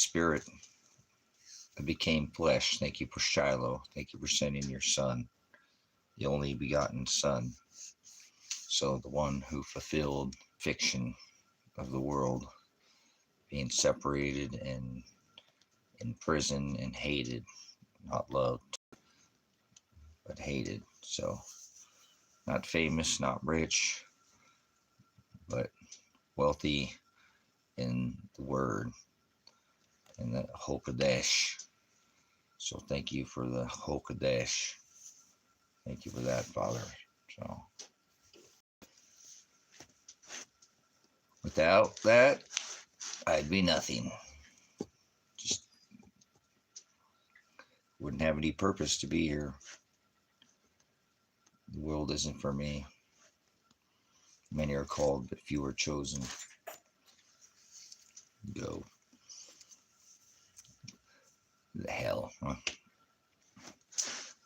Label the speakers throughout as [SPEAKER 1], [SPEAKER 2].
[SPEAKER 1] Spirit that became flesh. Thank you for Shiloh. Thank you for sending your Son, the only begotten Son. So the one who fulfilled fiction of the world, being separated and in prison and hated, not loved, but hated. So not famous, not rich, but wealthy in the word and the Hokadesh. So thank you for the Hokadesh. Thank you for that, Father. So without that, I'd be nothing. Just wouldn't have any purpose to be here. The world isn't for me. Many are called, but few are chosen. Go. The hell, huh?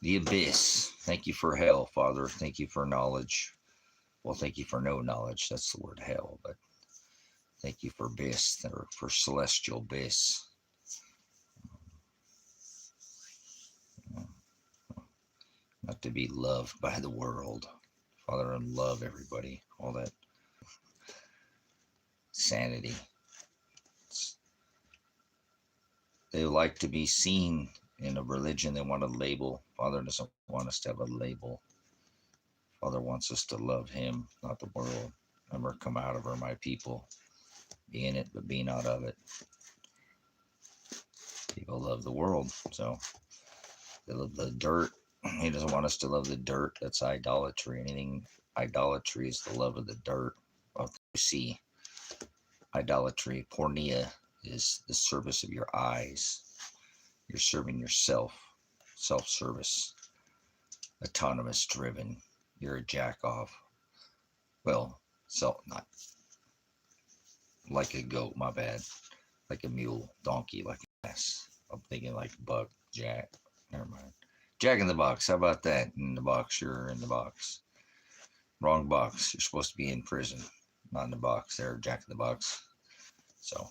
[SPEAKER 1] The abyss. Thank you for hell, Father. Thank you for knowledge. Well, thank you for no knowledge. That's the word hell, but thank you for abyss, or for celestial abyss. Not to be loved by the world. Father, and love everybody. All that sanity. They like to be seen in a religion. They want a label. Father doesn't want us to have a label. Father wants us to love him, not the world. Remember, come out of her, my people. Be in it, but be not of it. People love the world, so they love the dirt. He doesn't want us to love the dirt. That's idolatry. Anything idolatry is the love of the dirt. Well, you see, idolatry, pornea, is the service of your eyes. You're serving yourself, self-service, autonomous driven. You're a jack off. Well, not like a goat, my bad. Like a mule, donkey, like an ass. I'm thinking like buck, jack. Never mind. Jack in the box. How about that? In the box, you're in the box. Wrong box. You're supposed to be in prison, not in the box. There, Jack in the box. So,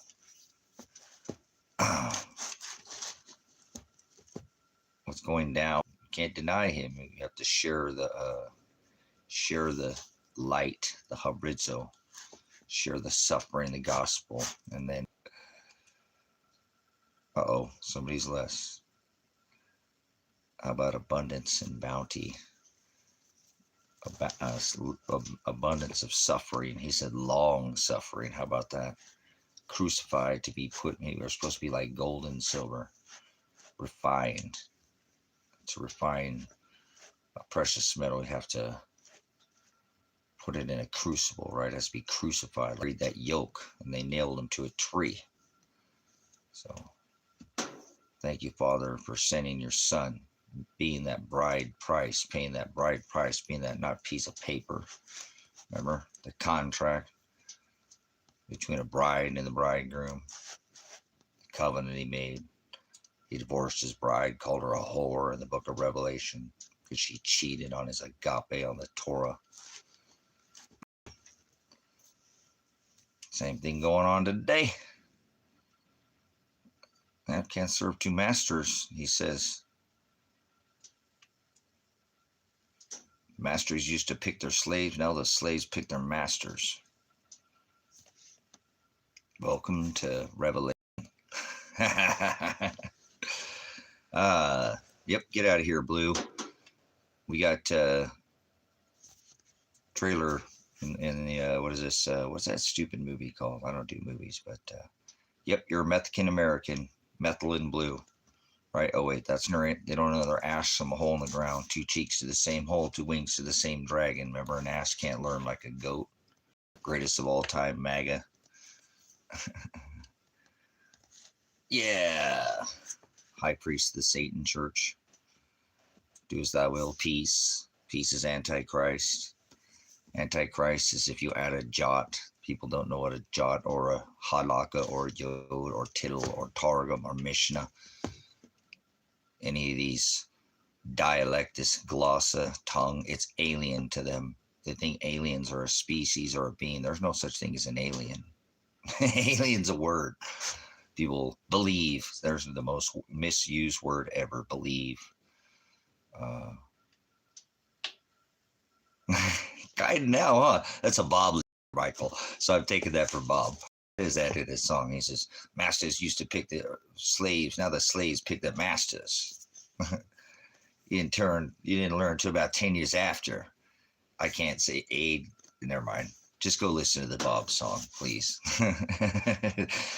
[SPEAKER 1] what's going down? You can't deny him. You have to share the light, the habrizo, share the suffering, the gospel, and then, somebody's less. How about abundance and bounty? Abundance of suffering. He said long suffering. How about that? Crucified to be put. We're supposed to be like gold and silver, refined. To refine a precious metal, you have to put it in a crucible, right? It has to be crucified. Read that yoke, and they nailed him to a tree. So, thank you, Father, for sending your Son, being that bride price, paying that bride price, being that not piece of paper. Remember the contract between a bride and the bridegroom, the covenant he made. He divorced his bride, called her a whore in the book of Revelation because she cheated on his agape, on the Torah. Same thing going on today. Man can't serve two masters, he says. Masters used to pick their slaves. Now the slaves pick their masters. Welcome to Revelation. Yep, get out of here, Blue. We got trailer in the what is this? What's that stupid movie called? I don't do movies, but yep, you're a Mexican American, methyl in blue, right? Oh wait, that's they don't know their ass from a hole in the ground. Two cheeks to the same hole, two wings to the same dragon. Remember, an ass can't learn like a goat. Greatest of all time, MAGA. Yeah. High priest of the Satan Church. Do as thou will. Peace. Peace is Antichrist. Antichrist is if you add a jot. People don't know what a jot or a halakha or yod or tittle or targum or mishnah, any of these dialectus, glossa, tongue, it's alien to them. They think aliens are a species or a being. There's no such thing as an alien. Alien's a word. People believe. There's the most misused word ever, believe. Kind now, huh? That's a Bob Michael. So I've taken that from Bob. Is that in his song? He says, masters used to pick the slaves. Now the slaves pick the masters. In turn, you didn't learn until about 10 years after. I can't say aid. Never mind. Just go listen to the Bob song, please.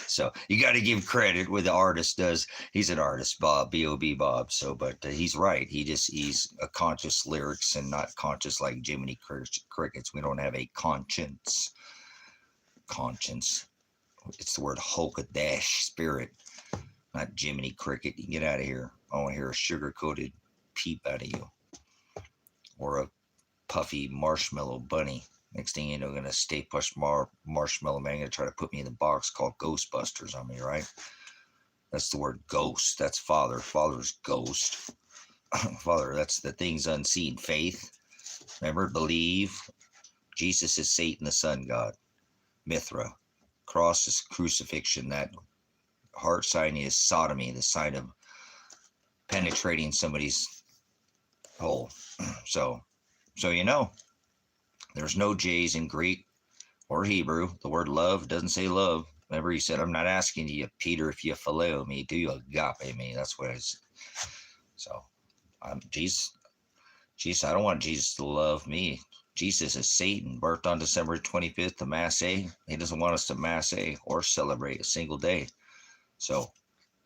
[SPEAKER 1] So you got to give credit where the artist does. He's an artist, Bob, B.O.B. Bob. So, but he's right. He's a conscious lyrics and not conscious like Jiminy Crickets. We don't have a conscience. Conscience. It's the word Hokadash, spirit, not Jiminy Cricket. You can get out of here. I want to hear a sugar-coated peep out of you. Or a puffy marshmallow bunny. Next thing you know, going to stay push marshmallow man. Going to try to put me in the box called Ghostbusters on me, right? That's the word ghost. That's Father. Father's ghost. Father, that's the things unseen. Faith. Remember, believe. Jesus is Satan, the sun god. Mithra. Cross is crucifixion. That heart sign is sodomy, the sign of penetrating somebody's hole. So you know. There's no J's in Greek or Hebrew. The word love doesn't say love. Remember, he said, I'm not asking you, Peter, if you phileo me. Do you agape me? That's what it is. So, Jesus, I don't want Jesus to love me. Jesus is Satan, birthed on December 25th to Mass A. He doesn't want us to Mass A or celebrate a single day. So,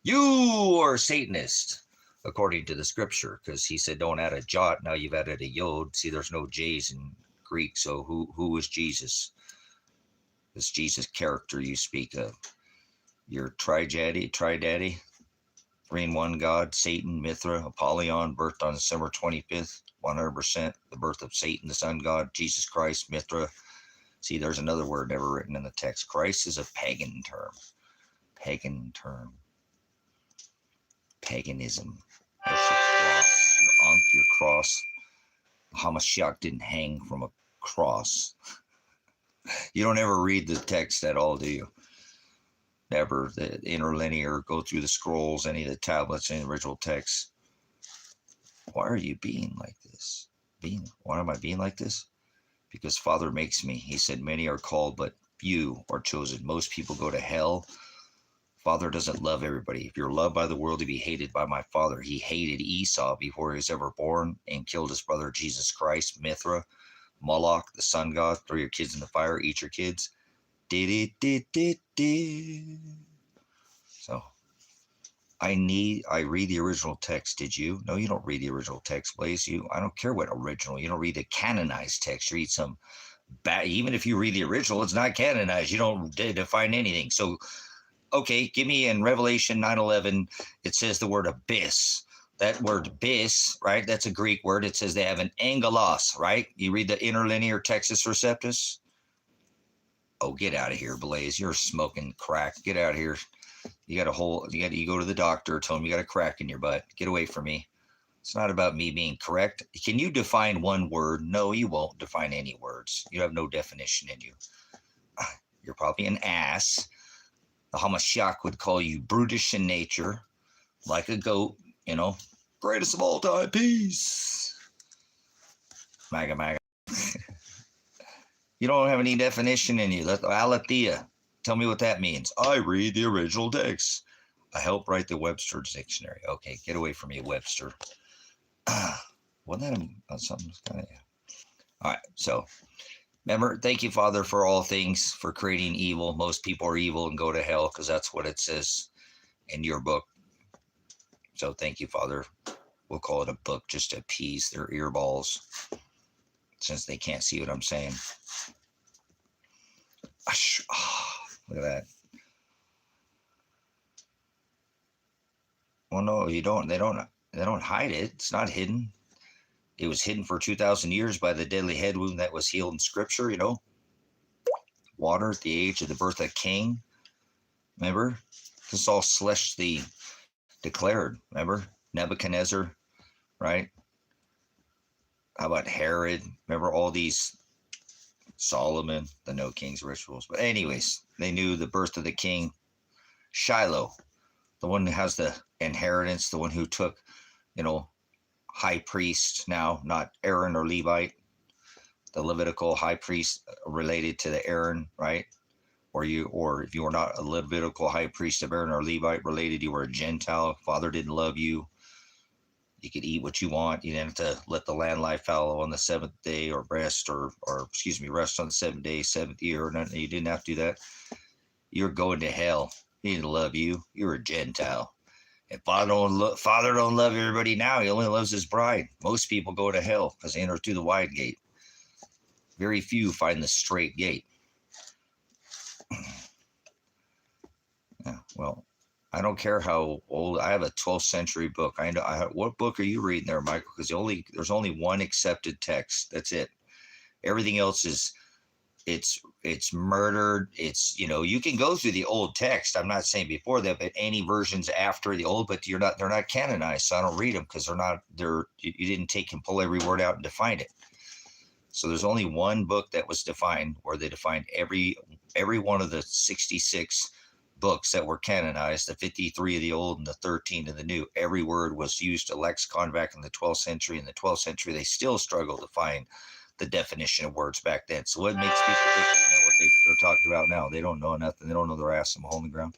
[SPEAKER 1] you are a Satanist, according to the scripture, because he said, don't add a jot. Now you've added a yod. See, there's no J's in Greek. So who is Jesus? This Jesus character you speak of. Your tridaddy, 3-in-1 God, Satan, Mithra, Apollyon, birthed on December 25th, 100%. The birth of Satan, the sun god, Jesus Christ, Mithra. See, there's another word never written in the text. Christ is a pagan term. Pagan term. Paganism. That's your cross. Your Ankh, your cross. Hamashiach didn't hang from a cross. You don't ever read the text at all, do you? Never. The interlinear, go through the scrolls, any of the tablets, any original texts. Why are you being like this? Why am I being like this? Because Father makes me. He said, many are called, but few are chosen. Most people go to hell. Father doesn't love everybody. If you're loved by the world, to be hated by my Father. He hated Esau before he was ever born and killed his brother Jesus Christ, Mithra, Moloch, the sun god. Throw your kids in the fire, eat your kids. So I read the original text. Did you? No, you don't read the original text, Blaze. I don't care what original. You don't read the canonized text. You read some even if you read the original, it's not canonized. You don't define anything. So okay, give me in Revelation 9:11, it says the word abyss. That word abyss, right? That's a Greek word. It says they have an angelos, right? You read the interlinear Textus Receptus. Oh, get out of here, Blaze. You're smoking crack. Get out of here. You go to the doctor, tell him you got a crack in your butt. Get away from me. It's not about me being correct. Can you define one word? No, you won't define any words. You have no definition in you. You're probably an ass. The Hamashiach would call you brutish in nature, like a goat, greatest of all time, peace. Maga. You don't have any definition in you. Aletheia. Tell me what that means. I read the original text. I help write the Webster's dictionary. Okay, get away from me, Webster. Wasn't that something? All right, so remember, thank you, Father, for all things, for creating evil. Most people are evil and go to hell because that's what it says in your book. So thank you, Father. We'll call it a book just to appease their earballs since they can't see what I'm saying. Look at that. Well, no, you don't. They don't hide it. It's not hidden. It was hidden for 2,000 years by the deadly head wound that was healed in Scripture, Water at the age of the birth of a king. Remember? This is all celestially declared. Remember? Nebuchadnezzar, right? How about Herod? Remember all these? Solomon, the no king's rituals. But anyways, they knew the birth of the king Shiloh, the one who has the inheritance, the one who took, high priest now, not Aaron or Levite, the Levitical high priest related to the Aaron, right? Or if you were not a Levitical high priest of Aaron or Levite related, you were a Gentile. Father didn't love you. You could eat what you want. You didn't have to let the land lie fallow on the seventh day, or rest, or rest on the seventh day, seventh year. Or nothing. You didn't have to do that. You're going to hell. He didn't love you. You're a Gentile. And Father don't love everybody now. He only loves his bride. Most people go to hell because they enter through the wide gate. Very few find the straight gate. Yeah, well, I don't care how old. I have a 12th century book. I know. What book are you reading there, Michael? Because there's only one accepted text. That's it. Everything else is it's murdered. It's, you can go through the old text. I'm not saying before that, but any versions after the old, but they're not canonized. So I don't read them because you didn't take and pull every word out and define it. So there's only one book that was defined where they defined every one of the 66 books that were canonized, the 53 of the old and the 13 of the new. Every word was used a lexicon back in the 12th century. In the 12th century, they still struggle to find the definition of words back then. So what makes people think they know what they're talking about now? They don't know nothing. They don't know their ass in the hole in the ground.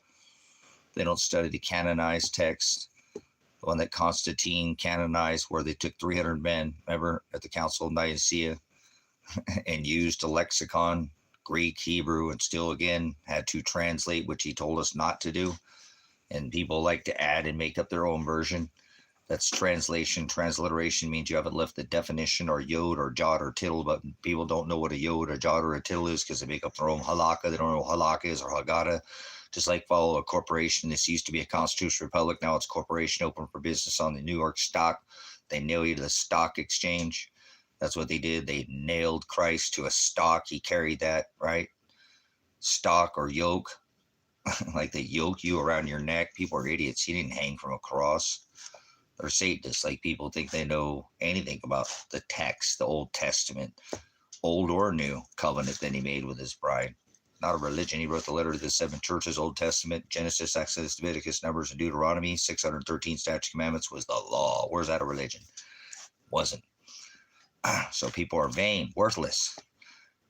[SPEAKER 1] They don't study the canonized text, the one that Constantine canonized, where they took 300 men, remember, at the Council of Nicaea, and used a lexicon, Greek, Hebrew, and still again had to translate, which he told us not to do. And people like to add and make up their own version. That's translation. Transliteration means you haven't left the definition or yod or jot or tittle, but people don't know what a yod or jot or a tittle is because they make up their own halakha. They don't know what halakha is or haggadah. Just like follow a corporation. This used to be a constitutional republic. Now it's corporation open for business on the New York stock. They nail you to the stock exchange. That's what they did. They nailed Christ to a stock. He carried that, right? Stock or yoke. Like they yoke you around your neck. People are idiots. He didn't hang from a cross. They're Satanists. Like people think they know anything about the text, the Old Testament, old or new covenant that he made with his bride. Not a religion. He wrote the letter to the 7 churches, Old Testament, Genesis, Exodus, Leviticus, Numbers, and Deuteronomy. 613 statute commandments was the law. Where's that a religion? Wasn't. So people are vain, worthless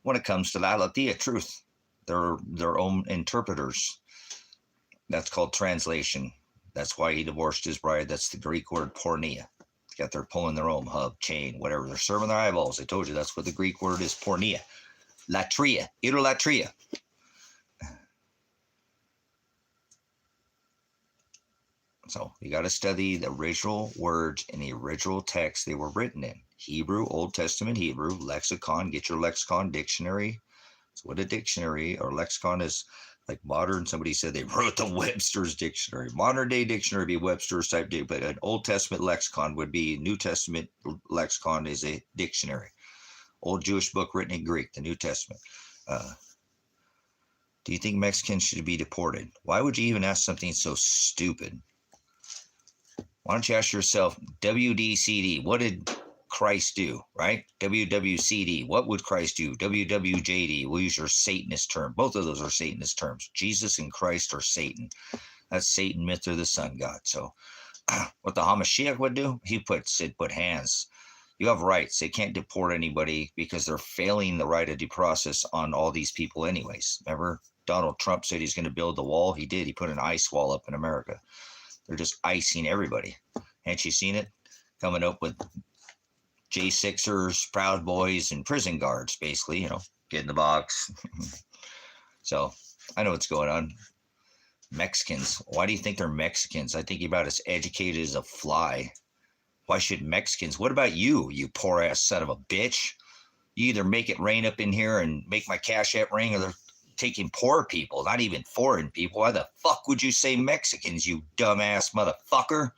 [SPEAKER 1] when it comes to the aletheia, truth. They're their own interpreters. That's called translation. That's why he divorced his bride. That's the Greek word porneia. They got their pulling their own hub, chain, whatever. They're serving their eyeballs. I told you that's what the Greek word is, porneia. Latria, idolatria. So you got to study the original words in the original text they were written in. Hebrew, Old Testament Hebrew, lexicon. Get your lexicon dictionary. So what a dictionary or lexicon is, like modern. Somebody said they wrote the Webster's dictionary. Modern day dictionary would be Webster's type dictionary, but an Old Testament lexicon would be New Testament lexicon is a dictionary. Old Jewish book written in Greek, the New Testament. Do you think Mexicans should be deported? Why would you even ask something so stupid? Why don't you ask yourself, WDCD, what did Christ do, right? WWCD, what would Christ do? WWJD, we'll use your Satanist term. Both of those are Satanist terms. Jesus and Christ are Satan. That's Satan, myth, or the sun god. So what the Hamashiach would do, he said put hands. You have rights. They can't deport anybody because they're failing the right of due process on all these people anyways. Remember, Donald Trump said he's going to build the wall. He did. He put an ice wall up in America. They're just icing everybody. Hadn't you seen it? Coming up with J6ers, Proud Boys, and prison guards, basically, get in the box. So I know what's going on. Mexicans. Why do you think they're Mexicans? I think you're about as educated as a fly. Why should Mexicans? What about you, you poor ass son of a bitch? You either make it rain up in here and make my CashApp ring, or they're taking poor people, not even foreign people. Why the fuck would you say Mexicans, you dumbass motherfucker?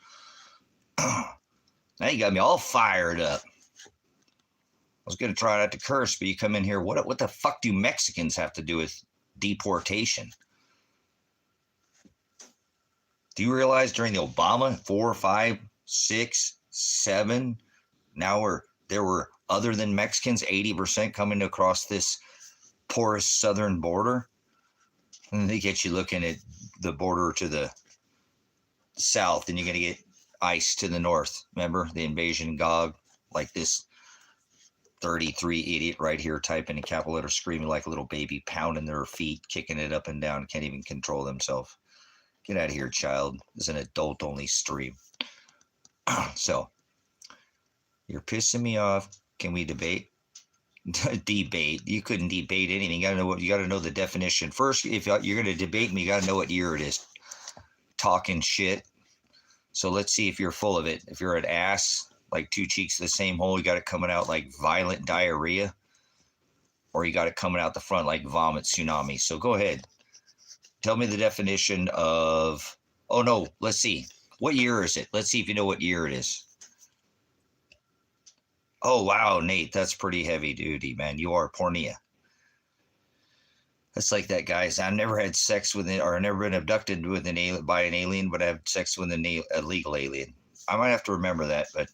[SPEAKER 1] Now you got me all fired up. I was going to try not to curse, but you come in here. What the fuck do Mexicans have to do with deportation? Do you realize during the Obama 4, 5, 6, 7, there were other than Mexicans 80% coming across this porous southern border? And they get you looking at the border to the south, and you're going to get ice to the north. Remember the invasion Gog? Like this 33 idiot right here typing in capital letters, screaming like a little baby, pounding their feet, kicking it up and down, can't even control themselves. Get out of here, child. This is an adult-only stream. So, you're pissing me off. Can we debate? Debate. You couldn't debate anything. You got to know the definition. First, if you're going to debate me, you got to know what year it is. Talking shit. So let's see if you're full of it. If you're an ass, like two cheeks of the same hole, you got it coming out like violent diarrhea, or you got it coming out the front like vomit tsunami. So go ahead. Tell me the definition of, oh no, let's see. What year is it? Let's see if you know what year it is. Oh, wow, Nate, that's pretty heavy duty, man. You are pornea. That's like that, guys. I've never had sex with it, or never been abducted with by an alien, but I've sex with a legal alien. I might have to remember that, but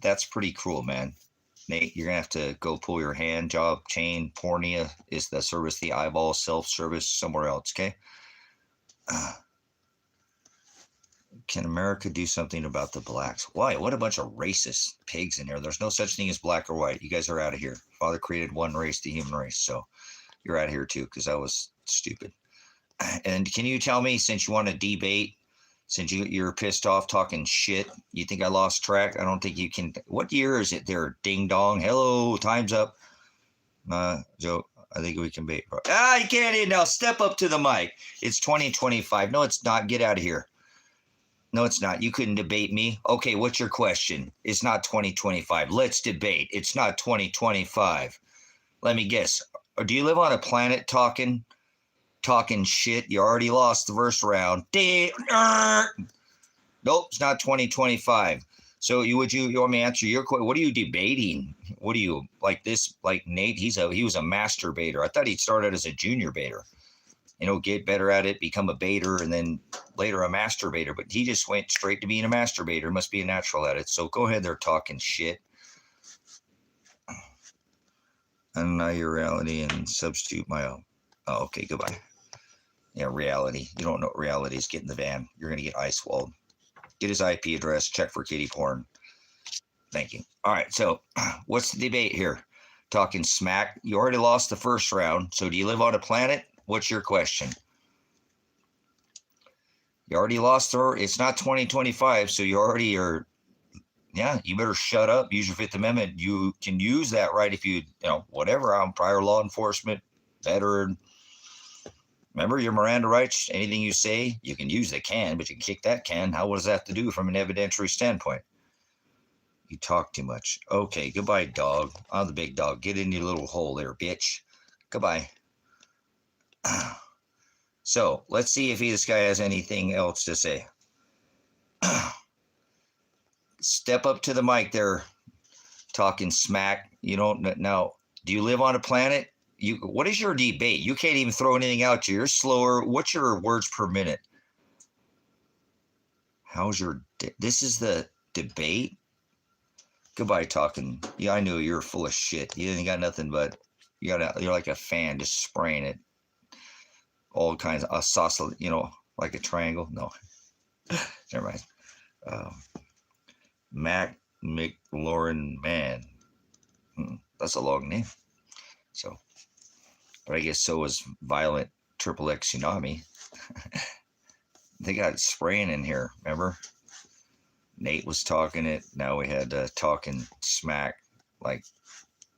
[SPEAKER 1] that's pretty cruel, man. Nate, you're going to have to go pull your hand job, chain. Pornea is the service, the eyeball, self-service, somewhere else, okay? Can America do something about the blacks? Why? What a bunch of racist pigs in here. There's no such thing as black or white. You guys are out of here. Father created one race, the human race. So you're out of here too, because that was stupid. And can you tell me, since you want to debate, since you're pissed off talking shit, you think I lost track? I don't think you can. What year is it there? Ding dong. Hello, time's up. Joe, I think we can bait. You can't now. Step up to the mic. It's 2025. No, it's not. Get out of here. No, it's not. You couldn't debate me. Okay, what's your question? It's not 2025. Let's debate. It's not 2025. Let me guess. Do you live on a planet talking shit? You already lost the first round. Nope, it's not 2025. So you want me to answer your question? What are you debating? What are you, like this, like Nate? He was a masturbator. I thought he started as a junior baiter. Get better at it, become a baiter, and then later a masturbator. But he just went straight to being a masturbator. Must be a natural at it. So go ahead there talking shit. Undeny your reality and substitute my own. Oh, okay, goodbye. Yeah, reality. You don't know what reality is. Get in the van. You're going to get ice walled. Get his IP address. Check for kitty porn. Thank you. All right, so what's the debate here? Talking smack. You already lost the first round. So do you live on a planet? What's your question? You already lost her. It's not 2025, so you already are. Yeah, you better shut up. Use your Fifth Amendment. You can use that right if you whatever. I'm prior law enforcement, veteran. Remember your Miranda rights. Anything you say, you can use the can, but you can kick that can. What does that have to do from an evidentiary standpoint? You talk too much. Okay, goodbye, dog. I'm the big dog. Get in your little hole there, bitch. Goodbye. So let's see if this guy has anything else to say. Step up to the mic there, talking smack. You don't now. Do you live on a planet? What is your debate? You can't even throw anything out. You're slower. What's your words per minute? This is the debate? Goodbye talking. Yeah, I knew you're full of shit. You ain't got nothing but you're like a fan just spraying it. All kinds of isosceles, like a triangle. No, never mind. Mac McLaurin Man. That's a long name. So, but I guess so is Violent XXX Tsunami. They got spraying in here. Remember? Nate was talking it. Now we had talking smack like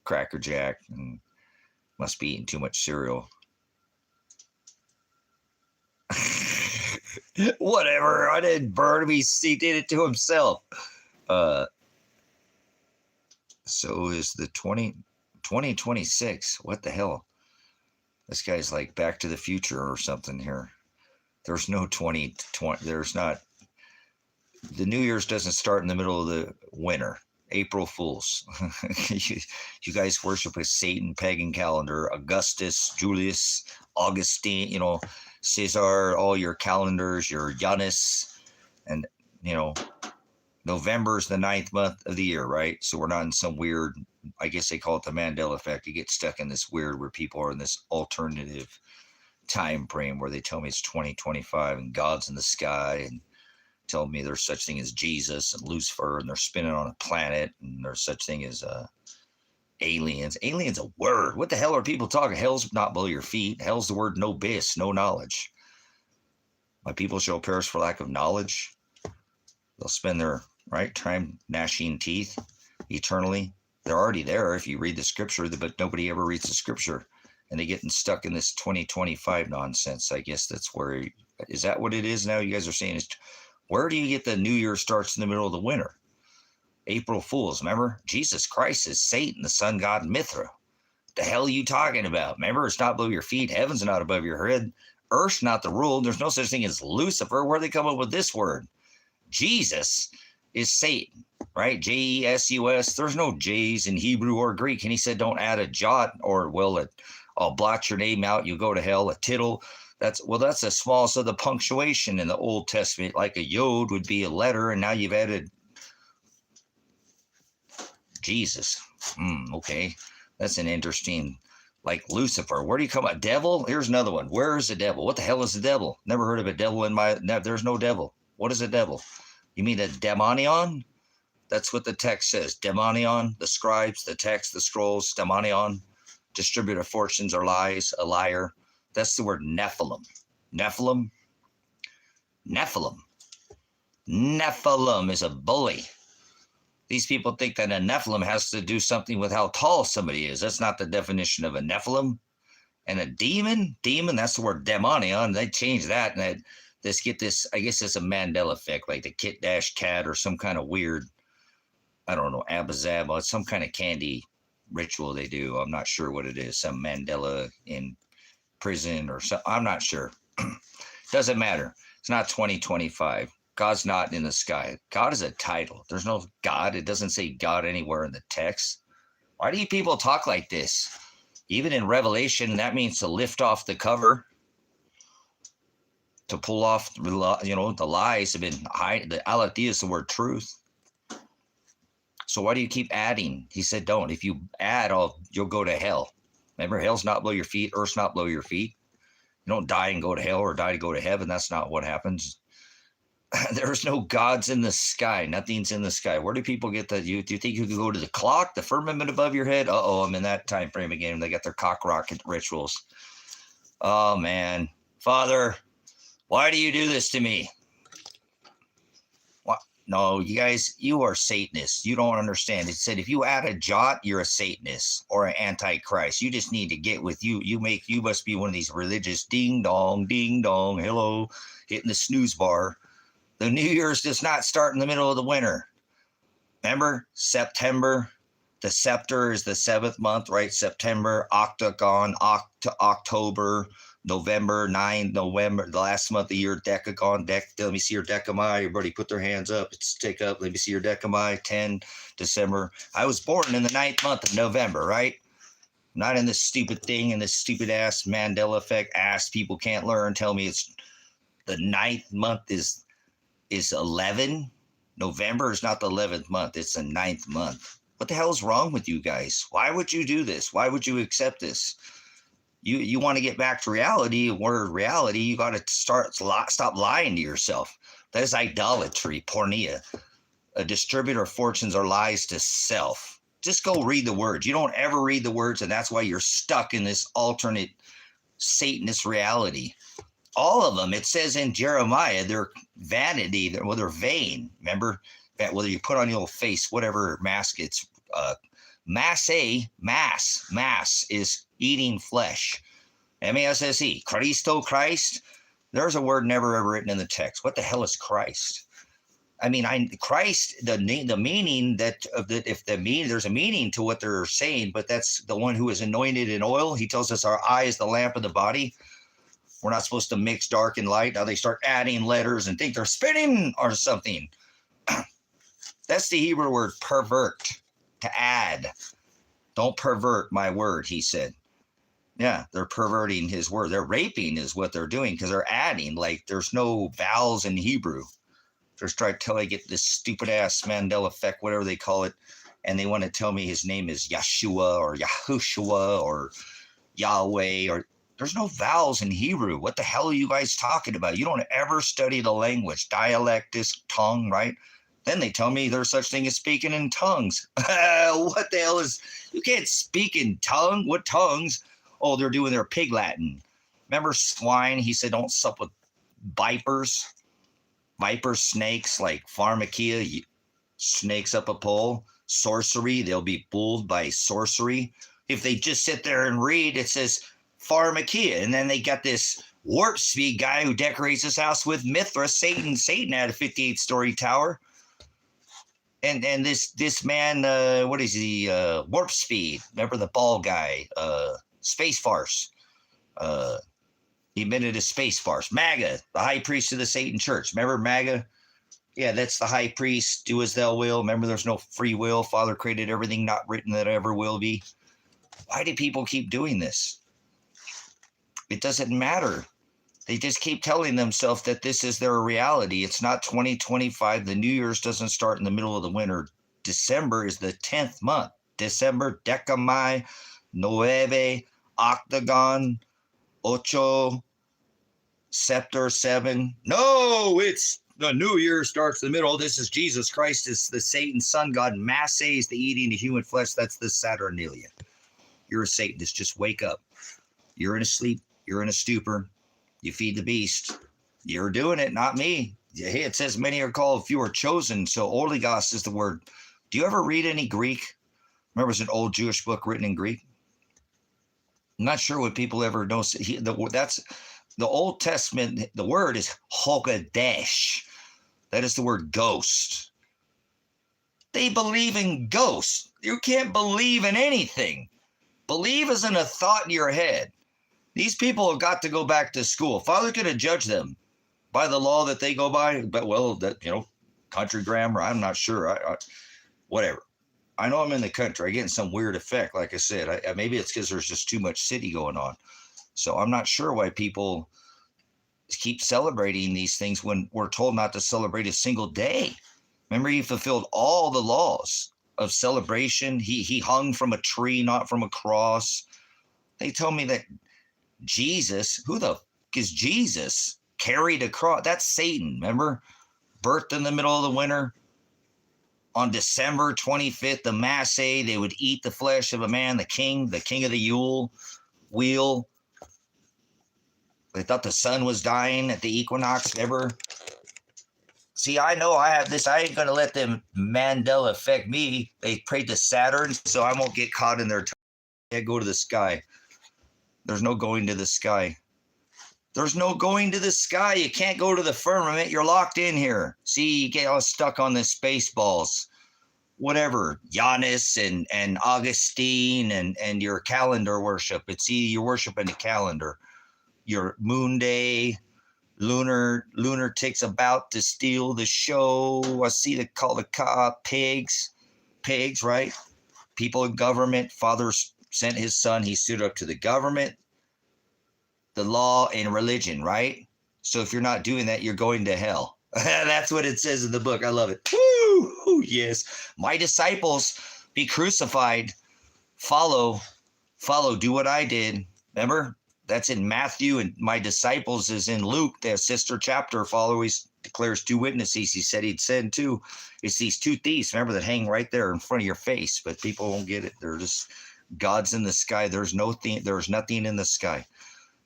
[SPEAKER 1] Cracker Jack, and must be eating too much cereal. Whatever. I didn't burn him. He did it to himself. So is the 2026. What the hell? This guy's like Back to the Future or something here. There's no 2020. There's not. The New Year's doesn't start in the middle of the winter. April Fools. you guys worship a Satan pagan calendar. Augustus, Julius, Augustine, Caesar, all your calendars, your Janus, and, November is the 9th month of the year, right? So we're not in some weird, I guess they call it the Mandela effect. You get stuck in this weird where people are in this alternative time frame where they tell me it's 2025 and God's in the sky and tell me there's such thing as Jesus and Lucifer and they're spinning on a planet and there's such thing as aliens. Aliens a word. What the hell are people talking? Hell's not below your feet. Hell's the word no bis, no knowledge. My people shall perish for lack of knowledge. They'll spend their time gnashing teeth eternally. They're already there if you read the scripture, but nobody ever reads the scripture. And they getting stuck in this 2025 nonsense. I guess that's where, is that what it is now? You guys are saying, where do you get the New Year starts in the middle of the winter? April Fools, remember? Jesus Christ is Satan, the sun god Mithra. The hell are you talking about? Remember, it's not below your feet. Heaven's not above your head. Earth's not the rule. There's no such thing as Lucifer. Where they come up with this word? Jesus is Satan, right? J-E-S-U-S. There's no J's in Hebrew or Greek. And he said, don't add a jot or, I'll blot your name out. You go to hell. A tittle. That's the smallest of the punctuation in the Old Testament. Like a yod would be a letter. And now you've added Jesus. Okay. That's an interesting, like Lucifer. Where do you come? A devil? Here's another one. Where is the devil? What the hell is the devil? Never heard of a devil there's no devil. What is a devil? You mean a demonion? That's what the text says. Demonion, the scribes, the text, the scrolls, demonion, distributor of fortunes or lies, a liar. That's the word Nephilim. Nephilim. Nephilim. Nephilim is a bully. These people think that a Nephilim has to do something with how tall somebody is. That's not the definition of a Nephilim. And a demon, that's the word demonion. They changed that and I guess it's a Mandela effect, like the Kit-Kat or some kind of weird, I don't know, Abba-Zaba, some kind of candy ritual they do. I'm not sure what it is. Some Mandela in prison or something. I'm not sure. Doesn't matter. It's not 2025. God's not in the sky. God is a title. There's no God. It doesn't say God anywhere in the text. Why do you people talk like this? Even in Revelation, that means to lift off the cover, to pull off, the lies have been hiding. The aletheia is the word truth. So why do you keep adding? He said, don't. If you add, you'll go to hell. Remember, hell's not below your feet. Earth's not below your feet. You don't die and go to hell or die to go to heaven. That's not what happens. There's no gods in the sky. Nothing's in the sky. Where do people get that? Do you think you could go to the clock, the firmament above your head? I'm in that time frame again. They got their cock rocket rituals. Oh, man. Father, why do you do this to me? What? No, you guys, you are Satanists. You don't understand. It said if you add a jot, you're a Satanist or an antichrist. You just need to get with you. You must be one of these religious ding dong, hello, hitting the snooze bar. The New Year's does not start in the middle of the winter. Remember, September, the scepter is the 7th month, right? September, octagon, October, November, 9, November, the last month of the year, decagon, let me see your decami. Everybody put their hands up. Stick up. Let me see your decami. 10, December. I was born in the 9th month of November, right? Not in this stupid thing, in this stupid ass Mandela effect ass people can't learn. Tell me it's the 9th month is 11. November is not the 11th month. It's the 9th month. What the hell is wrong with you guys? Why would you do this? Why would you accept this? You want to get back to reality. Where reality, you got to stop lying to yourself. That is idolatry, pornea. A distributor of fortunes or lies to self. Just go read the words. You don't ever read the words, and that's why you're stuck in this alternate Satanist reality. All of them, it says in Jeremiah, they're vanity, they're vain. Remember, whether you put on your face, whatever mask it's, mass is eating flesh. M-A-S-S-E, Christ. There's a word never ever written in the text. What the hell is Christ? I mean, Christ, the meaning there's a meaning to what they're saying, but that's the one who is anointed in oil. He tells us our eye is the lamp of the body. We're not supposed to mix dark and light. Now they start adding letters and think they're spinning or something. That's the Hebrew word pervert, to add. Don't pervert my word, he said. Yeah, they're perverting his word. They're raping is what they're doing because they're adding. Like there's no vowels in Hebrew. They're trying till they get this stupid ass Mandela effect, whatever they call it. And they want to tell me his name is Yeshua or Yahushua or Yahweh or There's no vowels in Hebrew. What the hell are you guys talking about? You don't ever study the language. Dialect is tongue, right? Then they tell me there's such thing as speaking in tongues. What the hell is, you can't speak in tongue? What tongues? Oh, they're doing their pig Latin. Remember swine? He said, don't sup with vipers. Vipers, snakes, like pharmakia, snakes up a pole. Sorcery, they'll be fooled by sorcery. If they just sit there and read, it says pharmakia. And then they got this warp speed guy who decorates his house with Mithra, Satan. Satan had a 58-story tower. And this man, what is he? Warp Speed. Remember the bald guy? Space Farce. He invented a space farce. MAGA, the high priest of the Satan Church. Remember MAGA? Yeah, that's the high priest. Do as thou will. Remember, there's no free will. Father created everything not written that ever will be. Why do people keep doing this? It doesn't matter. They just keep telling themselves that this is their reality. It's not 2025. The New Year's doesn't start in the middle of the winter. December is the 10th month. December, Decamai, Nueve, Octagon, Ocho, Scepter, 7. No, it's the New Year starts in the middle. This is Jesus Christ. It's the Satan sun god. Masse is the eating of human flesh. That's the Saturnalia. You're a Satanist. Just wake up. You're in a sleep. You're in a stupor. You feed the beast. You're doing it, not me. Hey, it says many are called, few are chosen. So oligos is the word. Do you ever read any Greek? Remember, it's an old Jewish book written in Greek. I'm not sure what people ever know. That's the Old Testament. The word is Hogadesh. That is the word ghost. They believe in ghosts. You can't believe in anything. Believe isn't a thought in your head. These people have got to go back to school. Father's going to judge them by the law that they go by. But, well, that, country grammar, I'm not sure. Whatever. I know I'm in the country. I get in some weird effect, like I said. Maybe it's because there's just too much city going on. So I'm not sure why people keep celebrating these things when we're told not to celebrate a single day. Remember, he fulfilled all the laws of celebration. He hung from a tree, not from a cross. They tell me that Jesus, who the fuck is Jesus, carried a cross? That's Satan, remember? Birthed in the middle of the winter. On December 25th, the Masse, they would eat the flesh of a man, the king of the Yule wheel. They thought the sun was dying at the equinox, remember? See, I know I have this. I ain't going to let them Mandela affect me. They prayed to Saturn, so I won't get caught in their time. I go to the sky. There's no going to the sky. There's no going to the sky. You can't go to the firmament. You're locked in here. See, you get all stuck on the space balls. Whatever. Giannis and Augustine and your calendar worship. It's either you're worshiping the calendar. Your moon day, lunar ticks about to steal the show. I see they call the pigs, right? People in government. Father sent his son. He stood up to the government, the law, and religion, right? So if you're not doing that, you're going to hell. That's what it says in the book. I love it. Woo! Yes. My disciples, be crucified. Follow. Do what I did. Remember? That's in Matthew, and my disciples is in Luke. Their sister chapter. Father always declares 2 witnesses. He said he'd send 2. It's these 2 thieves, remember, that hang right there in front of your face, but people won't get it. They're just gods in the sky. There's nothing in the sky.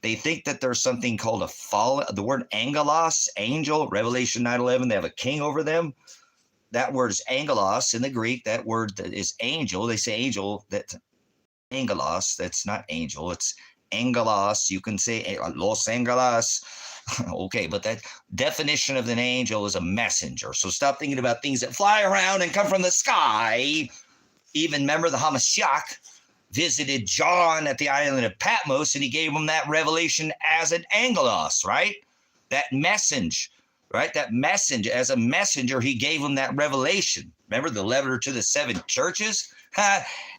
[SPEAKER 1] They think that there's something called a fallen, the word angelos, angel, Revelation 9:11, they have a king over them. That word is angelos in the Greek. That word is angel. They say angel, that's angelos. That's not angel. It's angelos. You can say Los Angeles. Okay, but that definition of an angel is a messenger. So stop thinking about things that fly around and come from the sky. Even remember the Hamashiach visited John at the island of Patmos, and he gave him that revelation as an angelos, right? That message, right? That message, as a messenger, he gave him that revelation. Remember the letter to the 7 churches?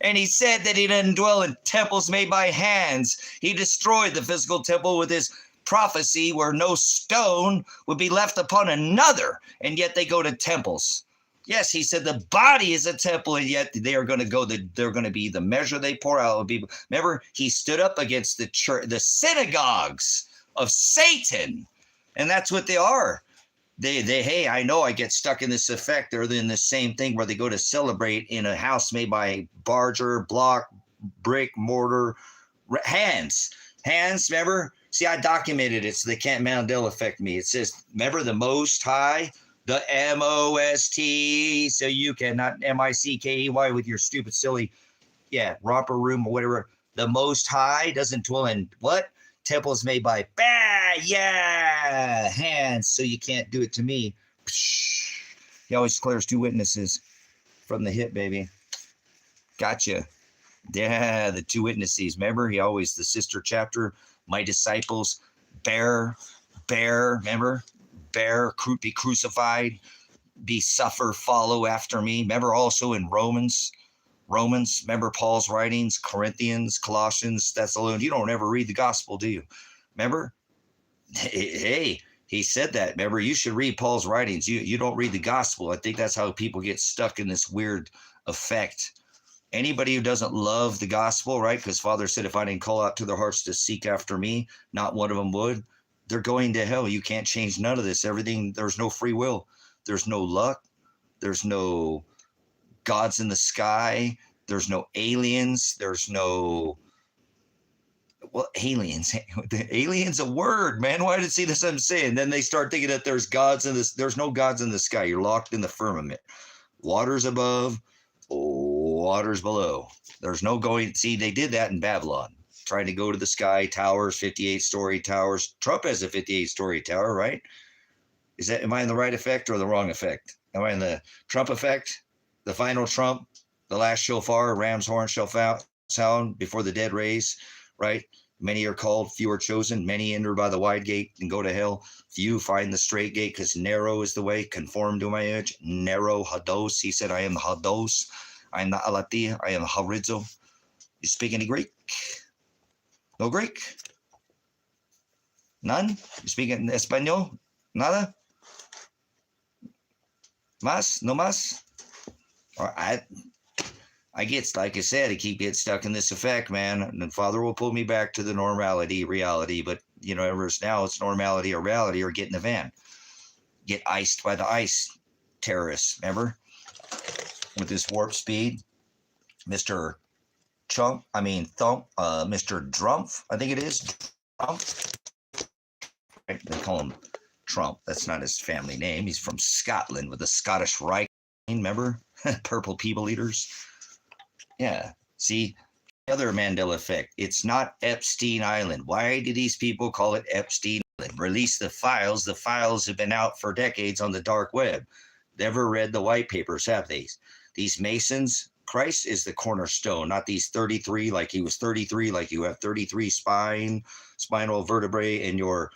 [SPEAKER 1] And he said that he didn't dwell in temples made by hands. He destroyed the physical temple with his prophecy where no stone would be left upon another, and yet they go to temples. Yes, he said the body is a temple, and yet they are going to go. They're going to be the measure they pour out will be. Remember, he stood up against the church, the synagogues of Satan, and that's what they are. Hey, I know I get stuck in this effect. They're in the same thing where they go to celebrate in a house made by barger, block, brick, mortar, hands. Remember? See, I documented it so they can't Mandela affect me. It says, remember the Most High, the MOST, so you cannot MICKEY with your stupid, silly, romper room or whatever. The Most High doesn't dwell in what? Temples made by hands, so you can't do it to me. He always declares 2 witnesses from the hip, baby. Gotcha. Yeah, the 2 witnesses. Remember, he always, the sister chapter, my disciples, bear, remember? Bear, be crucified, be suffer, follow after me. Remember also in Romans, remember Paul's writings, Corinthians, Colossians, Thessalonians. You don't ever read the gospel, do you? Remember? Hey, he said that. Remember, you should read Paul's writings. You don't read the gospel. I think that's how people get stuck in this weird effect. Anybody who doesn't love the gospel, right? Because Father said, if I didn't call out to their hearts to seek after me, not one of them would. They're going to hell. You can't change none of this. Everything, there's no free will. There's no luck. There's no gods in the sky. There's no aliens. There's no, well, aliens. Aliens a word, man. Why did see this? I'm saying. Then they start thinking that there's gods in this. There's no gods in the sky. You're locked in the firmament. Waters above, waters below. There's no going. See, they did that in Babylon. Trying to go to the sky, towers, 58-story towers. Trump has a 58-story tower, right? Am I in the right effect or the wrong effect? Am I in the Trump effect? The final Trump, the last shofar, ram's horn shall sound before the dead raise, right? Many are called, few are chosen. Many enter by the wide gate and go to hell. Few find the straight gate, because narrow is the way. Conform to my image. Narrow, hados. He said, I am the hados. I am the alati. I am the harizo. You speak any Greek? No Greek? None? You speak in Espanol? Nada? Mas? No mas? Or I get, like I said, I keep getting stuck in this effect, man. And Father will pull me back to the reality. But, ever now it's normality or reality, or get in the van. Get iced by the ice terrorists, remember? With this warp speed. Mr. Drumpf, I think it is. Trump. They call him Trump. That's not his family name. He's from Scotland with the Scottish Rite. Remember? Purple people eaters. Yeah. See, the other Mandela effect. It's not Epstein Island. Why do these people call it Epstein Island? Release the files. The files have been out for decades on the dark web. Never read the white papers, have they? These Masons, Christ is the cornerstone, not these 33, like he was 33, like you have 33 spinal vertebrae in your,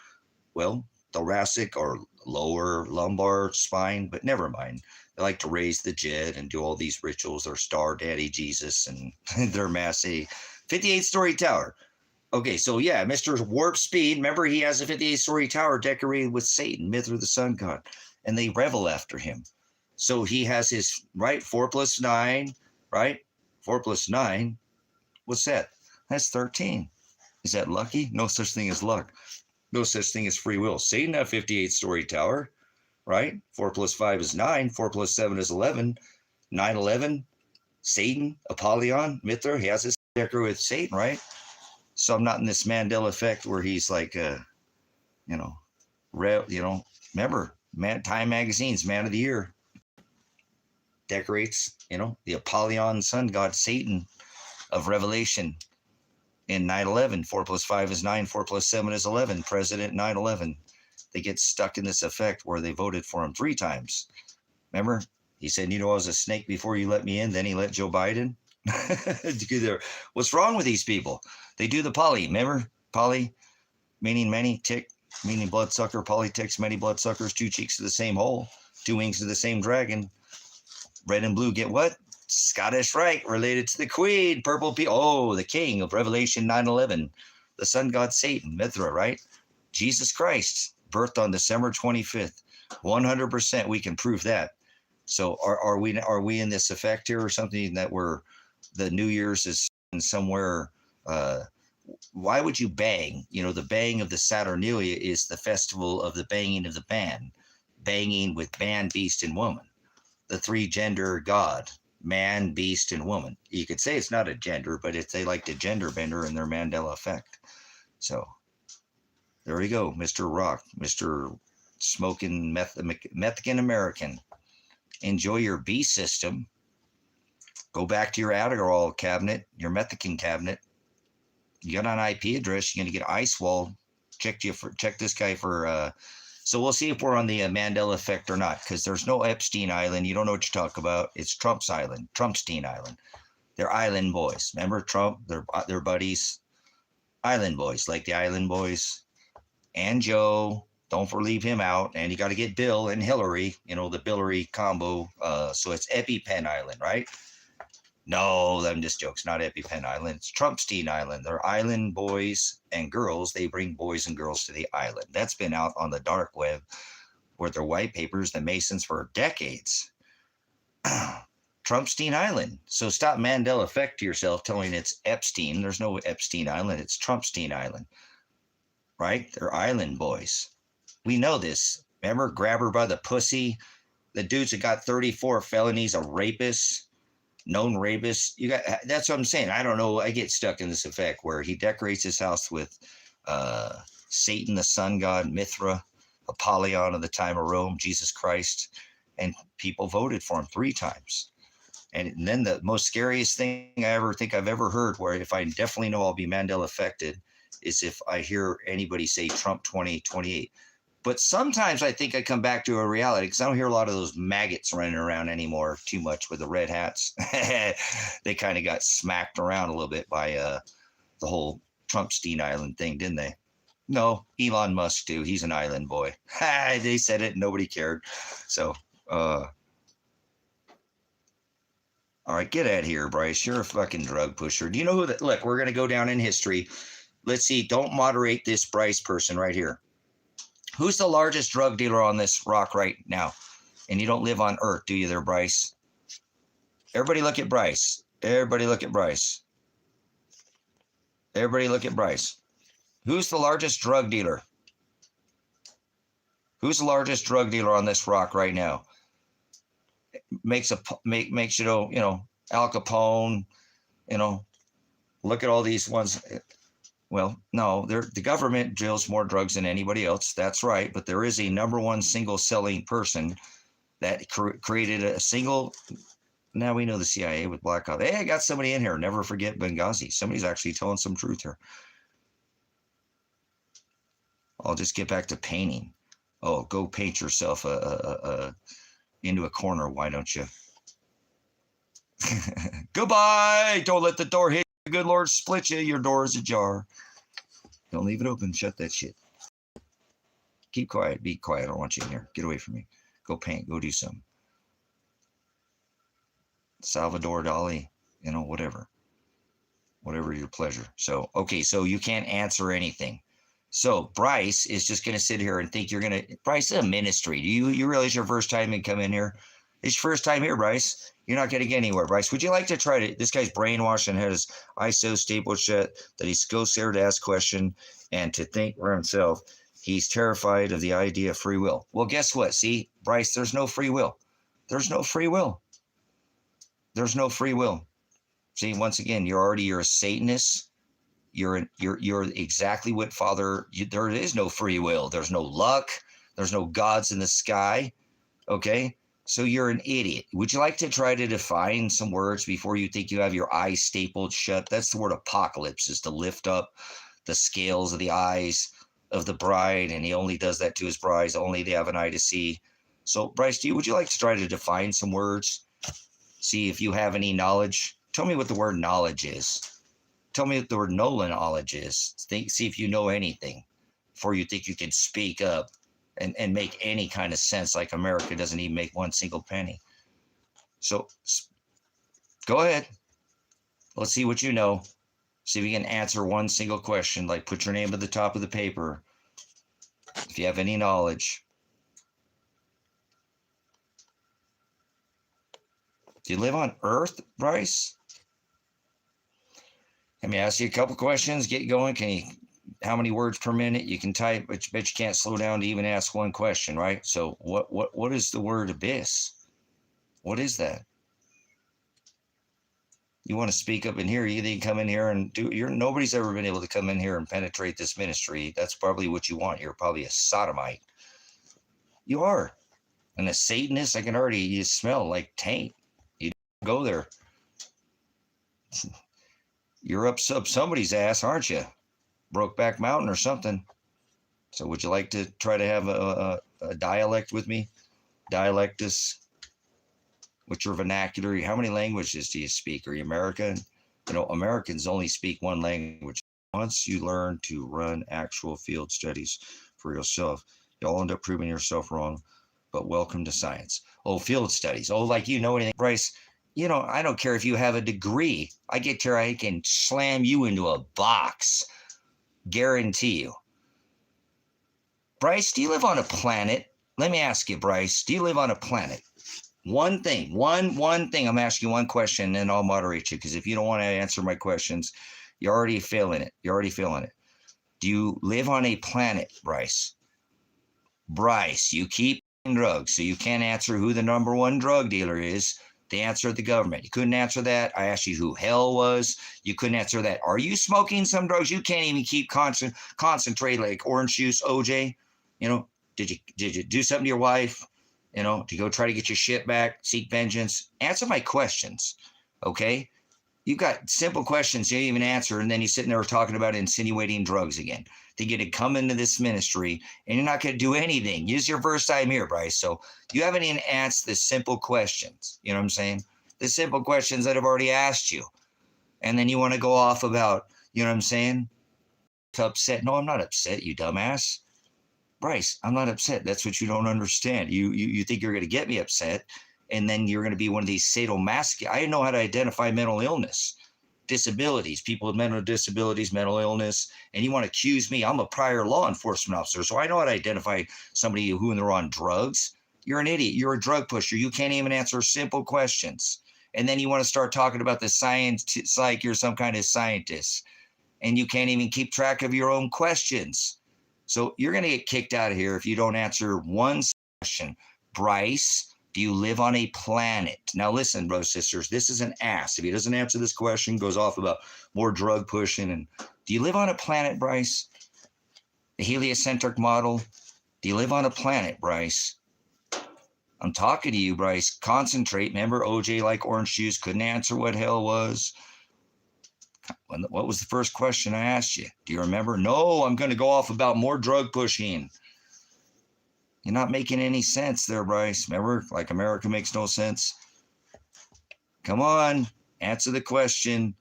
[SPEAKER 1] thoracic or lower lumbar spine, but never mind. They like to raise the dead and do all these rituals, their star daddy Jesus and their massy 58-story tower. Okay, so yeah, Mr. Warp Speed, remember he has a 58-story tower decorated with Satan, Mithra, the sun god, and they revel after him. So he has his, 4 plus 9, right? 4 plus 9, what's that? That's 13. Is that lucky? No such thing as luck. No such thing as free will. Satan had a 58-story tower, right? 4 plus 5 is 9. 4 plus 7 is 11. 9, 11. Satan, Apollyon, Mithra, he has his decorated with Satan, right? So I'm not in this Mandela effect where he's like, remember, Time Magazine's Man of the Year. Decorates, the Apollyon sun god Satan of Revelation in 9/11. 4 plus 5 is 9. 4 plus 7 is 11. President 9/11. They get stuck in this effect where they voted for him 3 times. Remember? He said, I was a snake before you let me in. Then he let Joe Biden. What's wrong with these people? They do the poly. Remember? Poly, meaning many, tick, meaning bloodsucker. Poly ticks, many bloodsuckers, 2 cheeks to the same hole, 2 wings to the same dragon. Red and blue get what? Scottish Rite, related to the queen. Purple the king of Revelation 9/11. The sun god Satan, Mithra, right? Jesus Christ, birthed on December 25th. 100% we can prove that. So are we in this effect here or something that we're the New Year's is somewhere? Why would you bang? You know, the bang of the Saturnalia is the festival of the banging of the band, banging with man, beast, and woman, the three gender God, man, beast, and woman. You could say it's not a gender, but it's they like the gender bender in their Mandela effect. So there we go, Mr. Rock, Mr. Smoking Mexican American. Enjoy your B system. Go back to your Adderall cabinet, your Mexican cabinet. You got an IP address. You're going to get ice wall. Check this guy for. So we'll see if we're on the Mandela effect or not, because there's no Epstein Island. You don't know what you talk about. It's Trump's Island, Trumpstein Island. They're island boys. Remember Trump? They're buddies. Island boys, like the Island Boys. And Joe. Don't leave him out. And you got to get Bill and Hillary. You know, the Billary combo. So it's EpiPen Island, right? No, I'm just jokes. Not EpiPen Island. It's Trumpstein Island. They're island boys and girls. They bring boys and girls to the island. That's been out on the dark web with their white papers, the Masons, for decades. Trumpstein Island. So stop Mandela effect to yourself telling it's Epstein. There's no Epstein Island. It's Trumpstein Island. Right? They're island boys. We know this. Remember, grab her by the pussy? The dudes that got 34 felonies, a rapist, known rapist. That's what I'm saying. I don't know. I get stuck in this effect where he decorates his house with Satan, the sun god, Mithra, Apollyon of the time of Rome, Jesus Christ, and people voted for him 3 times. And then the most scariest thing I've ever heard, where if I definitely know I'll be Mandela affected, is if I hear anybody say Trump 2028. But sometimes I think I come back to a reality, because I don't hear a lot of those maggots running around anymore too much with the red hats. They kind of got smacked around a little bit by the whole Trumpstein Island thing, didn't they? No, Elon Musk too. He's an island boy. They said it. Nobody cared. So, all right, get out of here, Bryce. You're a fucking drug pusher. Do you know who that? Look, we're going to go down in history. Let's see. Don't moderate this Bryce person right here. Who's the largest drug dealer on this rock right now? And you don't live on Earth, do you there, Bryce? Everybody look at Bryce. Everybody look at Bryce. Everybody look at Bryce. Who's the largest drug dealer? Who's the largest drug dealer on this rock right now? Makes you know, Al Capone, you know, look at all these ones. Well, no, the government deals more drugs than anybody else. That's right. But there is a number one single selling person that created a single. Now we know the CIA with Black Ops. Hey, I got somebody in here. Never forget Benghazi. Somebody's actually telling some truth here. I'll just get back to painting. Oh, go paint yourself into a corner. Why don't you? Goodbye. Don't let the door hit you. Good Lord split you. Your door is ajar. Don't leave it open. Shut that shit. Keep quiet. Be quiet. I don't want you in here. Get away from me. Go paint. Go do something. Salvador Dali. You know, whatever. Whatever your pleasure. So, okay. So you can't answer anything. So Bryce is just going to sit here and think you're going to. Bryce, is a ministry. Do you realize your first time you come in here? It's your first time here, Bryce. You're not getting anywhere, Bryce. Would you like to try to? This guy's brainwashed and had his eyes so stable shut that he goes there to ask question and to think for himself. He's terrified of the idea of free will. Well, guess what? See, Bryce, there's no free will. There's no free will. There's no free will. See, once again, you're a Satanist. You're exactly what Father. There is no free will. There's no luck. There's no gods in the sky. Okay. So you're an idiot. Would you like to try to define some words before you think you have your eyes stapled shut? That's the word apocalypse, is to lift up the scales of the eyes of the bride, and he only does that to his brides. Only they have an eye to see. So, Bryce, would you like to try to define some words? See if you have any knowledge. Tell me what the word knowledge is. Tell me what the word knowledge is. See if you know anything before you think you can speak up and make any kind of sense, like America doesn't even make one single penny. So go ahead. Let's see what you know. See if you can answer one single question, like put your name at the top of the paper if you have any knowledge. Do you live on Earth, Bryce? Let me ask you a couple questions. Get going. Can you? How many words per minute you can type? But you can't slow down to even ask one question, right? So what is the word abyss? What is that? You want to speak up in here? You can come in here and do. Nobody's ever been able to come in here and penetrate this ministry. That's probably what you want. You're probably a sodomite. You are, and a Satanist. I can already you smell like taint. You don't go there. You're up somebody's ass, aren't you? Brokeback Mountain or something. So would you like to try to have a dialect with me? Dialectus? What's your vernacular? How many languages do you speak? Are you American? You know, Americans only speak one language. Once you learn to run actual field studies for yourself, you'll end up proving yourself wrong. But welcome to science. Oh, field studies. Oh, like you know anything, Bryce? You know, I don't care if you have a degree. I get here, I can slam you into a box. Guarantee you. Bryce, do you live on a planet? Let me ask you, Bryce, do you live on a planet? One thing, one thing. I'm asking you one question, and then I'll moderate you, because if you don't want to answer my questions, you're already failing it. You're already failing it. Do you live on a planet, Bryce? Bryce, you keep drugs, so you can't answer who the number one drug dealer is. The answer the government. You couldn't answer that. I asked you who hell was. You couldn't answer that. Are you smoking some drugs? You can't even keep concentrate like orange juice, OJ. You know, did you do something to your wife? You know, to go try to get your shit back, seek vengeance? Answer my questions, okay? You've got simple questions you didn't even answer, and then you're sitting there talking about insinuating drugs again. They get to come into this ministry, and you're not going to do anything. Use your first time here, Bryce. So you haven't even answered the simple questions. You know what I'm saying? The simple questions that I've already asked you. And then you want to go off about, you know what I'm saying? Upset. No, I'm not upset, you dumbass. Bryce, I'm not upset. That's what you don't understand. You think you're going to get me upset, and then you're going to be one of these sadomasochists. I know how to identify mental illness, disabilities, people with mental disabilities, mental illness, and you want to accuse me? I'm a prior law enforcement officer, so I know how to identify somebody who they're on drugs. You're an idiot. You're a drug pusher. You can't even answer simple questions. And then you want to start talking about the science like you're some kind of scientist, and you can't even keep track of your own questions. So you're going to get kicked out of here if you don't answer one question. Bryce, do you live on a planet? Now listen, brothers and sisters, this is an ass. If he doesn't answer this question, goes off about more drug pushing. And do you live on a planet, Bryce? The heliocentric model? Do you live on a planet, Bryce? I'm talking to you, Bryce. Concentrate. Remember, OJ like orange juice, couldn't answer what hell was. What was the first question I asked you? Do you remember? No, I'm going to go off about more drug pushing. You're not making any sense there, Bryce. Remember, like America makes no sense? Come on, answer the question.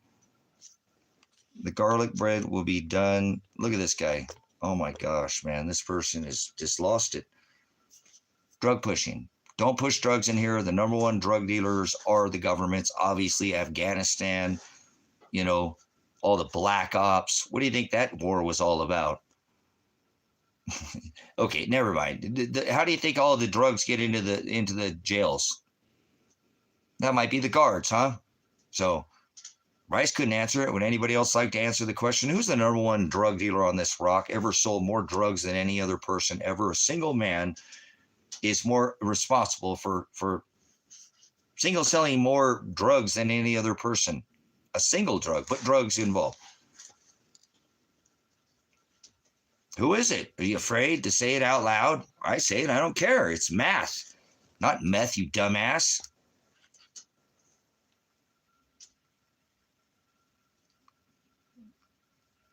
[SPEAKER 1] The garlic bread will be done. Look at this guy. Oh my gosh, man, this person has just lost it. Drug pushing. Don't push drugs in here. The number one drug dealers are the governments. Obviously, Afghanistan, you know, all the black ops. What do you think that war was all about? Okay, never mind. How do you think all the drugs get into the jails? That might be the guards, huh? So Bryce couldn't answer it. Would anybody else like to answer the question? Who's the number one drug dealer on this rock? Ever sold more drugs than any other person ever? A single man is more responsible for single selling more drugs than any other person. A single drug. Put drugs involved. Who is it? Are you afraid to say it out loud? I say it. I don't care. It's math, not meth, you dumbass.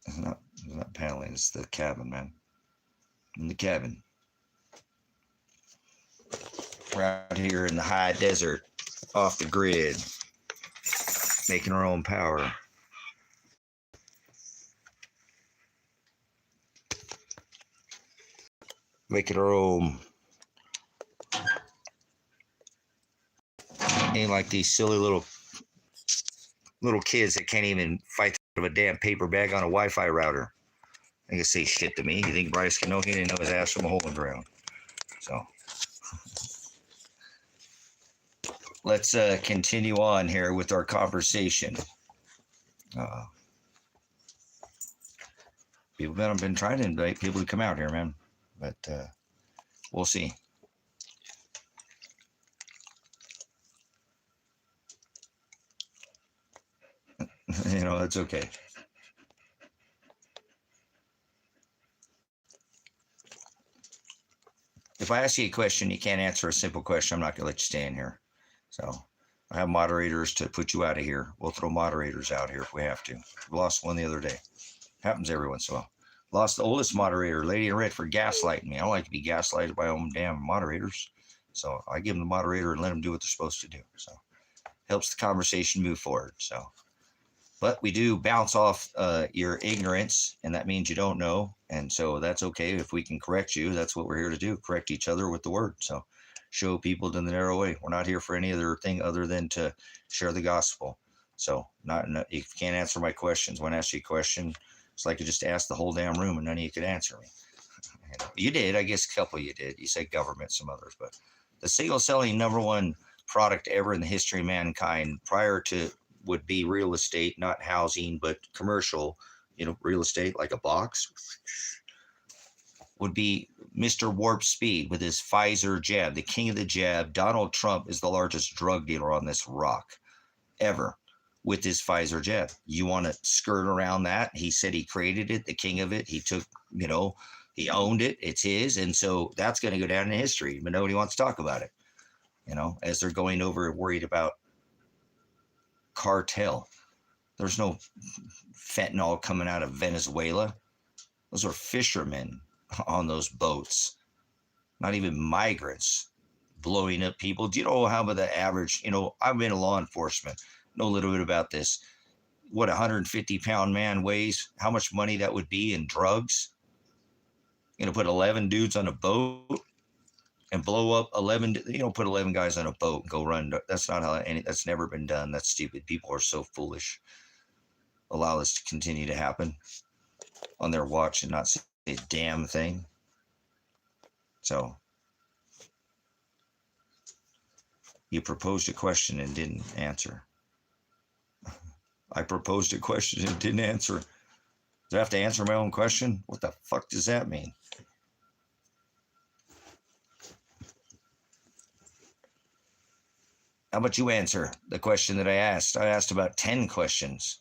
[SPEAKER 1] It's not paneling. It's the cabin, man. In the cabin. We're out here in the high desert, off the grid, making our own power. Making our own. Ain't like these silly little kids that can't even fight with a damn paper bag on a Wi-Fi router. They can say shit to me. You think Bryce can know? He didn't know his ass from a hole in the ground. So let's continue on here with our conversation. Uh, People have been trying to invite people to come out here, man, but we'll see. That's okay. If I ask you a question, you can't answer a simple question, I'm not going to let you stay in here. So I have moderators to put you out of here. We'll throw moderators out here if we have to. We lost one the other day. Happens every once in a while. Lost the oldest moderator, Lady in Red, for gaslighting me. I don't like to be gaslighted by my own damn moderators. So I give them the moderator and let them do what they're supposed to do. So helps the conversation move forward. So, but we do bounce off your ignorance, and that means you don't know. And so that's okay if we can correct you. That's what we're here to do, correct each other with the word. So show people in the narrow way. We're not here for any other thing other than to share the gospel. So if you can't answer my questions, when I ask you a question, it's like you just asked the whole damn room and none of you could answer me. You did, I guess a couple of you did. You said government, some others, but the single selling #1 product ever in the history of mankind prior to would be real estate, not housing, but commercial, real estate like a box, would be Mr. Warp Speed with his Pfizer jab, the king of the jab. Donald Trump is the largest drug dealer on this rock ever with his Pfizer jab. You want to skirt around that? He said he created it, the king of it. He took, he owned it. It's his. And so that's going to go down in history, but nobody wants to talk about it, as they're going over worried about cartel. There's no fentanyl coming out of Venezuela. Those are fishermen on those boats, not even migrants blowing up people. Do you know how about the average? I've been in law enforcement, know a little bit about this. What a 150-pound man weighs, how much money that would be in drugs. Put 11 dudes on a boat and blow up 11, put 11 guys on a boat and go run. That's not how that's never been done. That's stupid. People are so foolish. Allow this to continue to happen on their watch and not say a damn thing. So you proposed a question and didn't answer. I proposed a question and didn't answer. Do I have to answer my own question? What the fuck does that mean? How about you answer the question that I asked? I asked about 10 questions.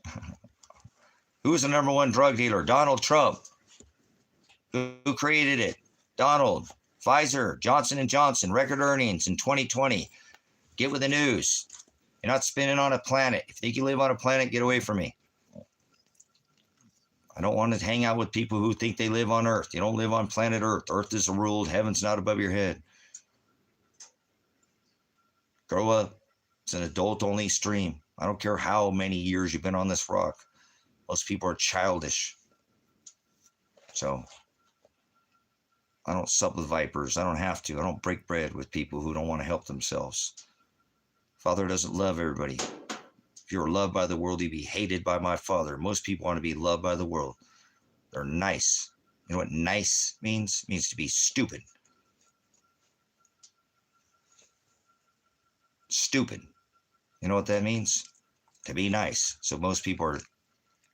[SPEAKER 1] Who is the #1 drug dealer? Donald Trump. Who created it? Donald. Pfizer, Johnson & Johnson, record earnings in 2020. Get with the news. You're not spinning on a planet. If you think you live on a planet, get away from me. I don't want to hang out with people who think they live on Earth. You don't live on planet Earth. Earth is ruled. Heaven's not above your head. Grow up. It's an adult-only stream. I don't care how many years you've been on this rock. Most people are childish. So I don't sup with vipers. I don't have to. I don't break bread with people who don't want to help themselves. Father doesn't love everybody. If you were loved by the world, you'd be hated by my Father. Most people want to be loved by the world. They're nice. You know what nice means? It means to be stupid. Stupid. You know what that means? To be nice. So most people are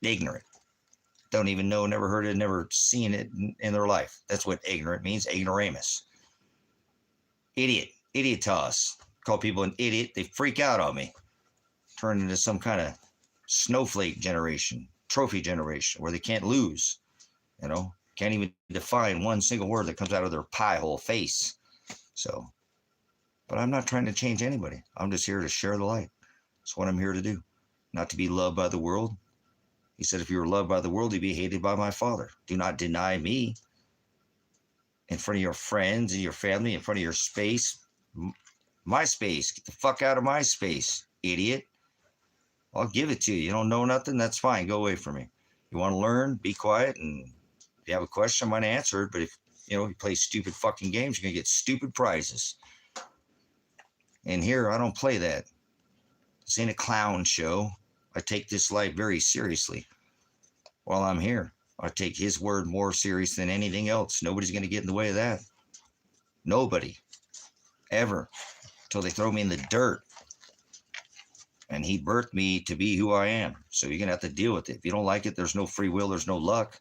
[SPEAKER 1] ignorant. Don't even know, never heard it, never seen it in their life. That's what ignorant means. Ignoramus. Idiot. Idiotas. Call people an idiot. They freak out on me. Turn into some kind of snowflake generation, trophy generation, where they can't lose. Can't even define one single word that comes out of their pie hole face. So, but I'm not trying to change anybody. I'm just here to share the light. That's what I'm here to do. Not to be loved by the world. He said, if you were loved by the world, you'd be hated by my Father. Do not deny me in front of your friends and your family, in front of your space. My space. Get the fuck out of my space, idiot. I'll give it to you. You don't know nothing? That's fine. Go away from me. You want to learn? Be quiet. And if you have a question, I might answer it. But if you play stupid fucking games, you're going to get stupid prizes. And here, I don't play that. This ain't a clown show. I take this life very seriously. While I'm here, I take his word more serious than anything else. Nobody's going to get in the way of that. Nobody. Ever. Until they throw me in the dirt. And he birthed me to be who I am. So you're going to have to deal with it. If you don't like it, there's no free will, there's no luck.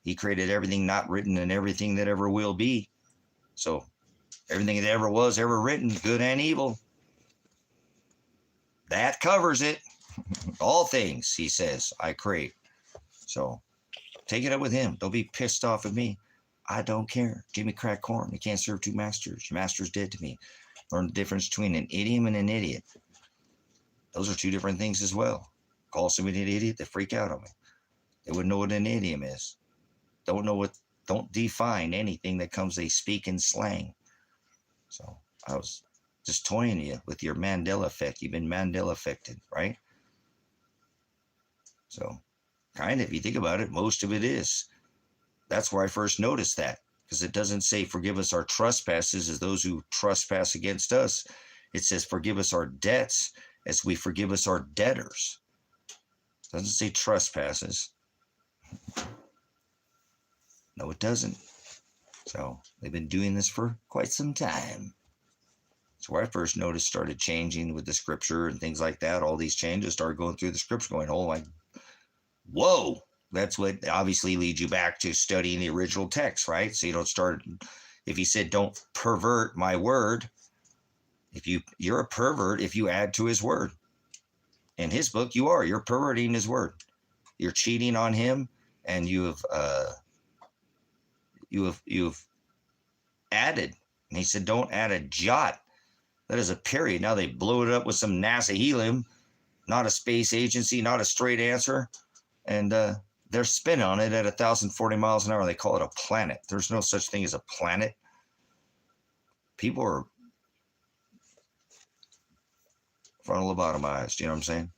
[SPEAKER 1] He created everything not written and everything that ever will be. So everything that ever was, ever written, good and evil, that covers it. All things, he says, I create. So take it up with him. Don't be pissed off at me. I don't care. Give me crack corn. You can't serve two masters. Your master's dead to me. Learn the difference between an idiom and an idiot. Those are two different things as well. Call somebody an idiot, they freak out on me. They wouldn't know what an idiom is. Don't define anything that comes, they speak in slang. So I was just toying you with your Mandela effect. You've been Mandela affected, right? So kind of, if you think about it, most of it is. That's where I first noticed that, because it doesn't say forgive us our trespasses as those who trespass against us. It says forgive us our debts as we forgive us our debtors. It doesn't say trespasses. No, it doesn't. So they've been doing this for quite some time. So where I first noticed started changing with the scripture and things like that. All these changes started going through the scripture going, oh my, whoa. That's what obviously leads you back to studying the original text, right? So you don't start, if he said, don't pervert my word, you're a pervert if you add to his word. In his book, you're perverting his word. You're cheating on him, and you've added. And he said, don't add a jot. That is a period. Now they blew it up with some NASA helium, not a space agency, not a straight answer. And they're spin on it at 1,040 miles an hour. They call it a planet. There's no such thing as a planet. People are frontal lobotomized. You know what I'm saying?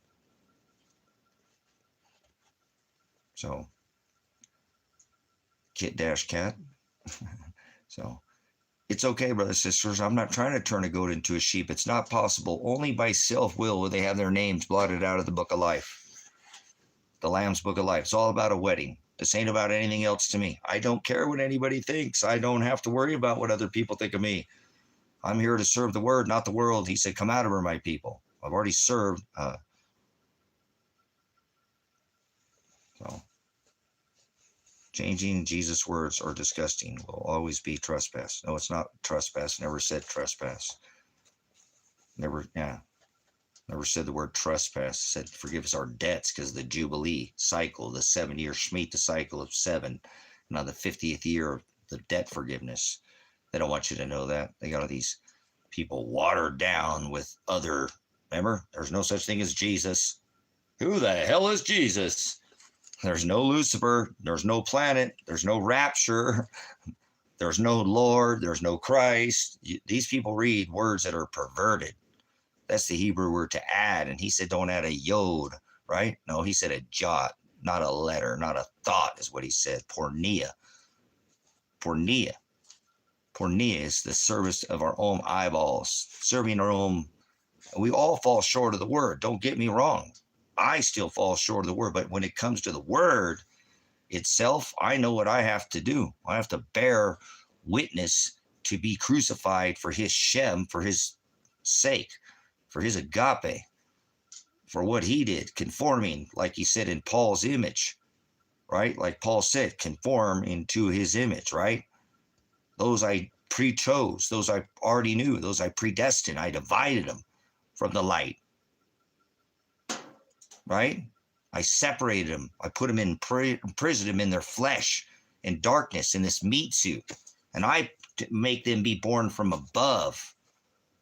[SPEAKER 1] So, kit-cat. So, it's okay, brothers and sisters. I'm not trying to turn a goat into a sheep. It's not possible. Only by self-will will they have their names blotted out of the book of life. The Lamb's book of life. It's all about a wedding. This ain't about anything else to me. I don't care what anybody thinks. I don't have to worry about what other people think of me. I'm here to serve the word, not the world. He said, come out of her, my people. I've already served. So, changing Jesus' words are disgusting. Will always be trespass. No, it's not trespass. Never said trespass. Never said the word trespass. Said forgive us our debts because the Jubilee cycle, the 7-year Shemitah cycle of 7. Now the 50th year of the debt forgiveness. They don't want you to know that. They got all these people watered down with other. Remember, there's no such thing as Jesus. Who the hell is Jesus? There's no Lucifer. There's no planet. There's no rapture. There's no Lord. There's no Christ. These people read words that are perverted. That's the Hebrew word to add. And he said, don't add a yod, right? No, he said a jot, not a letter, not a thought is what he said. Pornea. Pornea. Pornea is the service of our own eyeballs, serving our own. We all fall short of the word. Don't get me wrong. I still fall short of the word. But when it comes to the word itself, I know what I have to do. I have to bear witness to be crucified for his Shem, for his sake, for his agape, for what he did, conforming, like he said, in Paul's image, right? Like Paul said, conform into his image, right? Those I pre-chose, those I already knew, those I predestined, I divided them from the light, right? I separated them. I put them in imprisoned them in their flesh, in darkness, in this meat suit. And I make them be born from above,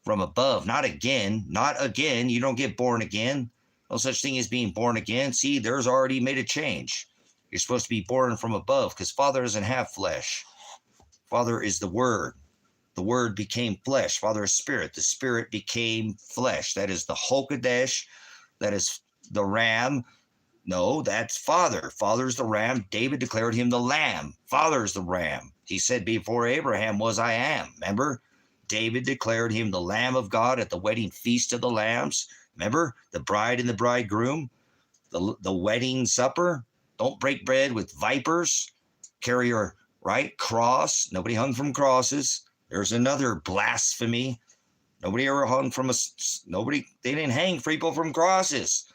[SPEAKER 1] not again, not again. You don't get born again. No such thing as being born again. See, there's already made a change. You're supposed to be born from above because Father doesn't have flesh. Father is the Word. The Word became flesh. Father is Spirit. The Spirit became flesh. That is the Hokadesh. That is the Ram. No, that's Father. Father's the Ram. David declared him the Lamb. Father's the Ram. He said, before Abraham was, I am. Remember? David declared him the Lamb of God at the wedding feast of the lambs. Remember? The bride and the bridegroom. The wedding supper. Don't break bread with vipers. Carry your cross. Nobody hung from crosses. There's another blasphemy. Nobody ever hung from they didn't hang people from crosses.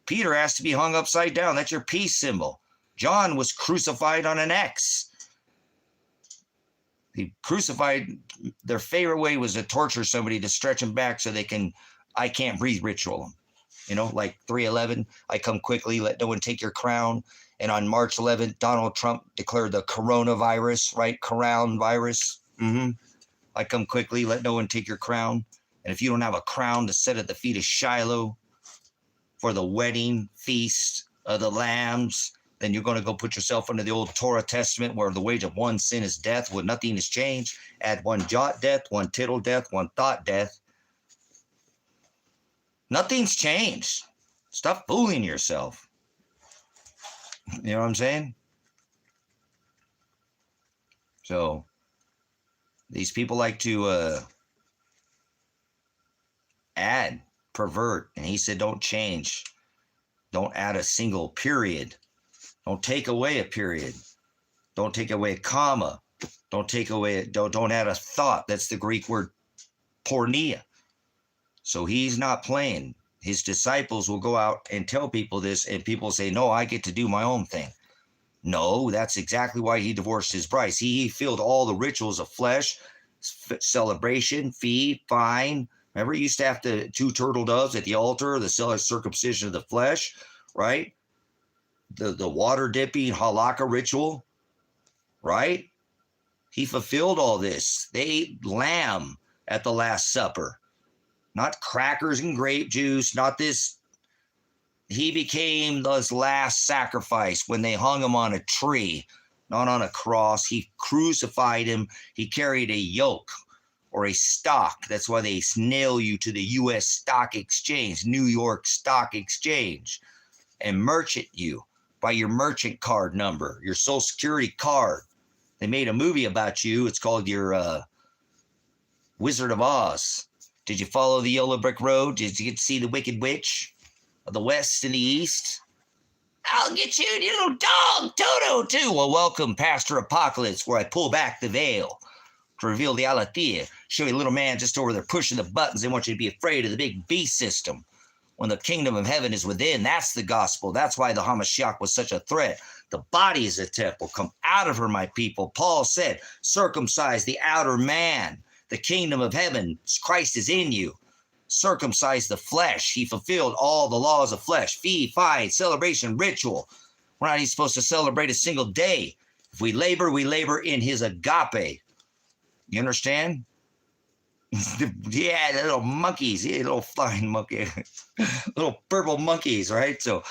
[SPEAKER 1] Peter asked to be hung upside down. That's your peace symbol. John was crucified on an X. He crucified, their favorite way was to torture somebody, to stretch them back so they can, I can't breathe ritual them. You know, like 3/11, I come quickly, let no one take your crown. And on March 11th, Donald Trump declared the coronavirus, right? Crown virus. I come quickly, let no one take your crown. And if you don't have a crown to set at the feet of Shiloh for the wedding feast of the lambs, then you're going to go put yourself under the old Torah Testament where the wage of one sin is death, where nothing has changed. Add one jot death, one tittle death, one thought death. Nothing's changed. Stop fooling yourself. You know what I'm saying? So these people like to add, pervert, and he said don't change. Don't add a single period. Don't take away a period. Don't take away a comma. Don't add a thought. That's the Greek word porneia. So he's not playing. His disciples will go out and tell people this, and people say, no, I get to do my own thing. No, that's exactly why he divorced his bride. He filled all the rituals of flesh, celebration, fee, fine. Remember, you used to have the 2 turtle doves at the altar, the circumcision of the flesh, right? The water dipping halakha ritual, right? He fulfilled all this. They ate lamb at the Last Supper, not crackers and grape juice, not this. He became this last sacrifice when they hung him on a tree, not on a cross. He crucified him. He carried a yoke or a stock. That's why they nail you to the U.S. Stock Exchange, New York Stock Exchange, and merchant you by your merchant card number, your Social Security card. They made a movie about you. It's called your Wizard of Oz. Did you follow the yellow brick road? Did you get to see the Wicked Witch of the West and the East? I'll get you, you little dog, Toto, too. Well, welcome, Pastor Apocalypse, where I pull back the veil to reveal the Aletheia. Show you a little man just over there pushing the buttons. They want you to be afraid of the big beast system. When the kingdom of heaven is within, that's the gospel. That's why the Hamashiach was such a threat. The body is a temple. Come out of her, my people. Paul said, circumcise the outer man. The kingdom of heaven, Christ is in you. Circumcise the flesh. He fulfilled all the laws of flesh. Fee, fine, celebration, ritual. We're not even supposed to celebrate a single day. If we labor in his agape. You understand? Yeah, the little monkeys. Yeah, little flying monkey. Little purple monkeys, right? So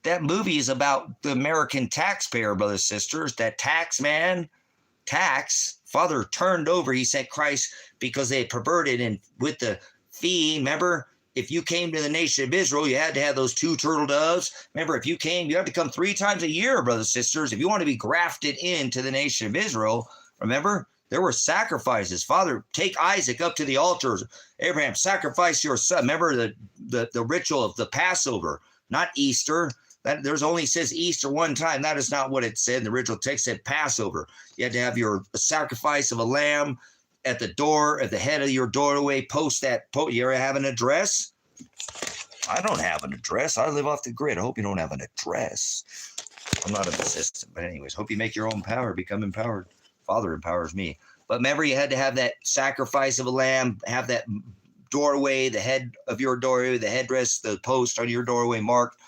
[SPEAKER 1] that movie is about the American taxpayer, brothers and sisters. That tax man, Father turned over. He sent Christ because they perverted, and with the fee, remember, if you came to the nation of Israel, you had to have those 2 turtle doves. Remember, if you came, you had to come 3 times a year, brothers and sisters. If you want to be grafted into the nation of Israel, remember, there were sacrifices. Father, take Isaac up to the altar. Abraham, sacrifice your son. Remember the ritual of the Passover, not Easter. That there's only says Easter one time. That is not what it said. The original text said Passover. You had to have your sacrifice of a lamb at the door, at the head of your doorway. Post that. You ever have an address? I don't have an address. I live off the grid. I hope you don't have an address. I'm not an assistant, but anyways, hope you make your own power, become empowered. Father empowers me. But remember, you had to have that sacrifice of a lamb, have that doorway, the head of your doorway, the headdress, the post on your doorway marked,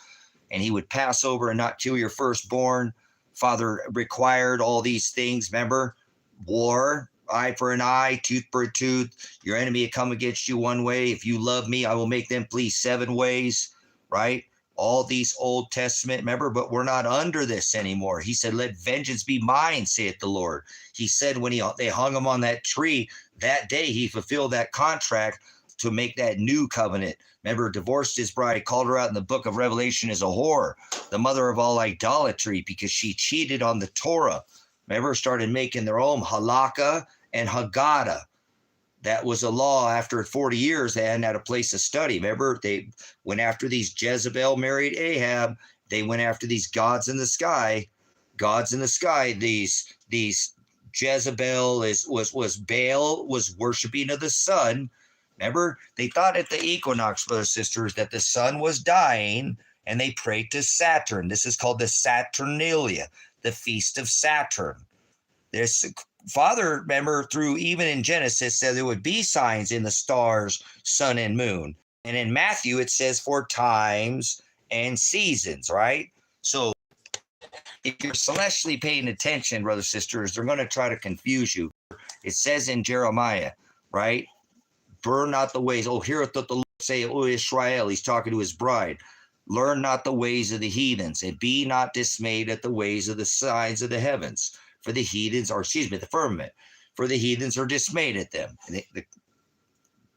[SPEAKER 1] and he would pass over and not kill your firstborn. Father required all these things. Remember, war, eye for an eye, tooth for a tooth. Your enemy will come against you one way. If you love me, I will make them flee 7 ways, right? All these Old Testament, remember, but we're not under this anymore. He said, let vengeance be mine, saith the Lord. He said when they hung him on that tree, that day he fulfilled that contract to make that new covenant. Remember, divorced his bride, called her out in the book of Revelation as a whore, the mother of all idolatry, because she cheated on the Torah. Remember, started making their own halakha and Haggadah. That was a law. After 40 years, they hadn't had a place to study. Remember, they went after these. Jezebel married Ahab. They went after these gods in the sky. Gods in the sky. These Jezebel was Baal, was worshiping of the sun. Remember, they thought at the equinox, brothers and sisters, that the sun was dying, and they prayed to Saturn. This is called the Saturnalia, the feast of Saturn. There's Father, remember, through even in Genesis, said there would be signs in the stars, sun, and moon. And in Matthew, it says for times and seasons, right? So if you're celestially paying attention, brothers and sisters, they're going to try to confuse you. It says in Jeremiah, right? Burn not the ways. Oh, heareth what the Lord say, O Israel. He's talking to his bride. Learn not the ways of the heathens, and be not dismayed at the ways of the signs of the heavens. For the heathens, or excuse me, the firmament. For the heathens are dismayed at them. And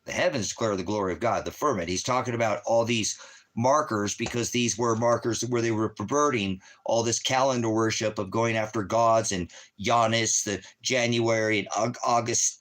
[SPEAKER 1] the heavens declare the glory of God. The firmament. He's talking about all these markers, because these were markers where they were perverting all this calendar worship of going after gods and Janus, the January, and August,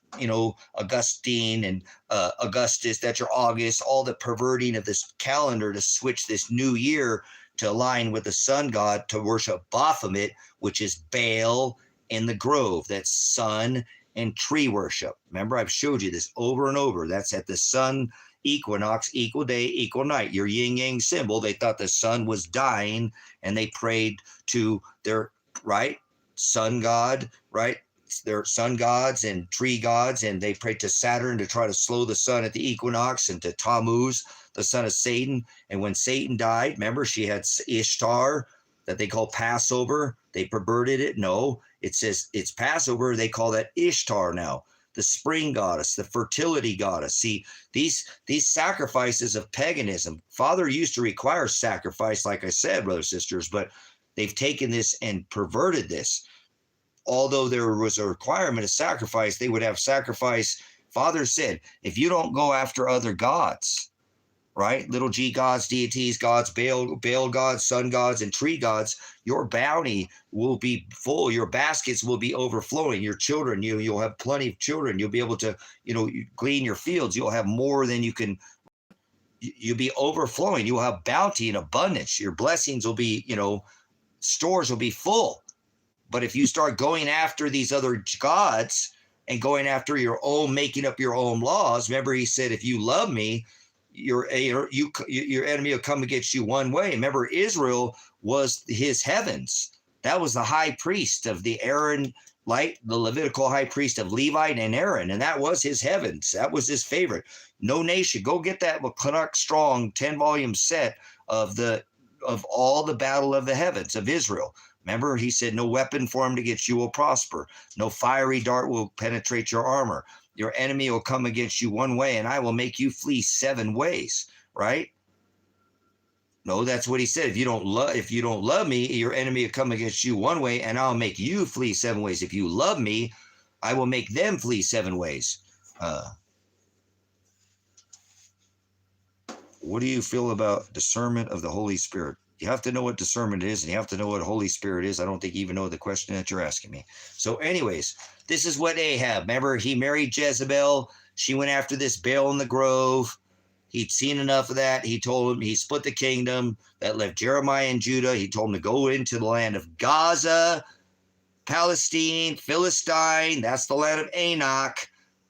[SPEAKER 1] Augustine and Augustus, that's your August, all the perverting of this calendar to switch this new year to align with the sun god, to worship Baphomet, which is Baal in the grove. That's sun and tree worship. Remember, I've showed you this over and over. That's at the sun equinox, equal day, equal night, your yin yang symbol. They thought the sun was dying, and they prayed to their sun god, their sun gods and tree gods, and they prayed to Saturn to try to slow the sun at the equinox, and to Tammuz, the son of Satan. And when Satan died, remember, she had Ishtar that they call Passover. They perverted it. No, it says it's Passover. They call that Ishtar now, the spring goddess, the fertility goddess. See, these sacrifices of paganism, Father used to require sacrifice, like I said, brothers and sisters, but they've taken this and perverted this. Although there was a requirement of sacrifice, they would have sacrifice. Father said, if you don't go after other gods, right, little g gods, deities, gods, Baal gods, sun gods, and tree gods, your bounty will be full. Your baskets will be overflowing. Your children, you'll have plenty of children. You'll be able to, glean your fields. You'll have more than you can. You'll be overflowing. You'll have bounty and abundance. Your blessings will be, stores will be full. But if you start going after these other gods and going after your own, making up your own laws, remember he said, if you love me, your enemy will come against you one way. Remember, Israel was his heavens. That was the high priest of the Aaron, the Levitical high priest of Levite and Aaron, and that was his heavens. That was his favorite. No nation. Go get that Canuck Strong 10-volume set of all the battle of the heavens of Israel. Remember, he said, no weapon formed against you will prosper. No fiery dart will penetrate your armor. Your enemy will come against you one way, and I will make you flee 7 ways, right? No, that's what he said. If you don't love me, your enemy will come against you one way, and I'll make you flee 7 ways. If you love me, I will make them flee 7 ways. What do you feel about discernment of the Holy Spirit? You have to know what discernment is, and you have to know what Holy Spirit is. I don't think you even know the question that you're asking me. So anyways, this is what Ahab, remember, he married Jezebel. She went after this Baal in the grove. He'd seen enough of that. He told him, he split the kingdom. That left Jeremiah and Judah. He told him to go into the land of Gaza, Palestine, Philistine. That's the land of Anak,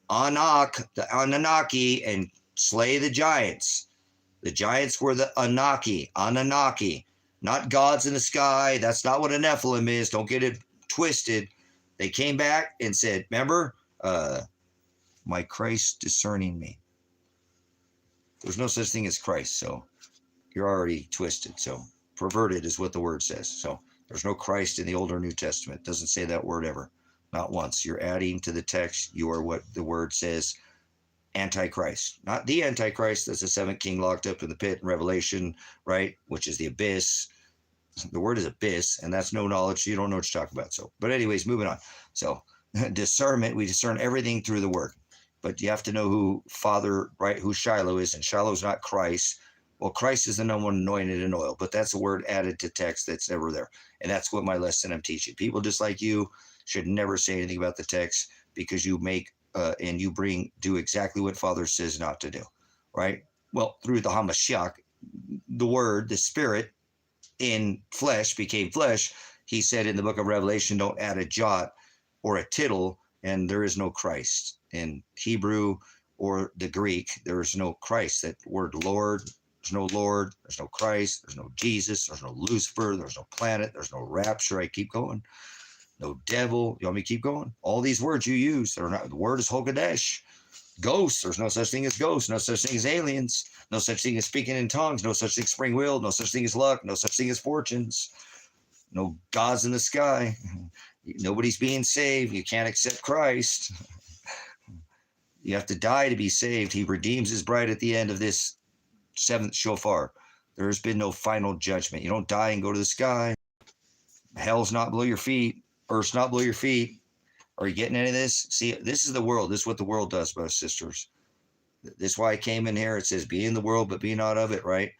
[SPEAKER 1] the Anunnaki, and slay the giants. The giants were the Anunnaki, not gods in the sky. That's not what a Nephilim is. Don't get it twisted. They came back and said, remember, my Christ discerning me. There's no such thing as Christ, so you're already twisted. So perverted is what the word says. So there's no Christ in the Old or New Testament. It doesn't say that word ever, not once. You're adding to the text. You are what the word says. Antichrist, not the Antichrist. That's the 7th king locked up in the pit in Revelation, right? Which is the abyss. The word is abyss, and that's no knowledge. So you don't know what you're talking about. So, but anyways, moving on. So discernment, we discern everything through the word, but you have to know who Father, right? Who Shiloh is, and Shiloh is not Christ. Well, Christ is the number one anointed in oil, but that's a word added to text that's never there. And that's what my lesson I'm teaching. People just like you should never say anything about the text, because you make and you do exactly what Father says not to do, right? Well, through the Hamashiach, the word, the spirit in flesh became flesh. He said in the book of Revelation, don't add a jot or a tittle, and there is no Christ in Hebrew or the Greek, there is no Christ. That word Lord, there's no Lord, there's no Christ, there's no Jesus, there's no Lucifer, there's no planet, there's no rapture. I keep going. No devil. You want me to keep going? All these words you use, they're not, the word is Hogadesh. Ghosts, there's no such thing as ghosts, no such thing as aliens, no such thing as speaking in tongues, no such thing as spring wheel, no such thing as luck, no such thing as fortunes, no gods in the sky. Nobody's being saved. You can't accept Christ. You have to die to be saved. He redeems his bride at the end of this seventh shofar. There has been no final judgment. You don't die and go to the sky. Hell's not below your feet. Earth's not below your feet. Are you getting any of this? See, this is the world. This is what the world does, brothers and sisters. This is why I came in here. It says, be in the world, but be not of it, right?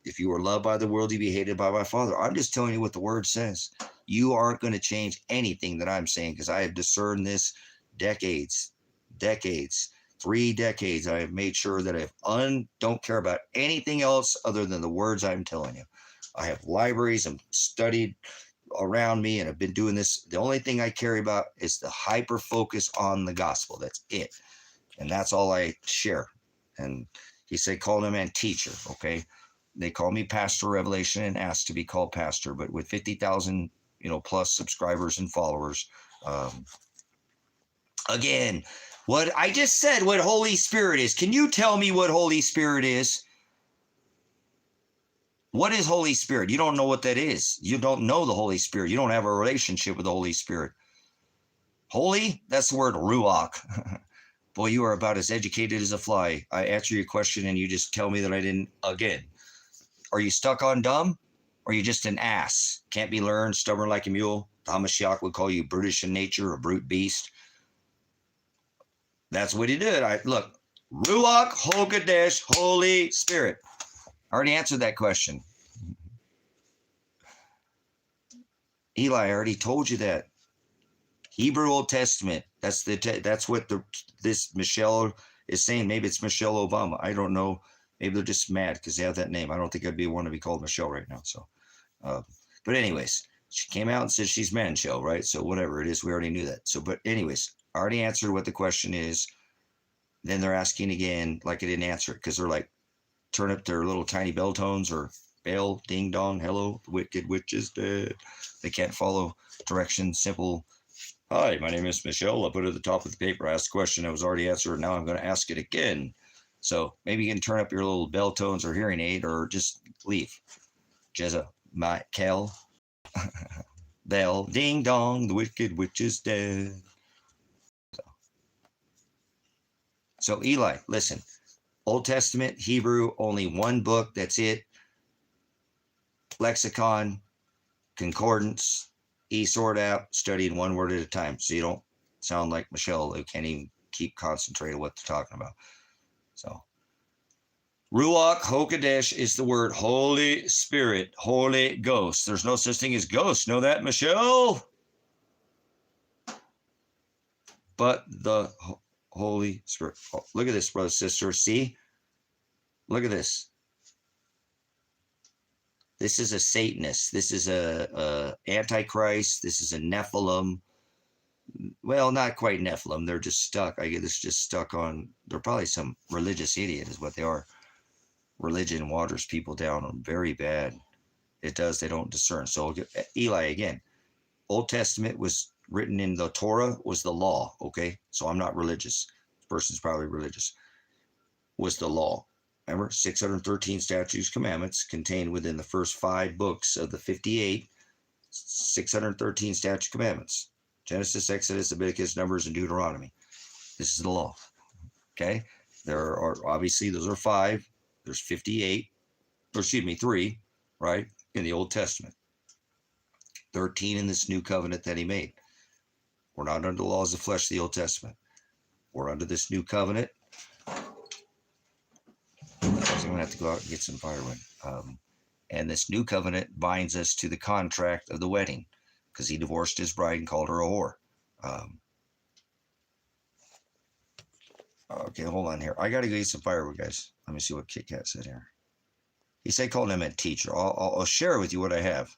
[SPEAKER 1] If you were loved by the world, you be hated by my Father. I'm just telling you what the word says. You aren't going to change anything that I'm saying, because I have discerned this decades, 3 decades. I have made sure that I don't care about anything else other than the words I'm telling you. I have libraries and studied around me, and I've been doing this. The only thing I care about is the hyper focus on the gospel. That's it. And that's all I share. And he said, call him man teacher. Okay. They call me Pastor Revelation and asked to be called pastor, but with 50,000, plus subscribers and followers. Again, what I just said, what Holy Spirit is. Can you tell me what Holy Spirit is? What is Holy Spirit? You don't know what that is. You don't know the Holy Spirit. You don't have a relationship with the Holy Spirit. Holy, that's the word ruach. Boy, you are about as educated as a fly. I answer your question and you just tell me that I didn't. Again, are you stuck on dumb? Or are you just an ass? Can't be learned, stubborn like a mule? The Hamashiach would call you brutish in nature, a brute beast. That's what he did. Look, Ruach HaKodesh, Holy Spirit. I already answered that question. Eli, I already told you that. Hebrew Old Testament. That's what this Michelle is saying. Maybe it's Michelle Obama. I don't know. Maybe they're just mad because they have that name. I don't think I'd want to be called Michelle right now. So, but anyways, she came out and said she's Manchelle, right? So whatever it is, we already knew that. So, but anyways, I already answered what the question is. Then they're asking again, like I didn't answer it, because they're like, turn up their little tiny bell tones, or bell, ding dong, hello, the wicked witch is dead. They can't follow directions, simple. Hi, my name is Michelle. I put it at the top of the paper. I asked a question that was already answered. Now I'm going to ask it again. So maybe you can turn up your little bell tones or hearing aid, or just leave. Jezza, Michael, bell, ding dong, the wicked witch is dead. So Eli, listen, Old Testament, Hebrew, only one book. That's it. Lexicon, concordance, eSword app, studying one word at a time. So you don't sound like Michelle, who can't even keep concentrating on what they're talking about. So Ruach HaKodesh is the word Holy Spirit, Holy Ghost. There's no such thing as ghosts. Know that, Michelle? But the Holy Spirit. Oh, look at this, brother, sister. See? Look at this. This is a Satanist. This is a Antichrist. This is a Nephilim. Well, not quite Nephilim. They're just stuck. I get this just stuck on. They're probably some religious idiot is what they are. Religion waters people down very bad. It does. They don't discern. So Eli, again, Old Testament was written in the Torah, was the law. Okay. So I'm not religious. This person's probably religious. Was the law. Remember, 613 statutes, commandments contained within the first 5 books of the 58, 613 statute commandments. Genesis, Exodus, Leviticus, Numbers, and Deuteronomy. This is the law. Okay. There are, obviously, those are 5. There's 58, or excuse me, 3, right, in the Old Testament. 13 in this new covenant that he made. We're not under the laws of the flesh of the Old Testament. We're under this new covenant. I'm going to have to go out and get some firewood. And this new covenant binds us to the contract of the wedding, because he divorced his bride and called her a whore. Okay, hold on here. I got to go get some firewood, guys. Let me see what Kit Kat said here. He said called him a teacher. I'll share with you what I have.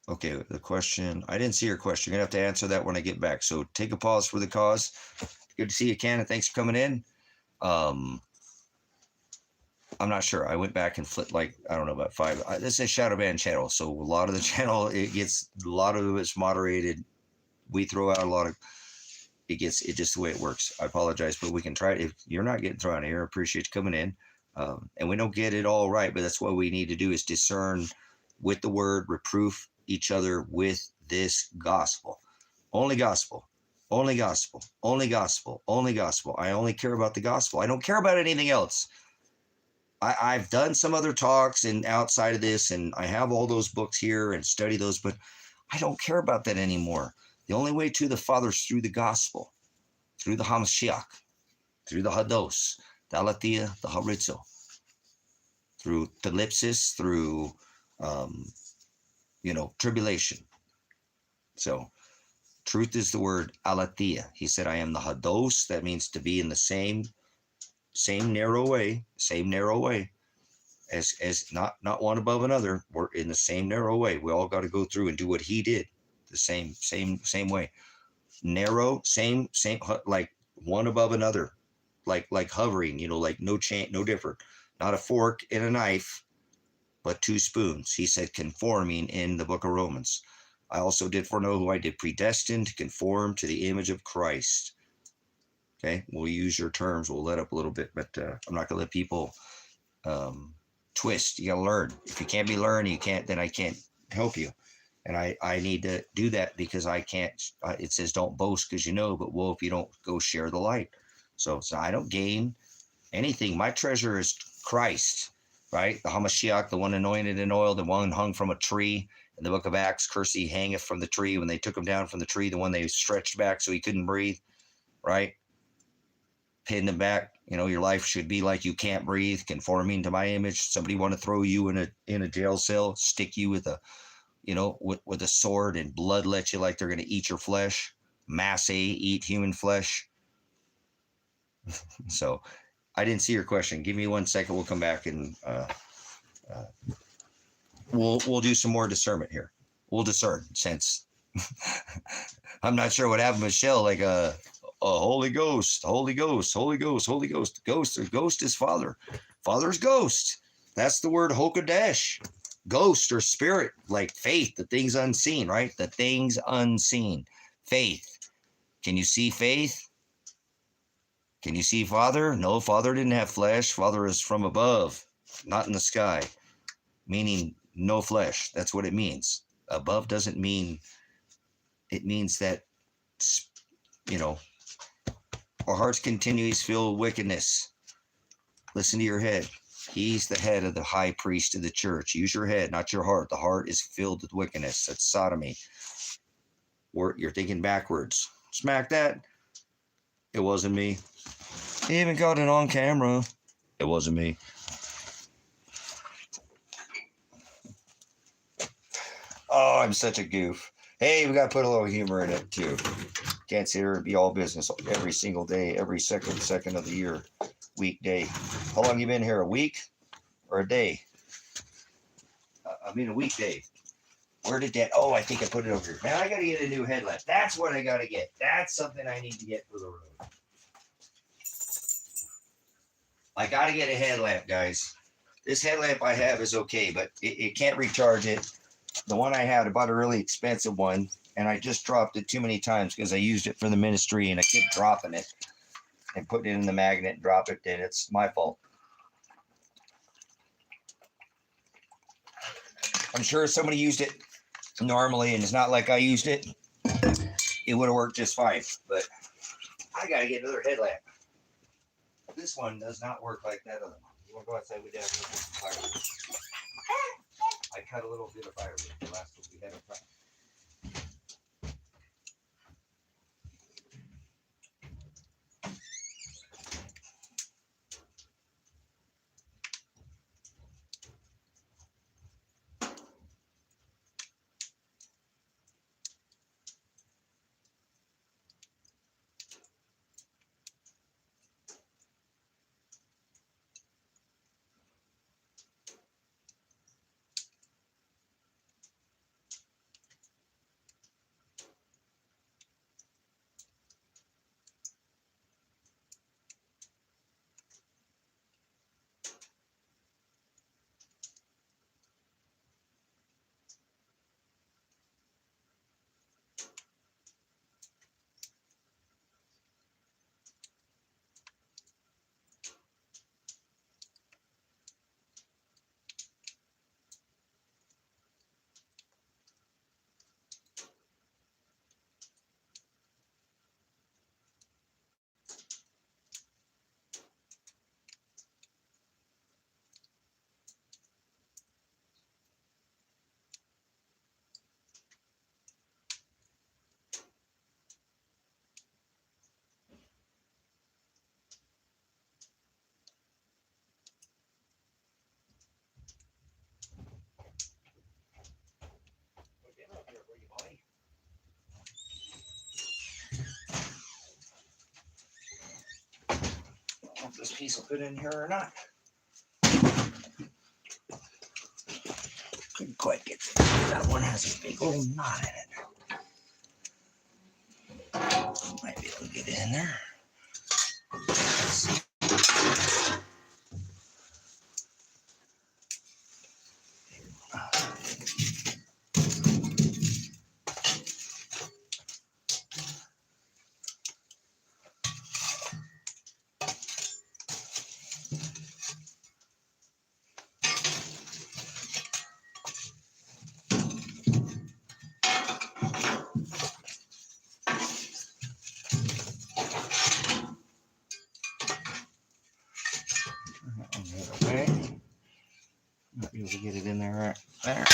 [SPEAKER 1] Okay, the question, I didn't see your question. You're going to have to answer that when I get back. So take a pause for the cause. Good to see you, Ken, and thanks for coming in. I'm not sure. I went back and flipped like, I don't know, about five. This is Shadow Band channel. So a lot of the channel, a lot of it's moderated. We throw out a lot of, it's just the way it works. I apologize, but we can try it. If you're not getting thrown here, I appreciate you coming in. And we don't get it all right, but that's what we need to do is discern with the word, reproof each other with this gospel. Only gospel. Only gospel. Only gospel. Only gospel. I only care about the gospel. I don't care about anything else. I've done some other talks and outside of this, and I have all those books here and study those, but I don't care about that anymore. The only way to the Father is through the gospel, through the Hamashiach, through the Hados, the Alatia, the Haritzo, through Thalipsis, through, tribulation. So truth is the word Alatia. He said, I am the Hados. That means to be in the same narrow way, as not one above another. We're in the same narrow way. We all got to go through and do what he did, the same way. Narrow, same, like one above another, like hovering, like no different. Not a fork and a knife, but two spoons. He said conforming in the book of Romans. I also did foreknow who I did predestined to conform to the image of Christ. Okay, we'll use your terms. We'll let up a little bit, but I'm not going to let people twist. You got to learn. If you can't be learned, then I can't help you. And I need to do that because I can't. It says don't boast because you know, but woe if you don't go share the light. So I don't gain anything. My treasure is Christ, right? The Hamashiach, the one anointed in oil, the one hung from a tree. In the book of Acts, Cursey hangeth from the tree. When they took him down from the tree, the one they stretched back so he couldn't breathe, right? Pinned him back. Your life should be like you can't breathe, conforming to my image. Somebody want to throw you in a jail cell, stick you with a, with a sword and blood let you like they're going to eat your flesh. Masse, eat human flesh. So I didn't see your question. Give me 1 second. We'll come back and we'll do some more discernment here. We'll discern since I'm not sure what happened with Michelle. Like a Holy Ghost, Holy Ghost, Holy Ghost, Holy Ghost. Ghost is Father. Father's ghost. That's the word Hokodesh. Ghost or spirit, like faith, the things unseen, right? The things unseen. Faith. Can you see faith? Can you see Father? No, Father didn't have flesh. Father is from above, not in the sky, meaning no flesh. That's what it means. Above doesn't mean, it means that, our hearts continually feel wickedness. Listen to your head. He's the head of the high priest of the church. Use your head, not your heart. The heart is filled with wickedness. That's sodomy. You're thinking backwards. Smack that. It wasn't me. He even got it on camera. It wasn't me. Oh, I'm such a goof. Hey, we got to put a little humor in it, too. Can't sit here and be all business every single day, every second of the year, weekday. How long you been here? A week or a day? A weekday. Where did that? Oh, I think I put it over here. Man, I got to get a new headlamp. That's what I got to get. That's something I need to get for the road. I got to get a headlamp, guys. This headlamp I have is okay, but it can't recharge it. The one I had, I bought a really expensive one, and I just dropped it too many times because I used it for the ministry, and I kept dropping it and putting it in the magnet and drop it, and it's my fault. I'm sure if somebody used it normally, and it's not like I used it, it would have worked just fine, but I got to get another headlamp. This one does not work like that other one. You want to go outside with that? I cut a little bit of firewood the last one we had up front. piece will fit in here or not. Couldn't quite get it. That one has a big old knot in it. Might be able to get it in there. Let's see. Okay. Might be able to get it in there right there.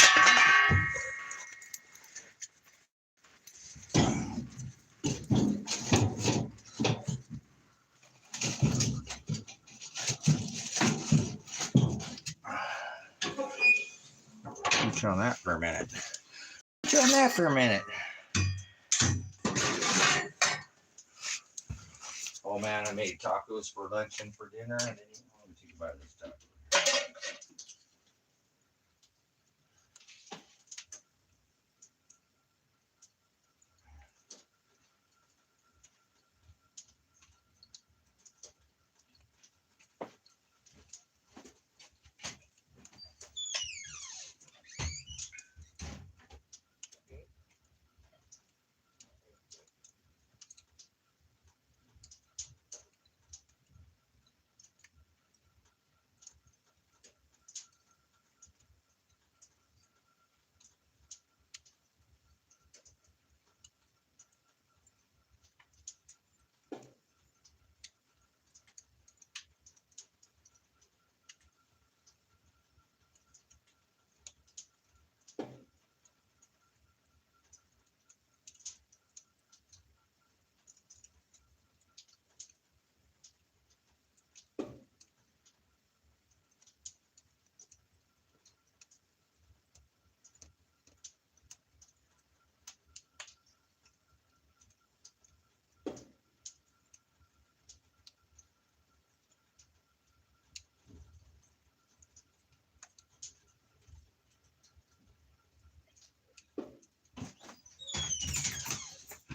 [SPEAKER 1] Chew on that for a minute. Chew on that for a minute. Oh man, I made tacos for lunch and for dinner. I didn't even want to think about this stuff.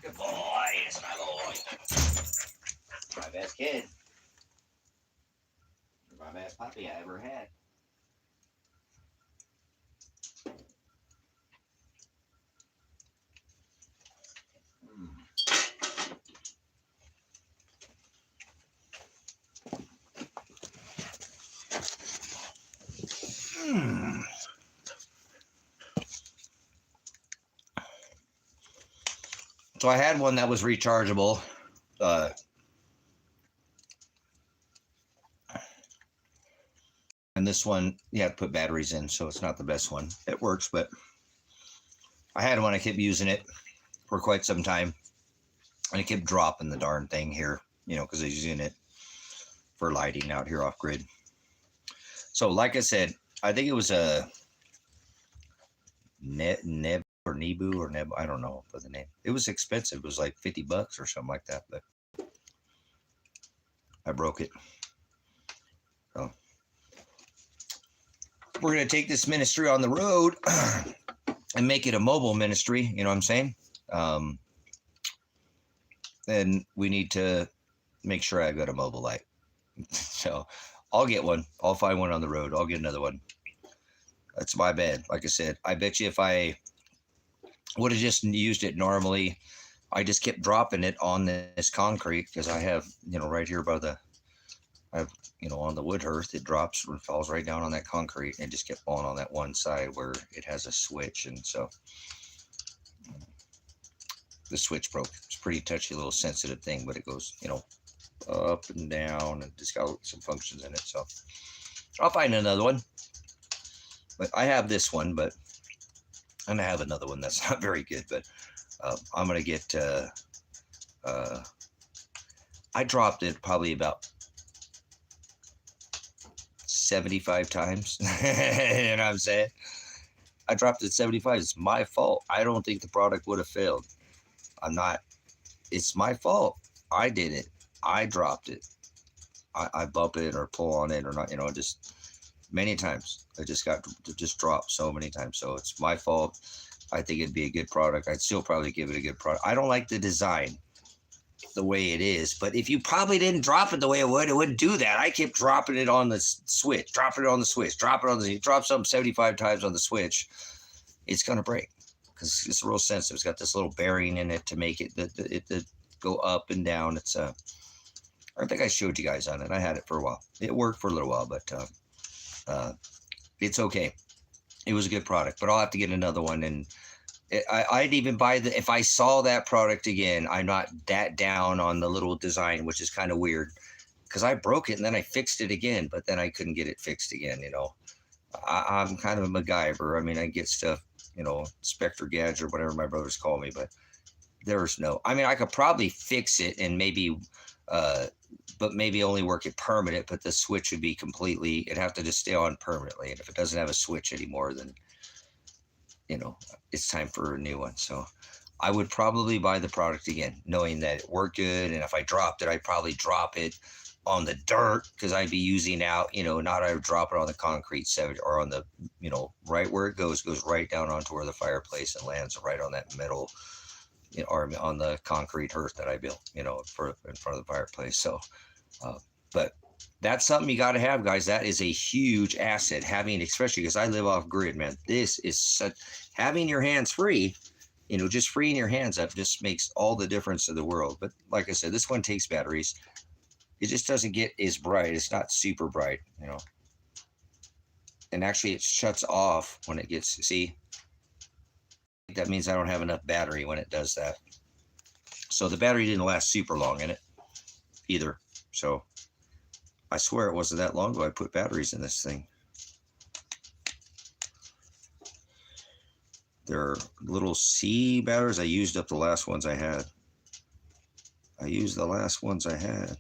[SPEAKER 1] Good boy, it's my boy. My best kid. My best puppy I ever had. So I had one that was rechargeable. And this one, you have to put batteries in, so it's not the best one. It works, but I had one, I kept using it for quite some time. And I kept dropping the darn thing here, because I was using it for lighting out here off grid. So like I said, I think it was a Neb or Nebu or Neb, I don't know for the name. It was expensive. It was like $50 or something like that, but I broke it. So we're going to take this ministry on the road and make it a mobile ministry. You know what I'm saying? Then we need to make sure I got a mobile light. So I'll get one. I'll find one on the road. I'll get another one. That's my bad. Like I said, I bet you if I would have just used it normally, I just kept dropping it on this concrete because I have, right here by the, on the wood hearth, it drops and falls right down on that concrete and just kept falling on that one side where it has a switch. And so the switch broke. It's a pretty touchy little sensitive thing, but it goes, up and down and just got some functions in it. So I'll find another one. But I have this one, but I'm gonna have another one that's not very good, but I'm gonna get I dropped it probably about 75 times. You know what I'm saying? I dropped it 75. It's my fault. I don't think the product would have failed. It's my fault. I did it. I dropped it. I bump it or pull on it or not, you know, just many times. I just got to just drop so many times. So it's my fault. I think it'd be a good product. I'd still probably give it a good product. I don't like the design the way it is, but if you probably didn't drop it the way it wouldn't do that. I kept dropping it on the switch, dropping it on the switch, drop it on the, you drop something 75 times on the switch, it's going to break because it's real sensitive. It's got this little bearing in it to make it it go up and down. It's I think I showed you guys on it. I had it for a while. It worked for a little while, but it's okay. It was a good product, but I'll have to get another one. And I'd even buy the, if I saw that product again, I'm not that down on the little design, which is kind of weird because I broke it and then I fixed it again, but then I couldn't get it fixed again. You know, I'm kind of a MacGyver. I mean, I get stuff, you know, Spectre Gadget or whatever my brothers call me, but there's no, I mean, I could probably fix it and maybe, but maybe only work it permanent, but the switch would be completely, it'd have to just stay on permanently. And if it doesn't have a switch anymore, then, you know, it's time for a new one. So I would probably buy the product again, knowing that it worked good. And if I dropped it, I'd probably drop it on the dirt because I'd be using out, you know, not I would drop it on the concrete set or on the, you know, right where it goes right down onto where the fireplace and lands right on that metal, you know, or on the concrete hearth that I built, you know, for in front of the fireplace. So, but that's something you got to have, guys. That is a huge asset having, especially because I live off grid, man. This is such, having your hands free, you know, just freeing your hands up just makes all the difference in the world. But like I said, this one takes batteries. It just doesn't get as bright. It's not super bright, you know. And actually it shuts off when it gets, see, that means I don't have enough battery when it does that. So the battery didn't last super long in it either. So I swear it wasn't that long ago I put batteries in this thing. They're little C batteries. I used up the last ones I had. I used the last ones I had.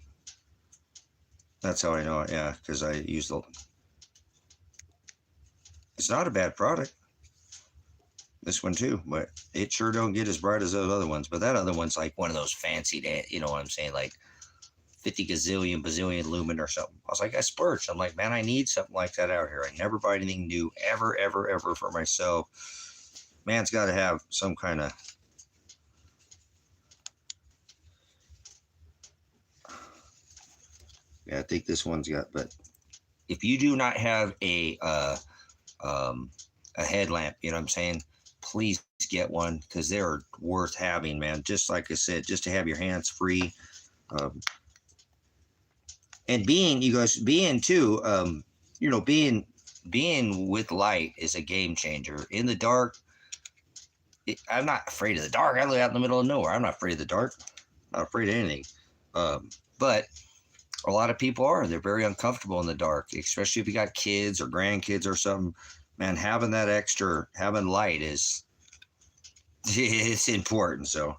[SPEAKER 1] That's how I know it, yeah, because I used the... It's not a bad product. This one too, but it sure don't get as bright as those other ones. But that other one's like one of those fancy, you know what I'm saying, like 50 gazillion, bazillion lumen or something. I was like, I splurged. I'm like, man, I need something like that out here. I never buy anything new, ever, ever, ever for myself. Man's got to have some kind of... Yeah, I think this one's got, but if you do not have a headlamp, you know what I'm saying, please get one because they're worth having, man. Just like I said, just to have your hands free. And being, you guys, being too, you know, being with light is a game changer. In the dark, I'm not afraid of the dark. I live out in the middle of nowhere. I'm not afraid of the dark. I'm not afraid of anything. But a lot of people are. They're very uncomfortable in the dark, especially if you got kids or grandkids or something. Man, having that extra, having light is, it's important. So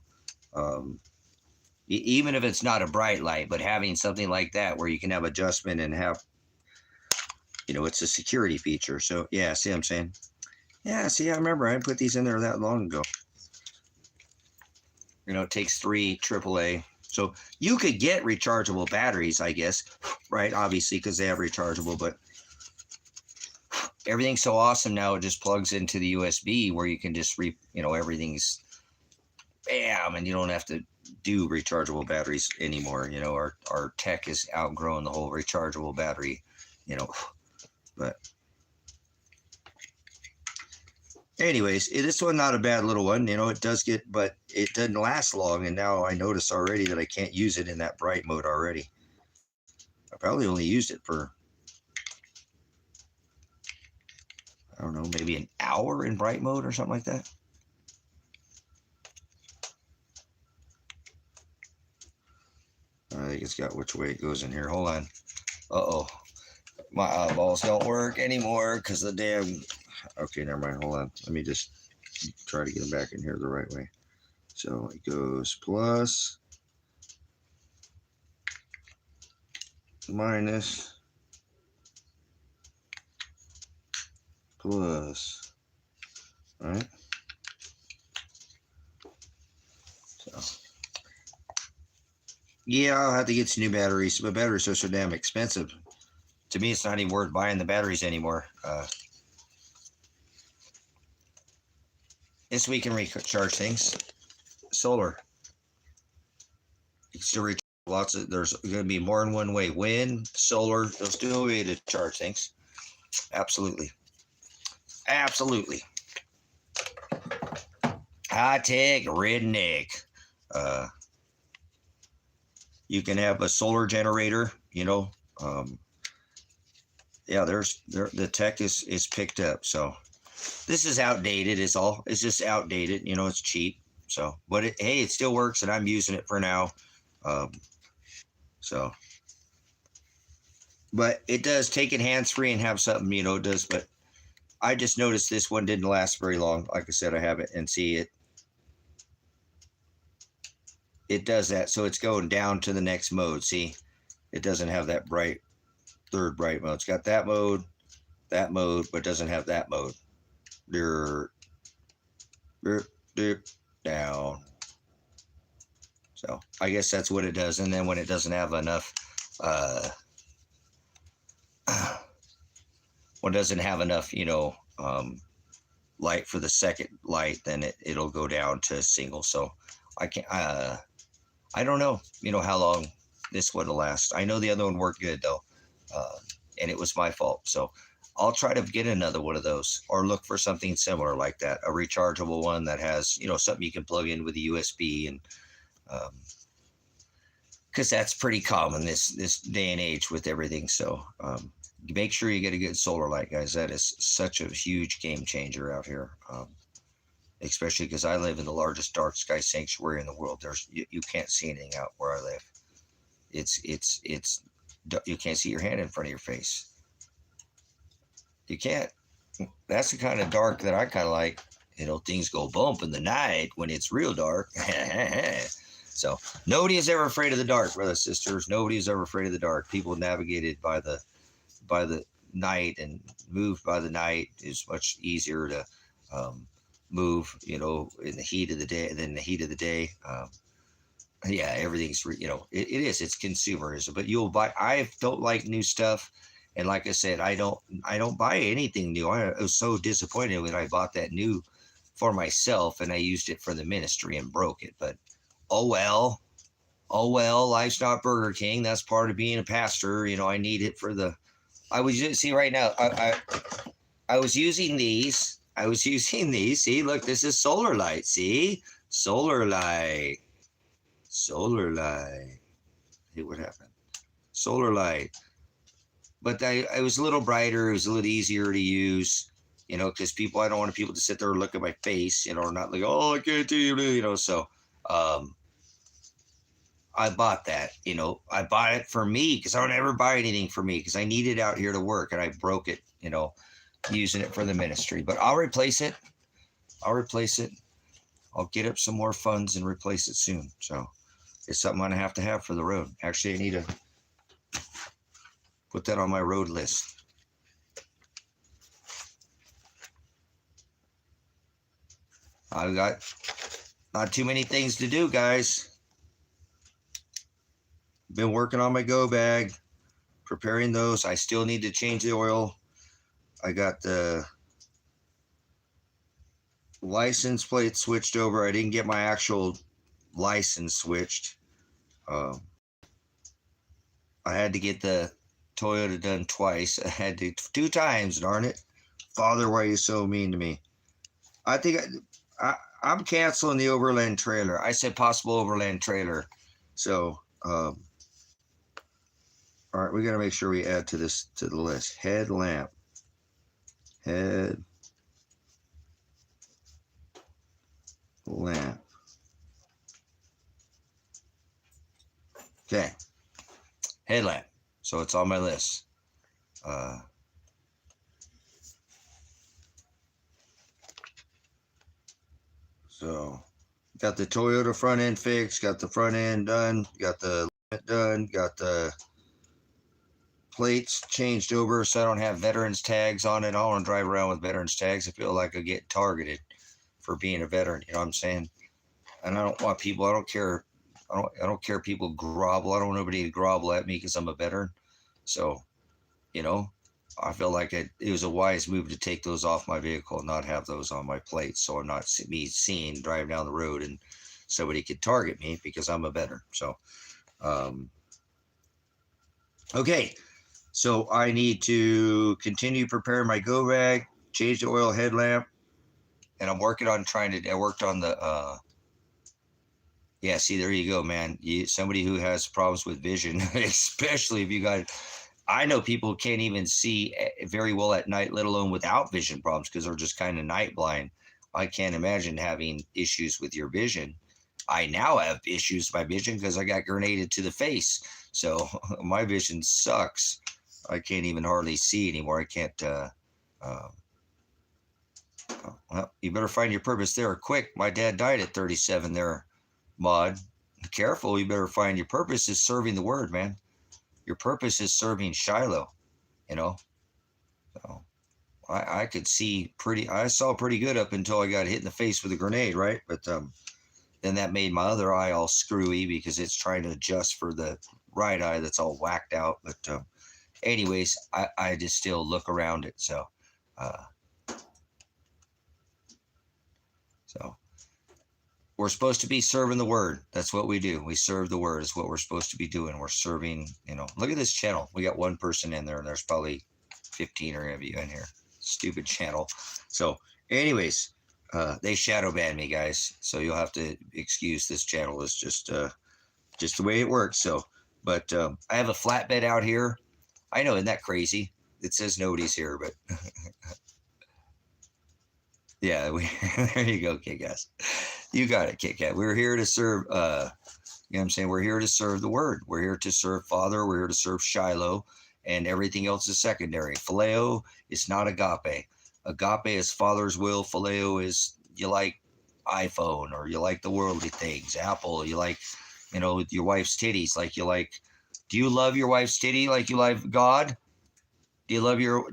[SPEAKER 1] even if it's not a bright light, but having something like that where you can have adjustment and have, you know, it's a security feature. So yeah, see what I'm saying? Yeah, see, I remember I put these in there that long ago. You know, it takes 3 AAA. So you could get rechargeable batteries, I guess, right? Obviously, because they have rechargeable, but everything's so awesome now. It just plugs into the USB where you can just you know, everything's bam, and you don't have to do rechargeable batteries anymore. You know, our tech has outgrown the whole rechargeable battery, you know, but anyways, this one not a bad little one. You know, it does get, but it doesn't last long. And now I notice already that I can't use it in that bright mode already. I probably only used it for, I don't know, maybe an hour in bright mode or something like that. I think it's got which way it goes in here. Hold on. Uh-oh. My eyeballs don't work anymore because the damn... Okay, never mind. Hold on. Let me just try to get them back in here the right way. So it goes plus, minus, plus. All right. So Yeah, I'll have to get some new batteries. My batteries are so damn expensive. To me, it's not even worth buying the batteries anymore. This we can recharge things. Solar. You can still recharge lots of. There's going to be more than one way. Wind, solar. There's still a way to charge things. Absolutely. Absolutely. High tech redneck. You can have a solar generator. Yeah, the tech is picked up. So this is outdated. It's just outdated. It's cheap. So, but hey, it still works, and I'm using it for now. So, but it does take it hands free and have something. It does. But I just noticed this one didn't last very long. Like I said, I have it and see it. It does that. So it's going down to the next mode. See, it doesn't have that third bright mode. It's got that mode, but doesn't have that mode. Down. So I guess that's what it does. And then when it doesn't have enough, light for the second light, then it'll go down to single. So I can't. I don't know. How long this one will last. I know the other one worked good though, and it was my fault. So I'll try to get another one of those, or look for something similar like that, a rechargeable one that has something you can plug in with a USB, and because that's pretty common this day and age with everything. So make sure you get a good solar light, guys. That is such a huge game changer out here. Especially because I live in the largest dark sky sanctuary in the world. You can't see anything out where I live. It's you can't see your hand in front of your face. You can't. That's the kind of dark that I kind of like. Things go bump in the night when it's real dark. So nobody is ever afraid of the dark, brothers and sisters. Nobody is ever afraid of the dark. People navigated by the night and moved by the night is much easier to move, in the heat of the day than the heat of the day. Yeah, everything's, it is, it's consumerism, but you'll buy, I don't like new stuff. And like I said, I don't buy anything new. I was so disappointed when I bought that new for myself and I used it for the ministry and broke it. But oh well, life's not Burger King. That's part of being a pastor. I need it for I was see right now. I was using these. See, look, this is solar light. See, solar light. Hey, what happened? Solar light. But I was a little brighter. It was a little easier to use, because I don't want people to sit there and look at my face, or not like, oh, I can't do you, So, I bought that, I bought it for me because I don't ever buy anything for me because I need it out here to work, and I broke it, using it for the ministry. But I'll replace it. I'll get up some more funds and replace it soon. So it's something I'm going to have for the road. Actually, I need to put that on my road list. I've got not too many things to do, guys. Been working on my go bag, preparing those. I still need to change the oil. I got the license plate switched over. I didn't get my actual license switched. I had to get the Toyota done twice. I had to 2 times, darn it. Father, why are you so mean to me? I think I'm canceling the overland trailer. I said possible overland trailer. So, all right, we got to make sure we add to the list. Headlamp. Okay. Headlamp. So it's on my list. So got the Toyota front end fixed, got the front end done, got the limit done, got the plates changed over so I don't have veterans tags on it. I don't want to drive around with veterans tags. I feel like I get targeted for being a veteran. You know what I'm saying? And I don't want people, I don't care I don't care if people grovel. I don't want nobody to grovel at me because I'm a veteran. So, you know, I feel like it was a wise move to take those off my vehicle and not have those on my plate. So I'm not be seen driving down the road and somebody could target me because I'm a veteran. So, okay. So I need to continue preparing my go rag, change the oil headlamp, and I'm working on I worked on the, yeah, see, there you go, man. Somebody who has problems with vision, especially if you got, I know people can't even see very well at night, let alone without vision problems because they're just kind of night blind. I can't imagine having issues with your vision. I now have issues with my vision because I got grenaded to the face. So my vision sucks. I can't even hardly see anymore. I can't, well, you better find your purpose there quick. My dad died at 37 there, Maud. Careful, you better find your purpose is serving the word, man. Your purpose is serving Shiloh, you know. So I could see I saw pretty good up until I got hit in the face with a grenade, right? But then that made my other eye all screwy because it's trying to adjust for the right eye that's all whacked out. But anyways, I just still look around it. So we're supposed to be serving the word. That's what we do. We serve the word is what we're supposed to be doing. We're serving, you know, look at this channel. We got one person in there and there's probably 15 of you in here. Stupid channel. So anyways, they shadow ban me, guys. So you'll have to excuse this channel. It's just the way it works. So, but I have a flatbed out here. I know, isn't that crazy? It says nobody's here, but yeah, there you go, Kit Kat. You got it, Kit Kat. We're here to serve, you know what I'm saying? We're here to serve the word. We're here to serve Father. We're here to serve Shiloh, and everything else is secondary. Phileo is not agape. Agape is Father's will. Phileo is you like iPhone or you like the worldly things. Apple, you like, you know, your wife's titties. Like you like, do you love your wife's titty like you love God? Do you love your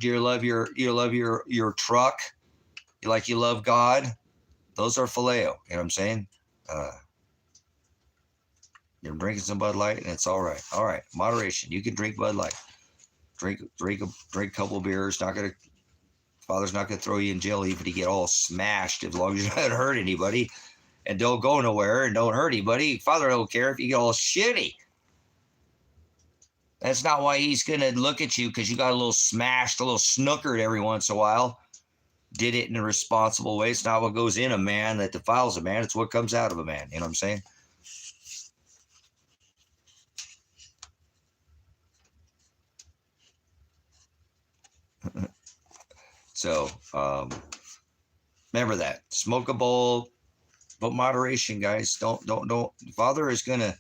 [SPEAKER 1] truck? You love God? Those are phileo. You know what I'm saying? You're drinking some Bud Light and it's all right. All right. Moderation. You can drink Bud Light. Drink a couple beers. Father's not gonna throw you in jail even if you get all smashed as long as you don't hurt anybody and don't go nowhere and don't hurt anybody. Father don't care if you get all shitty. That's not why he's gonna look at you because you got a little smashed, a little snookered every once in a while. Did it in a responsible way. It's not what goes in a man that defiles a man. It's what comes out of a man. You know what I'm saying? So remember that. Smoke a bowl, but moderation, guys. Don't. Father is gonna.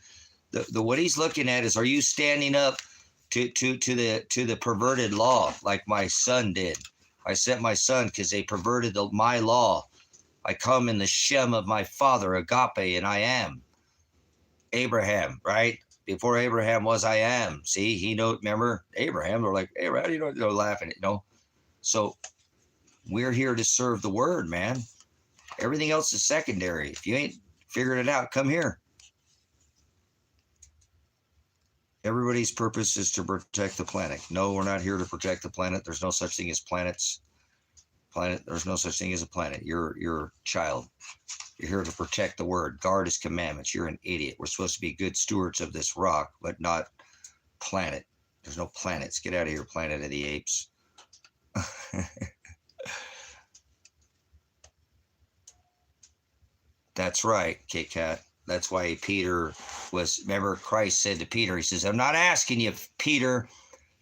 [SPEAKER 1] The what he's looking at is, are you standing up to the perverted law like my son did? I sent my son because they perverted my law. I come in the Shem of my father, Agape, and I am. Abraham, right? Before Abraham was, I am. See, he know. Remember Abraham? They're like, hey, how do you know? They're laughing, you know. So we're here to serve the word, man. Everything else is secondary. If you ain't figured it out, come here. Everybody's purpose is to protect the planet. No, we're not here to protect the planet. There's no such thing as planets. There's no such thing as a planet. You're a child. You're here to protect the word. Guard his commandments. You're an idiot. We're supposed to be good stewards of this rock, but not planet. There's no planets. Get out of here, Planet of the Apes. That's right, Kit Kat. That's why Peter was, remember Christ said to Peter, he says, I'm not asking you, Peter,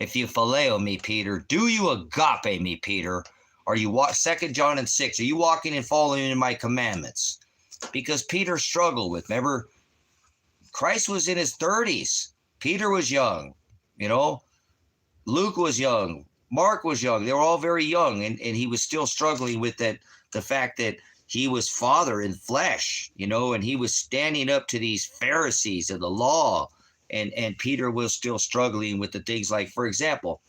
[SPEAKER 1] if you phileo me, Peter. Do you agape me, Peter? Are you, 2 John and 6, are you walking and following in my commandments? Because Peter struggled with, remember, Christ was in his 30s. Peter was young, you know. Luke was young. Mark was young. They were all very young, and he was still struggling with that, the fact that he was Father in flesh, you know, and he was standing up to these Pharisees of the law. And Peter was still struggling with the things like, for example,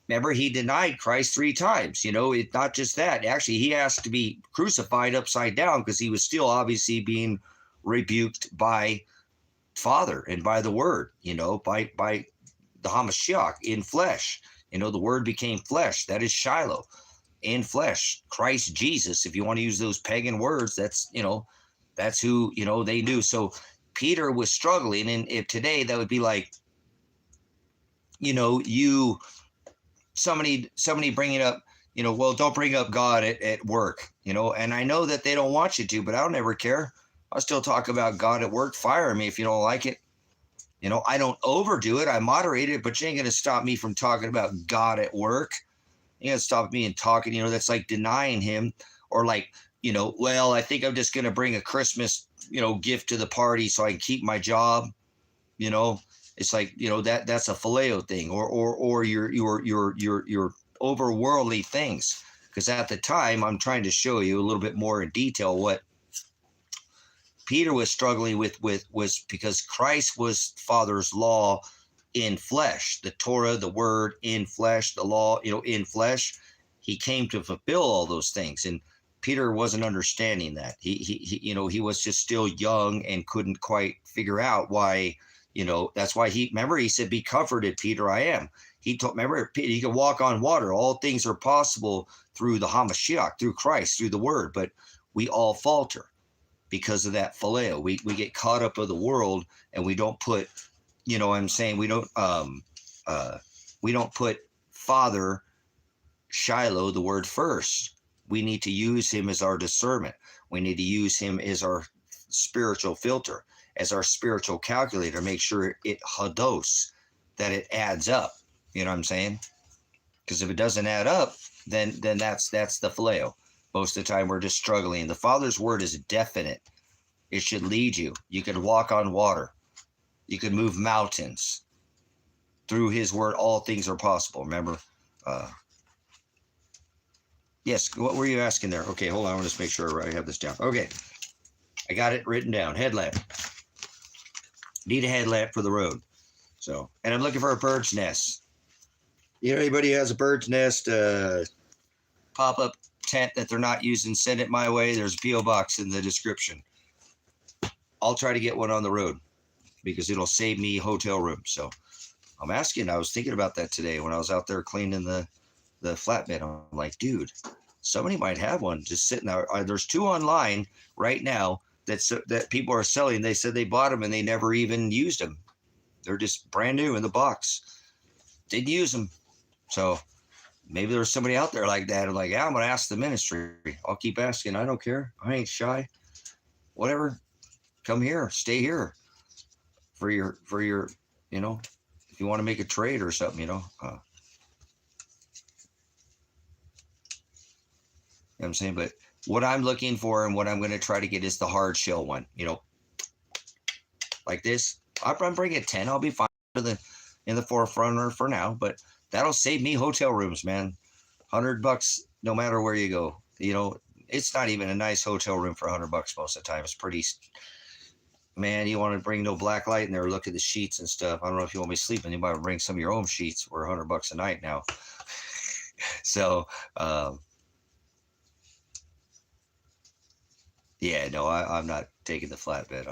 [SPEAKER 1] remember, he denied Christ 3 times. You know, it's not just that. Actually, he asked to be crucified upside down because he was still obviously being rebuked by Father and by the Word, by the Hamashiach in flesh. The Word became flesh. That is Shiloh in flesh. Christ Jesus, if you want to use those pagan words, that's who, they knew. So Peter was struggling. And if today that would be like, somebody bringing up, well, don't bring up God at work, and I know that they don't want you to, but I don't ever care. I'll still talk about God at work. Fire me if you don't like it. I don't overdo it. I moderate it, but you ain't going to stop me from talking about God at work. You ain't going to stop me and talking, that's like denying him, or like, well, I think I'm just going to bring a Christmas, gift to the party so I can keep my job. It's like, that's a phileo thing, or your overworldly things. Because at the time, I'm trying to show you a little bit more in detail what Peter was struggling with was because Christ was Father's law in flesh, the Torah, the Word in flesh, the law, in flesh. He came to fulfill all those things, and Peter wasn't understanding that. He was just still young and couldn't quite figure out why. That's why he said, "Be comforted, Peter, I am." Remember, he could walk on water. All things are possible through the Hamashiach, through Christ, through the Word. But we all falter because of that phileo. We get caught up with the world, and we don't put, I'm saying, we don't put Father, Shiloh, the Word first. We need to use him as our discernment. We need to use him as our spiritual filter, as our spiritual calculator. Make sure it hados, that it adds up. You know what I'm saying? Because if it doesn't add up, then that's the phileo. Most of the time we're just struggling. The Father's Word is definite. It should lead you. You could walk on water. You could move mountains. Through his Word, all things are possible. Remember? Yes, what were you asking there? Okay, hold on. I want to just make sure I have this down. Okay, I got it written down. Headlamp. Need a headlamp for the road. So, and I'm looking for a bird's nest. Anybody who has a bird's nest, pop-up tent that they're not using, send it my way. There's a P.O.Box in the description. I'll try to get one on the road because it'll save me hotel room. So I'm asking. I was thinking about that today when I was out there cleaning the flatbed. I'm like, dude, somebody might have one just sitting there. There's two online right now that people are selling. They said they bought them and they never even used them. They're just brand new in the box. Didn't use them. So maybe there's somebody out there like that. I'm like, yeah, I'm going to ask the ministry. I'll keep asking. I don't care. I ain't shy. Whatever. Come here. Stay here for your, if you want to make a trade or something, you know what I'm saying? But what I'm looking for and what I'm going to try to get is the hard shell one, like this. I'm bringing 10. I'll be fine in the forefront for now, but that'll save me hotel rooms, man. $100 no matter where you go. It's not even a nice hotel room for $100 most of the time. It's pretty, man, you want to bring no black light in there, look at the sheets and stuff. I don't know if you want me sleeping. You might bring some of your own sheets for $100 a night now. So, yeah, no, I'm not taking the flatbed.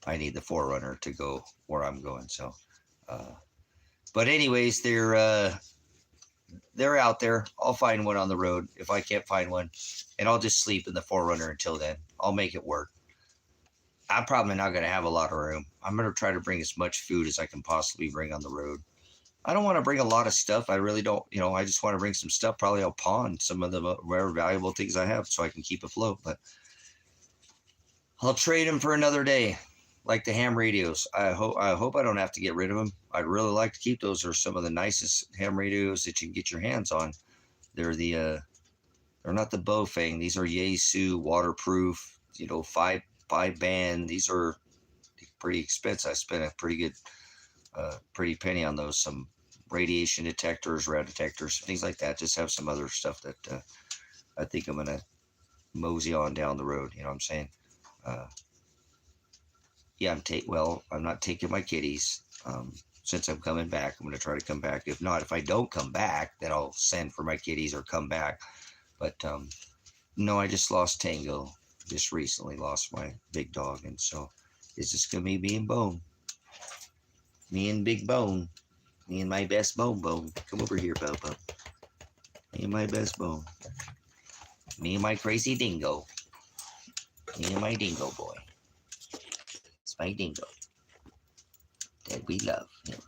[SPEAKER 1] I need the Forerunner to go where I'm going. So, but anyways, they're out there. I'll find one on the road if I can't find one, and I'll just sleep in the Forerunner until then. I'll make it work. I'm probably not going to have a lot of room. I'm going to try to bring as much food as I can possibly bring on the road. I don't want to bring a lot of stuff. I really don't. I just want to bring some stuff. Probably I'll pawn some of the rare, valuable things I have so I can keep afloat. But I'll trade them for another day, like the ham radios. I hope I don't have to get rid of them. I'd really like to keep those. They're some of the nicest ham radios that you can get your hands on. They're they're not the Bofang. These are Yaesu waterproof. 5-band. These are pretty expensive. I spent a pretty penny on those. Some radiation detectors, rad detectors, things like that. Just have some other stuff that I think I'm gonna mosey on down the road. You know what I'm saying? Yeah, I'm not taking my kitties. Since I'm coming back, I'm going to try to come back. If not, if I don't come back, then I'll send for my kitties or come back. But no, I just lost Tango. Just recently lost my big dog. And so It's just gonna be me and Bone. Me and Big Bone. Me and my best Bone. Come over here, Bobo. Me and my best Bone. Me and my crazy dingo. Me and my dingo boy. It's my dingo that we love him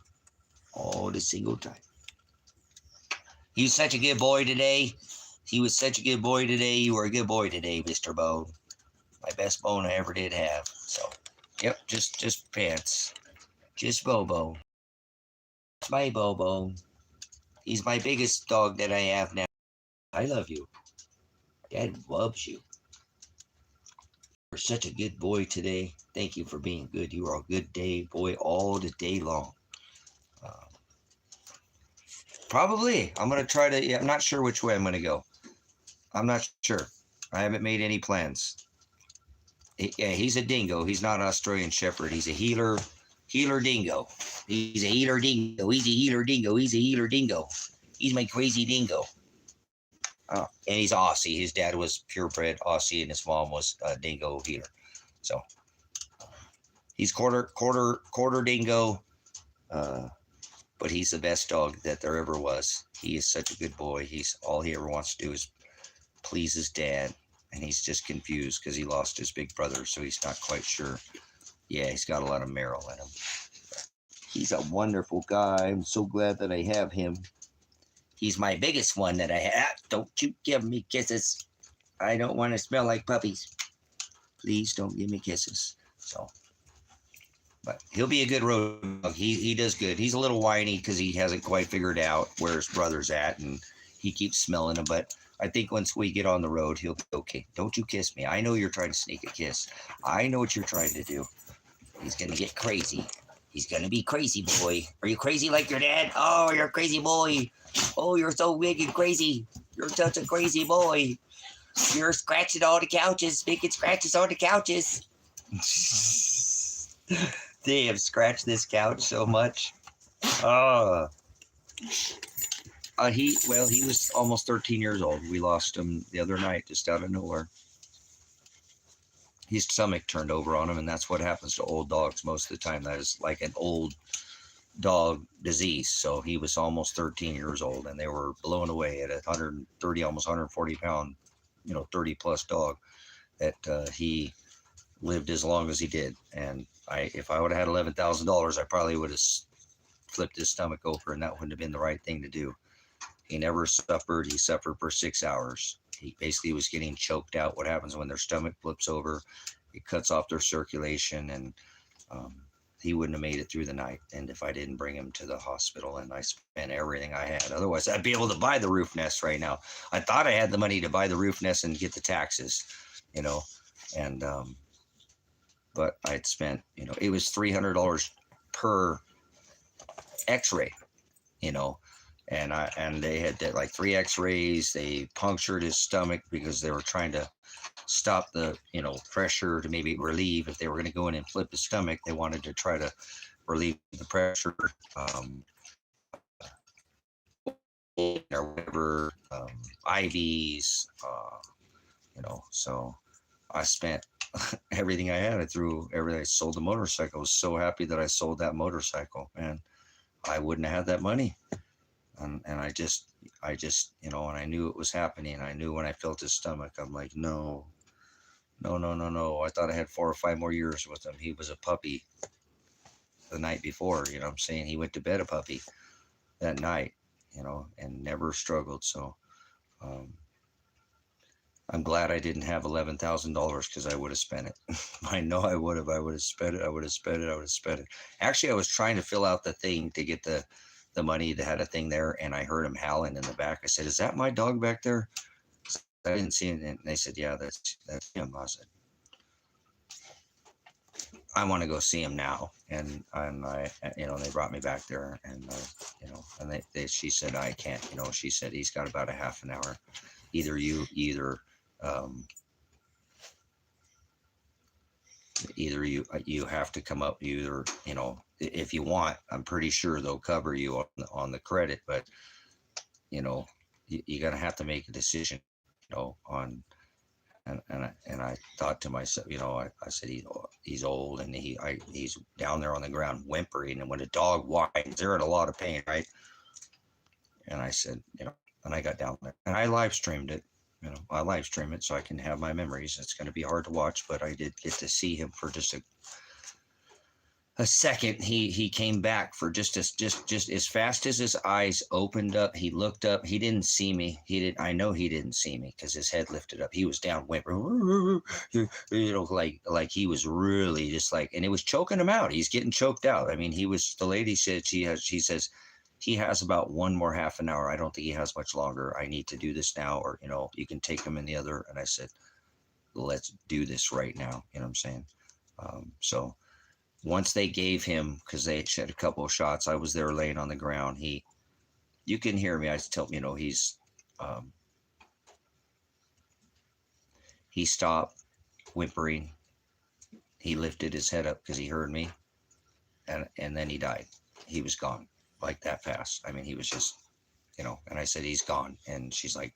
[SPEAKER 1] all the single time. He was such a good boy today. He was such a good boy today. You were a good boy today, Mr. Bone. My best bone I ever did have. So, yep, just pants. Just Bobo. My Bobo. He's my biggest dog that I have now. I love you. Dad loves you. You're such a good boy today. Thank you for being good. You are a good day boy all the day long. Probably. I'm going to try to, yeah, I'm not sure which way I'm going to go. I'm not sure. I haven't made any plans. Yeah, he's a dingo. He's not an Australian Shepherd. He's a healer dingo. He's a healer dingo. He's a healer dingo. He's a healer dingo. He's my crazy dingo. And he's Aussie. His dad was purebred Aussie, and his mom was a dingo healer. So he's quarter dingo, but he's the best dog that there ever was. He is such a good boy. He's all he ever wants to do is please his dad, and he's just confused because he lost his big brother, so he's not quite sure. Yeah, he's got a lot of marrow in him. He's a wonderful guy. I'm so glad that I have him. He's my biggest one that I have. Don't you give me kisses. I don't want to smell like puppies. Please don't give me kisses. So, but he'll be a good road dog. He does good. He's a little whiny because he hasn't quite figured out where his brother's at, and he keeps smelling him. But I think once we get on the road, he'll be okay. Don't you kiss me. I know you're trying to sneak a kiss. I know what you're trying to do. He's going to get crazy. He's going to be crazy, boy. Are you crazy like your dad? Oh, you're a crazy boy. Oh, you're so big and crazy. You're such a crazy boy. You're scratching all the couches, making scratches on the couches. They have scratched this couch so much. Oh. He was almost 13 years old. We lost him the other night just out of nowhere. His stomach turned over on him, and that's what happens to old dogs most of the time. That is like an old dog disease. So he was almost 13 years old, and they were blown away at a 130, almost 140 pound, 30 plus dog that he lived as long as he did. And if I would have had $11,000, I probably would have flipped his stomach over, and that wouldn't have been the right thing to do. He never suffered. He suffered for 6 hours. He basically was getting choked out. What happens when their stomach flips over? It cuts off their circulation, and he wouldn't have made it through the night. And if I didn't bring him to the hospital, and I spent everything I had, otherwise I'd be able to buy the roof nest right now. I thought I had the money to buy the roof nest and get the taxes, and but I'd spent, it was $300 per X-ray, and they had like 3 X-rays. They punctured his stomach because they were trying to stop the pressure to maybe relieve. If they were going to go in and flip his stomach, they wanted to try to relieve the pressure, or whatever, IVs, so I spent everything I had. I threw everything. I sold the motorcycle. I was so happy that I sold that motorcycle, and I wouldn't have had that money. And I just, and I knew it was happening. I knew when I felt his stomach, I'm like, no. I thought I had 4 or 5 more years with him. He was a puppy the night before, I'm saying. He went to bed a puppy that night, and never struggled. So I'm glad I didn't have $11,000 because I would have spent it. I know I would have. I would have spent it. Actually, I was trying to fill out the thing to get the money that had a thing there, and I heard him howling in the back. I said, "Is that my dog back there?" I didn't see it, and they said, "Yeah, that's him." I said, "I want to go see him now," and I, they brought me back there, and and she said, "I can't," she said, "He's got about a half an hour. Either you have to come up, if you want, I'm pretty sure they'll cover you on the credit, but you're gonna have to make a decision, on And I thought to myself, I said he's old, and he's down there on the ground whimpering, and when a dog whines, they're in a lot of pain, right? And I said, and I got down there and I live streamed it. I live stream it so I can have my memories. It's going to be hard to watch, but I did get to see him for just a second. He came back for just as fast as his eyes opened up. He looked up. He didn't see me. I know he didn't see me because his head lifted up. He was down whimpering, like he was really just like, and it was choking him out. He's getting choked out. I mean, the lady said, she says he has about one more half an hour. I don't think he has much longer. I need to do this now, or you can take him in the other. And I said, let's do this right now. You know what I'm saying? So once they gave him, because they had a couple of shots, I was there laying on the ground. You can hear me. I tell he stopped whimpering. He lifted his head up because he heard me, and then he died. He was gone like that fast. I mean, he was just, and I said, he's gone. And she's like,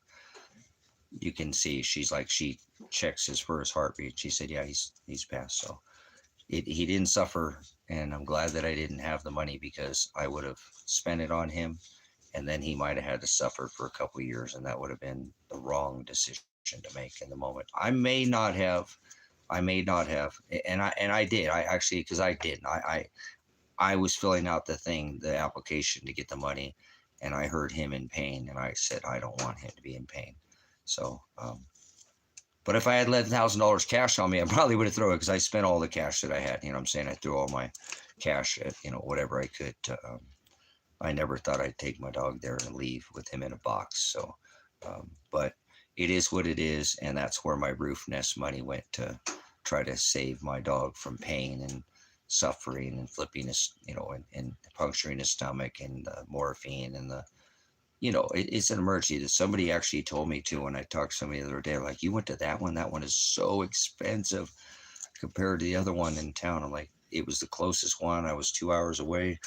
[SPEAKER 1] you can see, she's like, she checks for his heartbeat. She said, yeah, he's passed. So he didn't suffer, and I'm glad that I didn't have the money, because I would have spent it on him, and then he might have had to suffer for a couple of years, and that would have been the wrong decision to make in the moment. I may not have, and I did. I actually, because I didn't. I was filling out the application to get the money, and I heard him in pain, and I said, I don't want him to be in pain. So, but if I had $11,000 cash on me, I probably would have thrown it, because I spent all the cash that I had. You know what I'm saying? I threw all my cash at, whatever I could. I never thought I'd take my dog there and leave with him in a box. So, but it is what it is. And that's where my roof nest money went, to try to save my dog from pain and suffering, and flipping his, and puncturing his stomach, and the morphine, and it's an emergency. That somebody actually told me to, when I talked to somebody the other day, like, you went to that one? That one is so expensive compared to the other one in town. I'm like, it was the closest one. I was 2 hours away.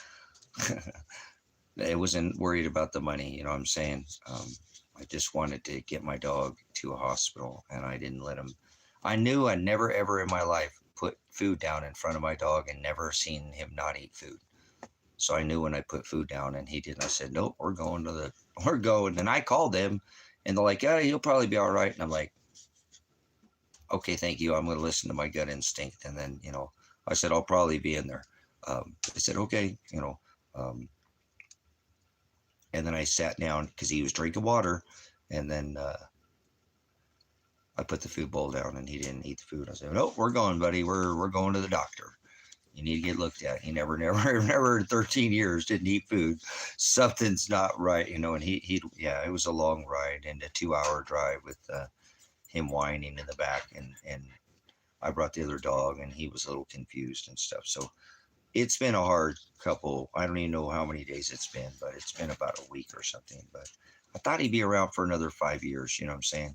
[SPEAKER 1] I wasn't worried about the money. You know what I'm saying? I just wanted to get my dog to a hospital, and I didn't let him. I knew I'd never, ever in my life put food down in front of my dog and never seen him not eat food. So I knew when I put food down and he didn't, I said, nope, we're going. And I called them, and they're like, yeah, he'll probably be all right. And I'm like, okay, thank you. I'm going to listen to my gut instinct. And then, I said, I'll probably be in there. They said, okay, and then I sat down, because he was drinking water. And then I put the food bowl down, and he didn't eat the food. I said, nope, we're going, buddy. We're going to the doctor. You need to get looked at. He never in 13 years didn't eat food. Something's not right, and it was a long ride, and a 2-hour drive with him whining in the back, and I brought the other dog, and he was a little confused and stuff. So it's been a hard couple. I don't even know how many days it's been, but it's been about a week or something. But I thought he'd be around for another 5 years. You know what I'm saying?